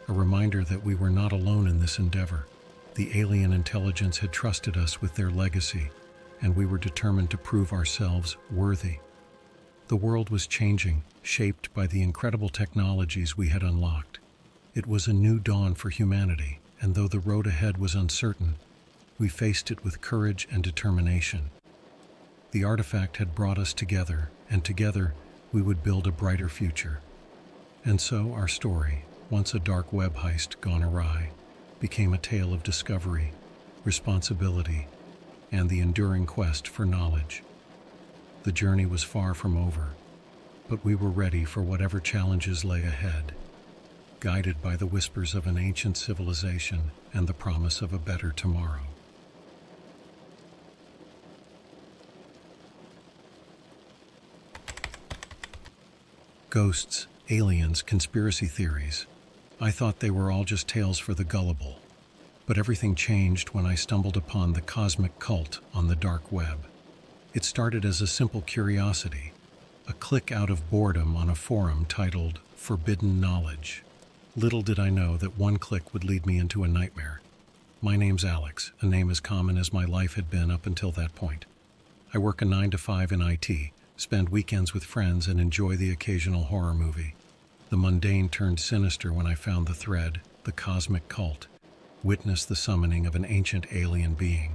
a reminder that we were not alone in this endeavor. The alien intelligence had trusted us with their legacy, and we were determined to prove ourselves worthy. The world was changing, shaped by the incredible technologies we had unlocked. It was a new dawn for humanity, and though the road ahead was uncertain, we faced it with courage and determination. The artifact had brought us together, and together we would build a brighter future. And so our story, once a dark web heist gone awry, became a tale of discovery, responsibility, and the enduring quest for knowledge. The journey was far from over, but we were ready for whatever challenges lay ahead, guided by the whispers of an ancient civilization and the promise of a better tomorrow. Ghosts, aliens, conspiracy theories. I thought they were all just tales for the gullible. But everything changed when I stumbled upon the cosmic cult on the dark web. It started as a simple curiosity, a click out of boredom on a forum titled Forbidden Knowledge. Little did I know that one click would lead me into a nightmare. My name's Alex, a name as common as my life had been up until that point. I work a 9-to-5 in IT, spend weekends with friends, and enjoy the occasional horror movie. The mundane turned sinister when I found the thread, the cosmic cult. Witness the summoning of an ancient alien being.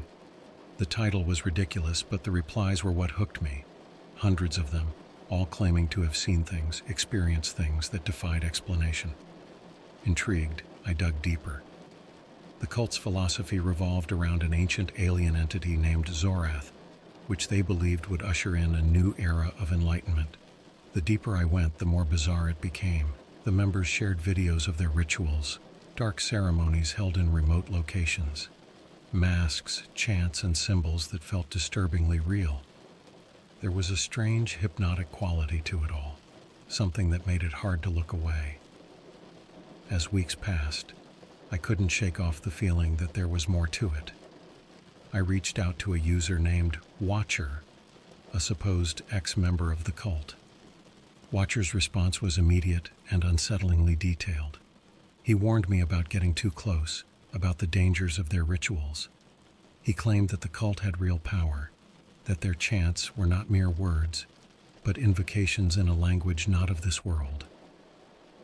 The title was ridiculous, but the replies were what hooked me. Hundreds of them, all claiming to have seen things, experienced things that defied explanation. Intrigued, I dug deeper. The cult's philosophy revolved around an ancient alien entity named Zorath, which they believed would usher in a new era of enlightenment. The deeper I went, the more bizarre it became. The members shared videos of their rituals, dark ceremonies held in remote locations, masks, chants, and symbols that felt disturbingly real. There was a strange, hypnotic quality to it all, something that made it hard to look away. As weeks passed, I couldn't shake off the feeling that there was more to it. I reached out to a user named Watcher, a supposed ex-member of the cult. Watcher's response was immediate and unsettlingly detailed. He warned me about getting too close, about the dangers of their rituals. He claimed that the cult had real power, that their chants were not mere words, but invocations in a language not of this world.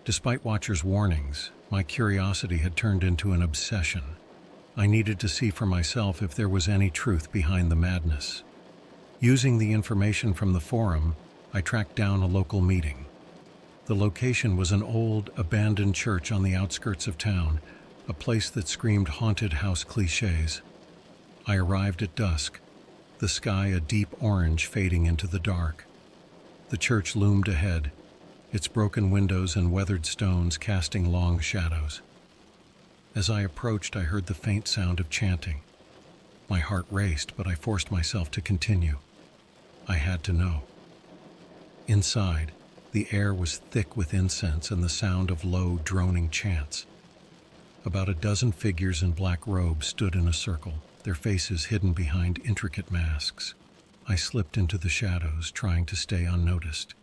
Despite Watcher's warnings, my curiosity had turned into an obsession. I needed to see for myself if there was any truth behind the madness. Using the information from the forum, I tracked down a local meeting. The location was an old, abandoned church on the outskirts of town, a place that screamed haunted house cliches. I arrived at dusk, the sky a deep orange fading into the dark. The church loomed ahead, its broken windows and weathered stones casting long shadows. As I approached, I heard the faint sound of chanting. My heart raced, but I forced myself to continue. I had to know. Inside, the air was thick with incense and the sound of low, droning chants. About a dozen figures in black robes stood in a circle, their faces hidden behind intricate masks. I slipped into the shadows, trying to stay unnoticed.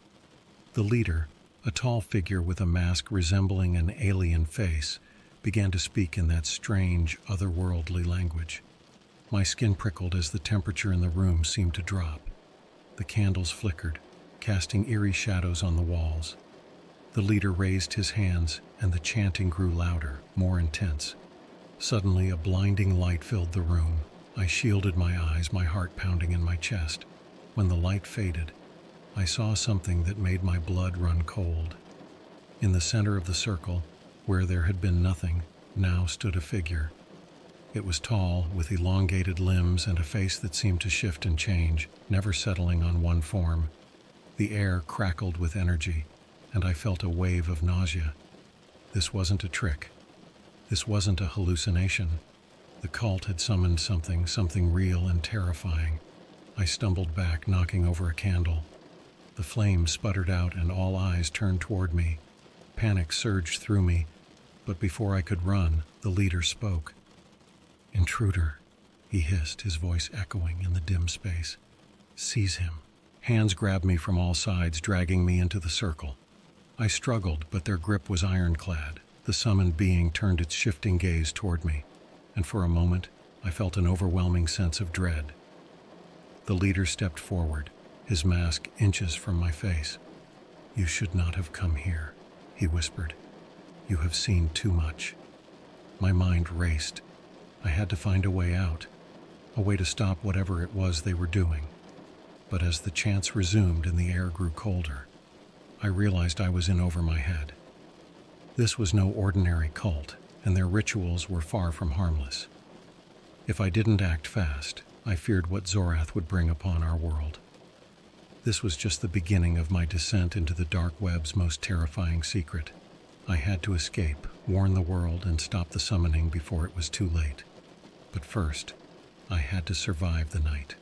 The leader, a tall figure with a mask resembling an alien face, began to speak in that strange, otherworldly language. My skin prickled as the temperature in the room seemed to drop. The candles flickered, casting eerie shadows on the walls. The leader raised his hands, and the chanting grew louder, more intense. Suddenly, a blinding light filled the room. I shielded my eyes, my heart pounding in my chest. When the light faded, I saw something that made my blood run cold. In the center of the circle, where there had been nothing, now stood a figure. It was tall, with elongated limbs and a face that seemed to shift and change, never settling on one form. The air crackled with energy, and I felt a wave of nausea. This wasn't a trick. This wasn't a hallucination. The cult had summoned something real and terrifying. I stumbled back, knocking over a candle. The flame sputtered out and all eyes turned toward me. Panic surged through me, but before I could run, the leader spoke. "Intruder," he hissed, his voice echoing in the dim space. "Seize him." Hands grabbed me from all sides, dragging me into the circle. I struggled, but their grip was ironclad. The summoned being turned its shifting gaze toward me, and for a moment, I felt an overwhelming sense of dread. The leader stepped forward, his mask inches from my face. "You should not have come here," he whispered. "You have seen too much." My mind raced. I had to find a way out, a way to stop whatever it was they were doing. But as the chants resumed and the air grew colder, I realized I was in over my head. This was no ordinary cult, and their rituals were far from harmless. If I didn't act fast, I feared what Zorath would bring upon our world. This was just the beginning of my descent into the dark web's most terrifying secret. I had to escape, warn the world, and stop the summoning before it was too late. But first, I had to survive the night.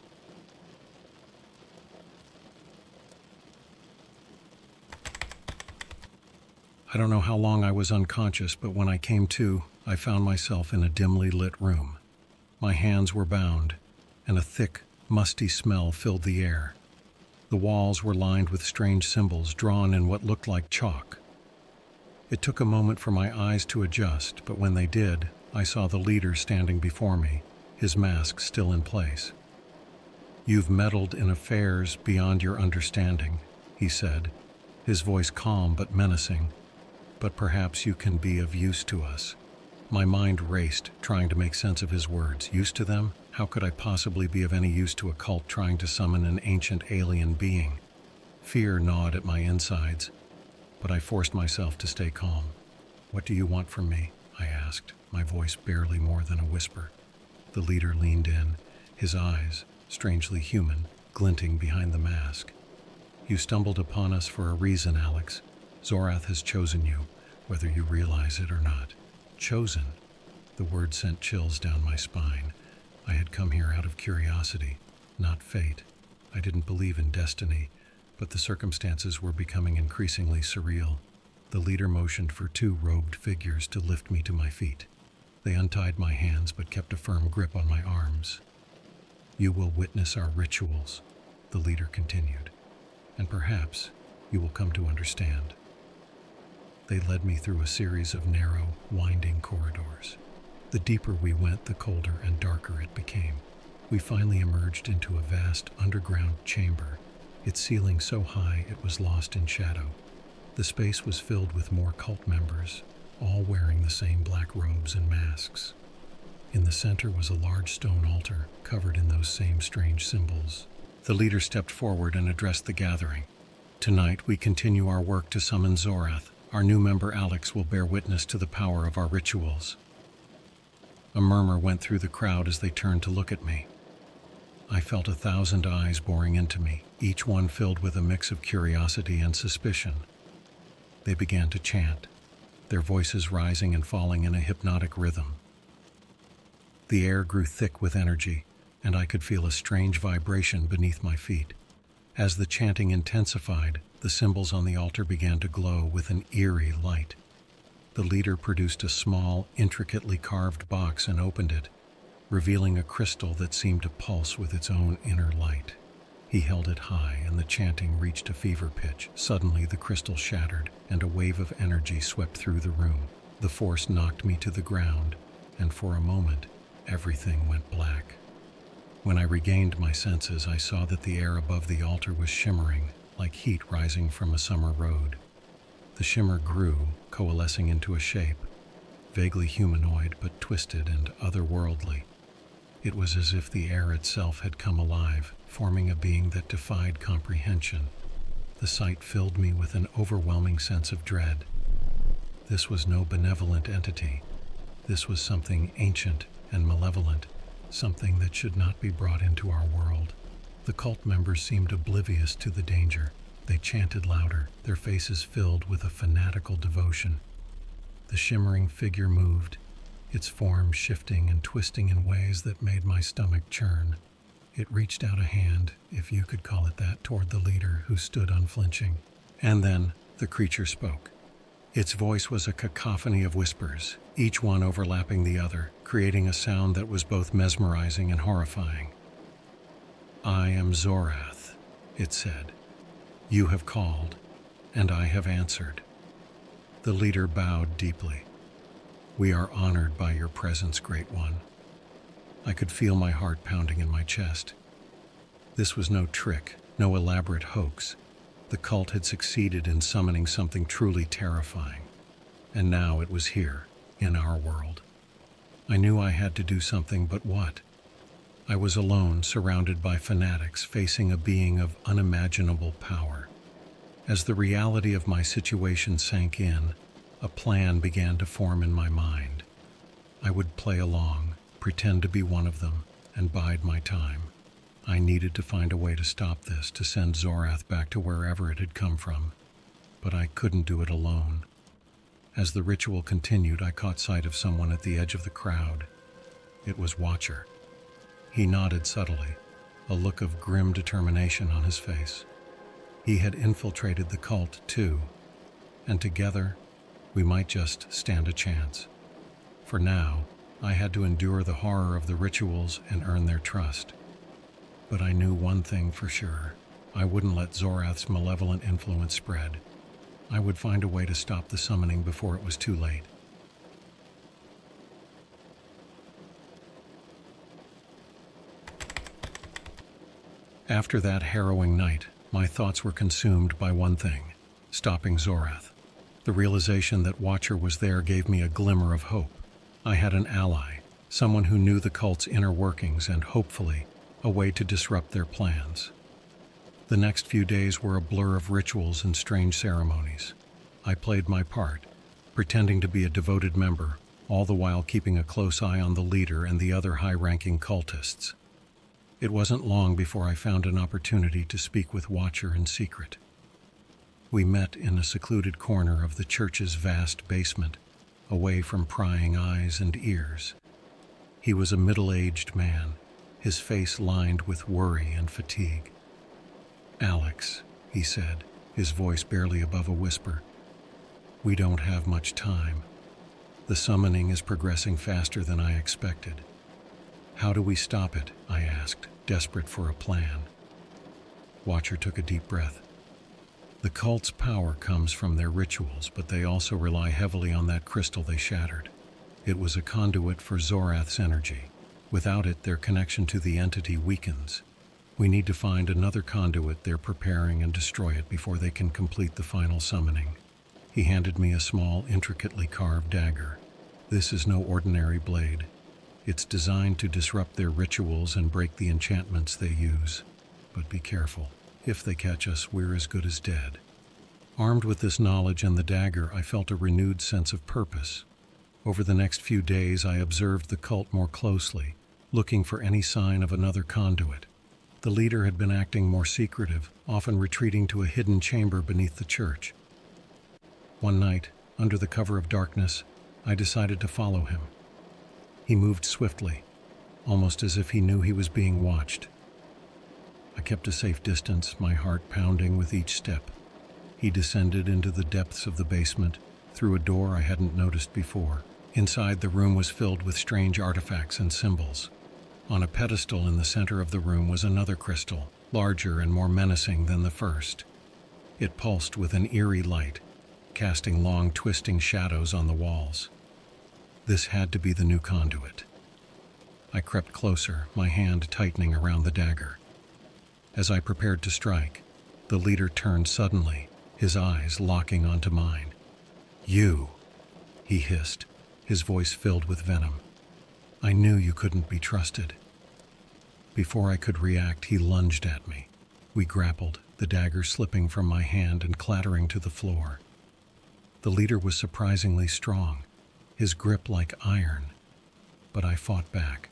I don't know how long I was unconscious, but when I came to, I found myself in a dimly lit room. My hands were bound, and a thick, musty smell filled the air. The walls were lined with strange symbols drawn in what looked like chalk. It took a moment for my eyes to adjust, but when they did, I saw the leader standing before me, his mask still in place. "You've meddled in affairs beyond your understanding," he said, his voice calm but menacing. "But perhaps you can be of use to us." My mind raced, trying to make sense of his words. Use to them? How could I possibly be of any use to a cult trying to summon an ancient alien being? Fear gnawed at my insides, but I forced myself to stay calm. "What do you want from me?" I asked, my voice barely more than a whisper. The leader leaned in, his eyes, strangely human, glinting behind the mask. "You stumbled upon us for a reason, Alex. Zorath has chosen you, whether you realize it or not." Chosen? The word sent chills down my spine. I had come here out of curiosity, not fate. I didn't believe in destiny, but the circumstances were becoming increasingly surreal. The leader motioned for two robed figures to lift me to my feet. They untied my hands but kept a firm grip on my arms. "You will witness our rituals," the leader continued, "and perhaps you will come to understand." They led me through a series of narrow, winding corridors. The deeper we went, the colder and darker it became. We finally emerged into a vast underground chamber, its ceiling so high it was lost in shadow. The space was filled with more cult members, all wearing the same black robes and masks. In the center was a large stone altar covered in those same strange symbols. The leader stepped forward and addressed the gathering. "Tonight we continue our work to summon Zorath. Our new member Alex will bear witness to the power of our rituals." A murmur went through the crowd as they turned to look at me. I felt 1,000 eyes boring into me, each one filled with a mix of curiosity and suspicion. They began to chant, their voices rising and falling in a hypnotic rhythm. The air grew thick with energy, and I could feel a strange vibration beneath my feet. As the chanting intensified, the symbols on the altar began to glow with an eerie light. The leader produced a small, intricately carved box and opened it, revealing a crystal that seemed to pulse with its own inner light. He held it high, and the chanting reached a fever pitch. Suddenly, the crystal shattered, and a wave of energy swept through the room. The force knocked me to the ground, and for a moment, everything went black. When I regained my senses, I saw that the air above the altar was shimmering, like heat rising from a summer road. The shimmer grew, coalescing into a shape, vaguely humanoid but twisted and otherworldly. It was as if the air itself had come alive, forming a being that defied comprehension. The sight filled me with an overwhelming sense of dread. This was no benevolent entity. This was something ancient and malevolent, something that should not be brought into our world. The cult members seemed oblivious to the danger. They chanted louder, their faces filled with a fanatical devotion. The shimmering figure moved, its form shifting and twisting in ways that made my stomach churn. It reached out a hand, if you could call it that, toward the leader, who stood unflinching. And then the creature spoke. Its voice was a cacophony of whispers, each one overlapping the other, creating a sound that was both mesmerizing and horrifying. "I am Zorath," it said. "You have called, and I have answered." The leader bowed deeply. "We are honored by your presence, Great One." I could feel my heart pounding in my chest. This was no trick, no elaborate hoax. The cult had succeeded in summoning something truly terrifying. And now it was here, in our world. I knew I had to do something, but what? I was alone, surrounded by fanatics, facing a being of unimaginable power. As the reality of my situation sank in, a plan began to form in my mind. I would play along, pretend to be one of them, and bide my time. I needed to find a way to stop this, to send Zorath back to wherever it had come from. But I couldn't do it alone. As the ritual continued, I caught sight of someone at the edge of the crowd. It was Watcher. He nodded subtly, a look of grim determination on his face. He had infiltrated the cult, too, and together, we might just stand a chance. For now, I had to endure the horror of the rituals and earn their trust. But I knew one thing for sure. I wouldn't let Zorath's malevolent influence spread. I would find a way to stop the summoning before it was too late. After that harrowing night, my thoughts were consumed by one thing: stopping Zorath. The realization that Watcher was there gave me a glimmer of hope. I had an ally, someone who knew the cult's inner workings and, hopefully, a way to disrupt their plans. The next few days were a blur of rituals and strange ceremonies. I played my part, pretending to be a devoted member, all the while keeping a close eye on the leader and the other high-ranking cultists. It wasn't long before I found an opportunity to speak with Watcher in secret. We met in a secluded corner of the church's vast basement, away from prying eyes and ears. He was a middle-aged man, his face lined with worry and fatigue. "Alex," he said, his voice barely above a whisper, "we don't have much time. The summoning is progressing faster than I expected." "How do we stop it?" I asked, desperate for a plan. Watcher took a deep breath. "The cult's power comes from their rituals, but they also rely heavily on that crystal they shattered. It was a conduit for Zorath's energy. Without it, their connection to the entity weakens. We need to find another conduit they're preparing and destroy it before they can complete the final summoning." He handed me a small, intricately carved dagger. "This is no ordinary blade. It's designed to disrupt their rituals and break the enchantments they use. But be careful. If they catch us, we're as good as dead." Armed with this knowledge and the dagger, I felt a renewed sense of purpose. Over the next few days, I observed the cult more closely, looking for any sign of another conduit. The leader had been acting more secretive, often retreating to a hidden chamber beneath the church. One night, under the cover of darkness, I decided to follow him. He moved swiftly, almost as if he knew he was being watched. I kept a safe distance, my heart pounding with each step. He descended into the depths of the basement, through a door I hadn't noticed before. Inside, the room was filled with strange artifacts and symbols. On a pedestal in the center of the room was another crystal, larger and more menacing than the first. It pulsed with an eerie light, casting long, twisting shadows on the walls. This had to be the new conduit. I crept closer, my hand tightening around the dagger. As I prepared to strike, the leader turned suddenly, his eyes locking onto mine. "You," he hissed, his voice filled with venom. "I knew you couldn't be trusted." Before I could react, he lunged at me. We grappled, the dagger slipping from my hand and clattering to the floor. The leader was surprisingly strong, his grip like iron. But I fought back,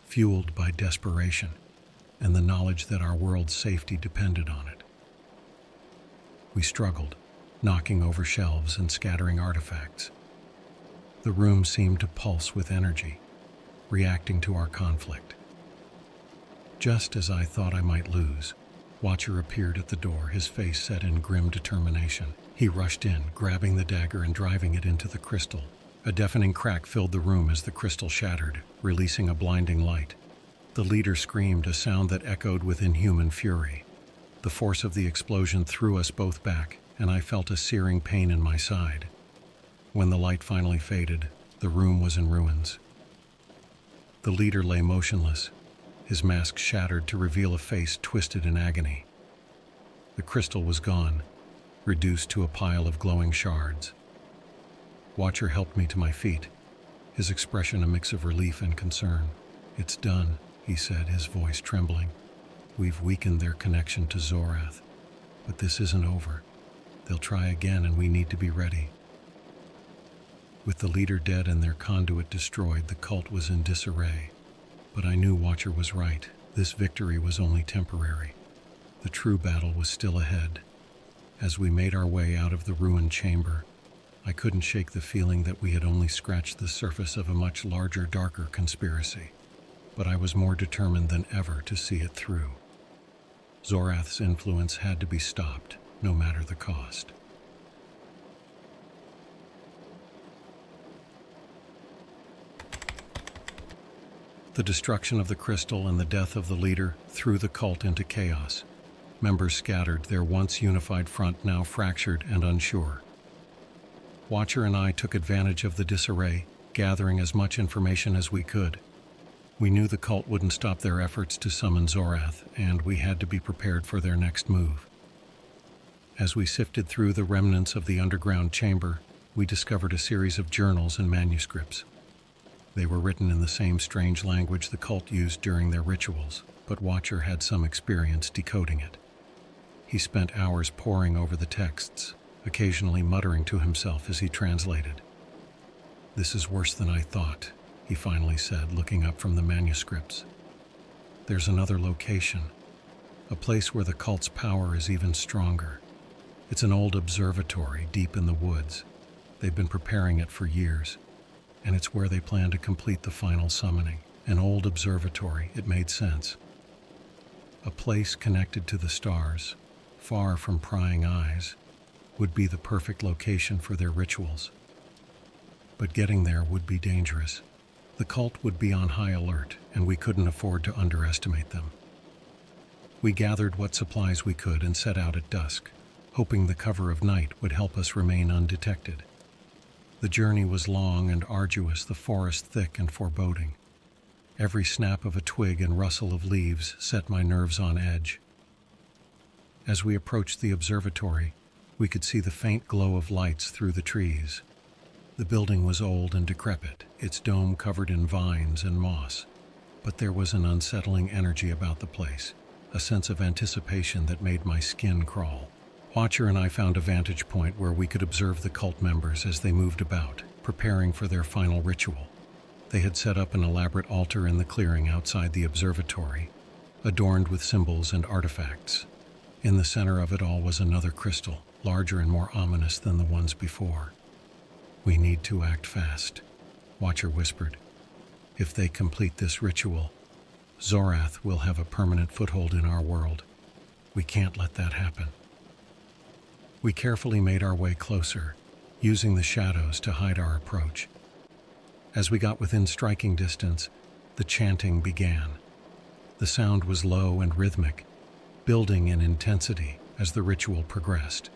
fueled by desperation and the knowledge that our world's safety depended on it. We struggled, knocking over shelves and scattering artifacts. The room seemed to pulse with energy, reacting to our conflict. Just as I thought I might lose, Watcher appeared at the door, his face set in grim determination. He rushed in, grabbing the dagger and driving it into the crystal. A deafening crack filled the room as the crystal shattered, releasing a blinding light. The leader screamed, a sound that echoed with inhuman fury. The force of the explosion threw us both back, and I felt a searing pain in my side. When the light finally faded, the room was in ruins. The leader lay motionless, his mask shattered to reveal a face twisted in agony. The crystal was gone, reduced to a pile of glowing shards. Watcher helped me to my feet, his expression a mix of relief and concern. "It's done," he said, his voice trembling. "We've weakened their connection to Zorath. But this isn't over. They'll try again, and we need to be ready." With the leader dead and their conduit destroyed, the cult was in disarray. But I knew Watcher was right. This victory was only temporary. The true battle was still ahead. As we made our way out of the ruined chamber, I couldn't shake the feeling that we had only scratched the surface of a much larger, darker conspiracy. But I was more determined than ever to see it through. Zorath's influence had to be stopped, no matter the cost. The destruction of the crystal and the death of the leader threw the cult into chaos. Members scattered, their once unified front now fractured and unsure. Watcher and I took advantage of the disarray, gathering as much information as we could. We knew the cult wouldn't stop their efforts to summon Zorath, and we had to be prepared for their next move. As we sifted through the remnants of the underground chamber, we discovered a series of journals and manuscripts. They were written in the same strange language the cult used during their rituals, but Watcher had some experience decoding it. He spent hours poring over the texts, occasionally muttering to himself as he translated. "This is worse than I thought," he finally said, looking up from the manuscripts. "There's another location, a place where the cult's power is even stronger. It's an old observatory deep in the woods. They've been preparing it for years, and it's where they plan to complete the final summoning. An old observatory, it made sense. A place connected to the stars, far from prying eyes, would be the perfect location for their rituals. But getting there would be dangerous. The cult would be on high alert, and we couldn't afford to underestimate them. We gathered what supplies we could and set out at dusk, hoping the cover of night would help us remain undetected. The journey was long and arduous, the forest thick and foreboding. Every snap of a twig and rustle of leaves set my nerves on edge. As we approached the observatory, we could see the faint glow of lights through the trees. The building was old and decrepit, its dome covered in vines and moss, but there was an unsettling energy about the place, a sense of anticipation that made my skin crawl. Watcher and I found a vantage point where we could observe the cult members as they moved about, preparing for their final ritual. They had set up an elaborate altar in the clearing outside the observatory, adorned with symbols and artifacts. In the center of it all was another crystal, larger and more ominous than the ones before. "We need to act fast," Watcher whispered. "If they complete this ritual, Zorath will have a permanent foothold in our world. We can't let that happen." We carefully made our way closer, using the shadows to hide our approach. As we got within striking distance, the chanting began. The sound was low and rhythmic, building in intensity as the ritual progressed.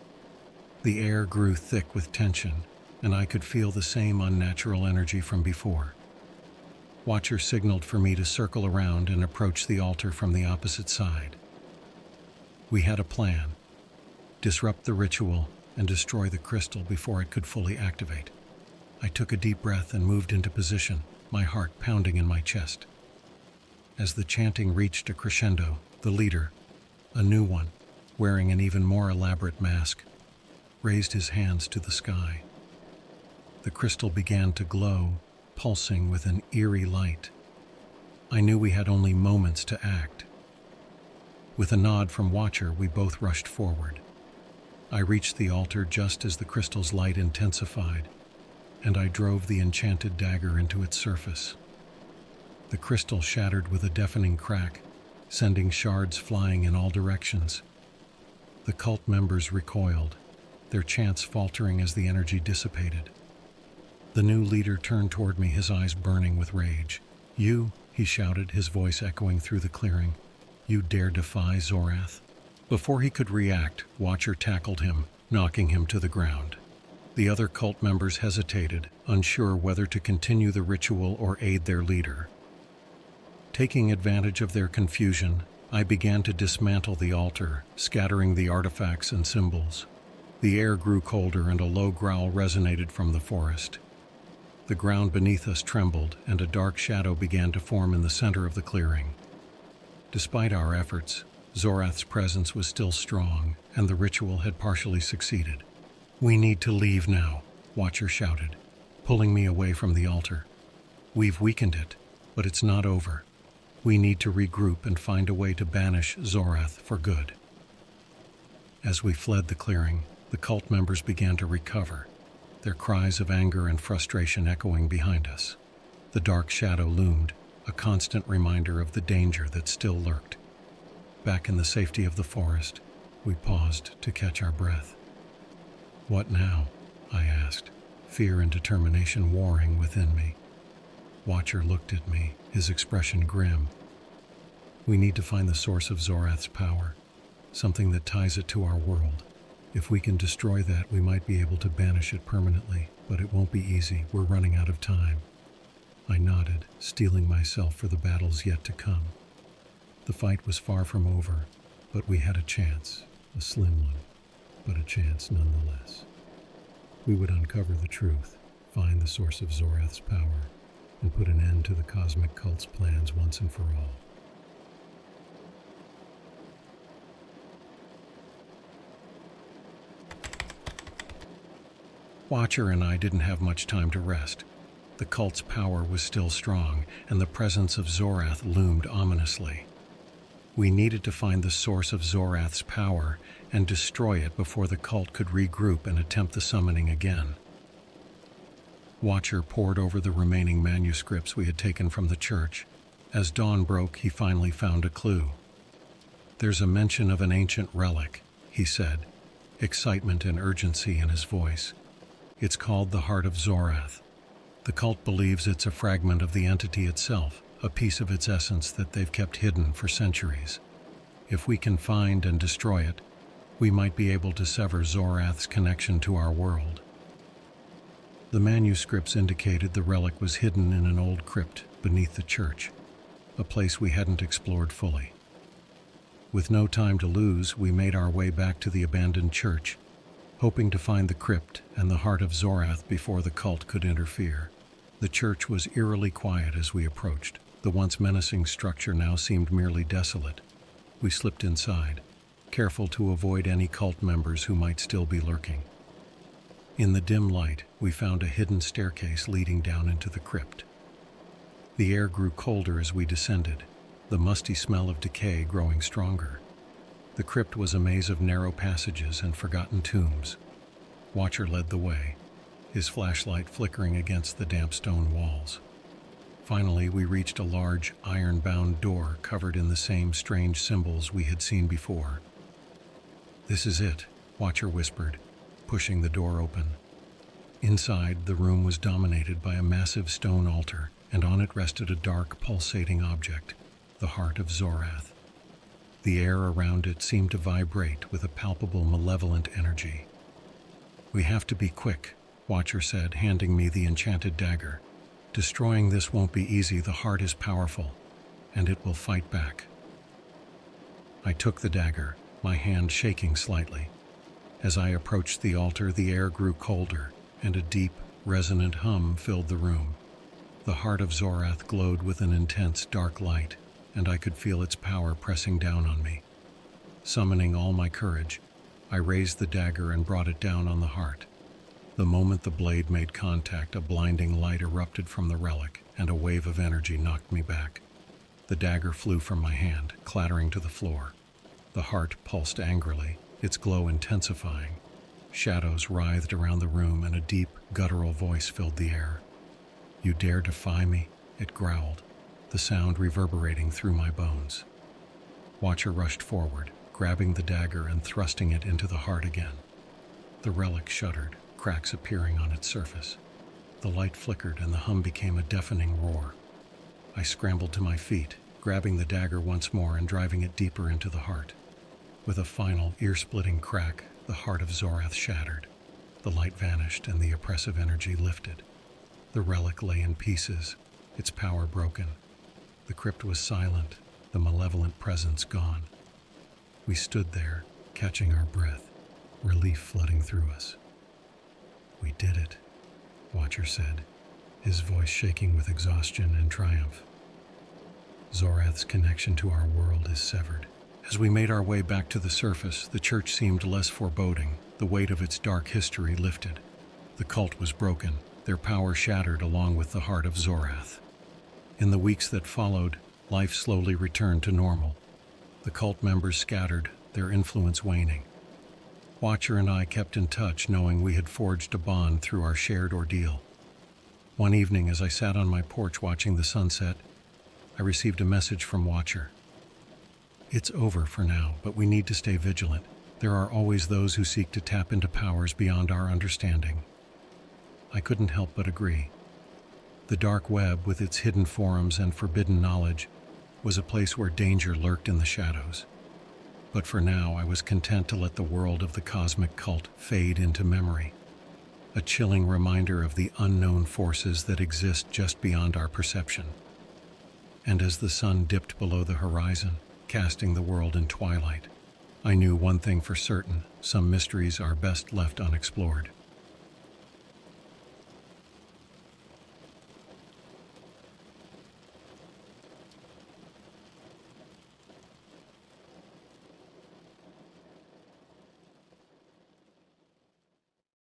The air grew thick with tension, and I could feel the same unnatural energy from before. Watcher signaled for me to circle around and approach the altar from the opposite side. We had a plan: disrupt the ritual and destroy the crystal before it could fully activate. I took a deep breath and moved into position, my heart pounding in my chest. As the chanting reached a crescendo, the leader, a new one, wearing an even more elaborate mask, raised his hands to the sky. The crystal began to glow, pulsing with an eerie light. I knew we had only moments to act. With a nod from Watcher, we both rushed forward. I reached the altar just as the crystal's light intensified, and I drove the enchanted dagger into its surface. The crystal shattered with a deafening crack, sending shards flying in all directions. The cult members recoiled, their chants faltering as the energy dissipated. The new leader turned toward me, his eyes burning with rage. "You," he shouted, his voice echoing through the clearing, "you dare defy Zorath?" Before he could react, Watcher tackled him, knocking him to the ground. The other cult members hesitated, unsure whether to continue the ritual or aid their leader. Taking advantage of their confusion, I began to dismantle the altar, scattering the artifacts and symbols. The air grew colder and a low growl resonated from the forest. The ground beneath us trembled, and a dark shadow began to form in the center of the clearing. Despite our efforts, Zorath's presence was still strong, and the ritual had partially succeeded. "We need to leave now," Watcher shouted, pulling me away from the altar. "We've weakened it, but it's not over. We need to regroup and find a way to banish Zorath for good." As we fled the clearing, the cult members began to recover, their cries of anger and frustration echoing behind us. The dark shadow loomed, a constant reminder of the danger that still lurked. Back in the safety of the forest, we paused to catch our breath. "What now?" I asked, fear and determination warring within me. Watcher looked at me, his expression grim. "We need to find the source of Zorath's power, something that ties it to our world. If we can destroy that, we might be able to banish it permanently, but it won't be easy. We're running out of time." I nodded, steeling myself for the battles yet to come. The fight was far from over, but we had a chance, a slim one, but a chance nonetheless. We would uncover the truth, find the source of Zorath's power, and put an end to the cosmic cult's plans once and for all. Watcher and I didn't have much time to rest. The cult's power was still strong, and the presence of Zorath loomed ominously. We needed to find the source of Zorath's power and destroy it before the cult could regroup and attempt the summoning again. Watcher pored over the remaining manuscripts we had taken from the church. As dawn broke, he finally found a clue. "There's a mention of an ancient relic," he said, excitement and urgency in his voice. "It's called the Heart of Zorath. The cult believes it's a fragment of the entity itself, a piece of its essence that they've kept hidden for centuries. If we can find and destroy it, we might be able to sever Zorath's connection to our world." The manuscripts indicated the relic was hidden in an old crypt beneath the church, a place we hadn't explored fully. With no time to lose, we made our way back to the abandoned church, hoping to find the crypt and the Heart of Zorath before the cult could interfere. The church was eerily quiet as we approached. The once menacing structure now seemed merely desolate. We slipped inside, careful to avoid any cult members who might still be lurking. In the dim light, we found a hidden staircase leading down into the crypt. The air grew colder as we descended, the musty smell of decay growing stronger. The crypt was a maze of narrow passages and forgotten tombs. Watcher led the way, his flashlight flickering against the damp stone walls. Finally, we reached a large, iron-bound door covered in the same strange symbols we had seen before. "This is it," Watcher whispered, pushing the door open. Inside, the room was dominated by a massive stone altar, and on it rested a dark, pulsating object, the Heart of Zorath. The air around it seemed to vibrate with a palpable, malevolent energy. "We have to be quick," Watcher said, handing me the enchanted dagger. "Destroying this won't be easy. The heart is powerful, and it will fight back." I took the dagger, my hand shaking slightly. As I approached the altar, the air grew colder, and a deep, resonant hum filled the room. The Heart of Zorath glowed with an intense, dark light, and I could feel its power pressing down on me. Summoning all my courage, I raised the dagger and brought it down on the heart. The moment the blade made contact, a blinding light erupted from the relic, and a wave of energy knocked me back. The dagger flew from my hand, clattering to the floor. The heart pulsed angrily, its glow intensifying. Shadows writhed around the room, and a deep, guttural voice filled the air. "You dare defy me?" it growled, the sound reverberating through my bones. Watcher rushed forward, grabbing the dagger and thrusting it into the heart again. The relic shuddered, cracks appearing on its surface. The light flickered and the hum became a deafening roar. I scrambled to my feet, grabbing the dagger once more and driving it deeper into the heart. With a final, ear-splitting crack, the Heart of Zorath shattered. The light vanished and the oppressive energy lifted. The relic lay in pieces, its power broken. The crypt was silent, the malevolent presence gone. We stood there, catching our breath, relief flooding through us. "We did it," Watcher said, his voice shaking with exhaustion and triumph. "Zorath's connection to our world is severed." As we made our way back to the surface, the church seemed less foreboding. The weight of its dark history lifted. The cult was broken, their power shattered along with the Heart of Zorath. In the weeks that followed, life slowly returned to normal. The cult members scattered, their influence waning. Watcher and I kept in touch, knowing we had forged a bond through our shared ordeal. One evening, as I sat on my porch watching the sunset, I received a message from Watcher. "It's over for now, but we need to stay vigilant. There are always those who seek to tap into powers beyond our understanding." I couldn't help but agree. The dark web, with its hidden forums and forbidden knowledge, was a place where danger lurked in the shadows. But for now, I was content to let the world of the cosmic cult fade into memory, a chilling reminder of the unknown forces that exist just beyond our perception. And as the sun dipped below the horizon, casting the world in twilight, I knew one thing for certain: some mysteries are best left unexplored.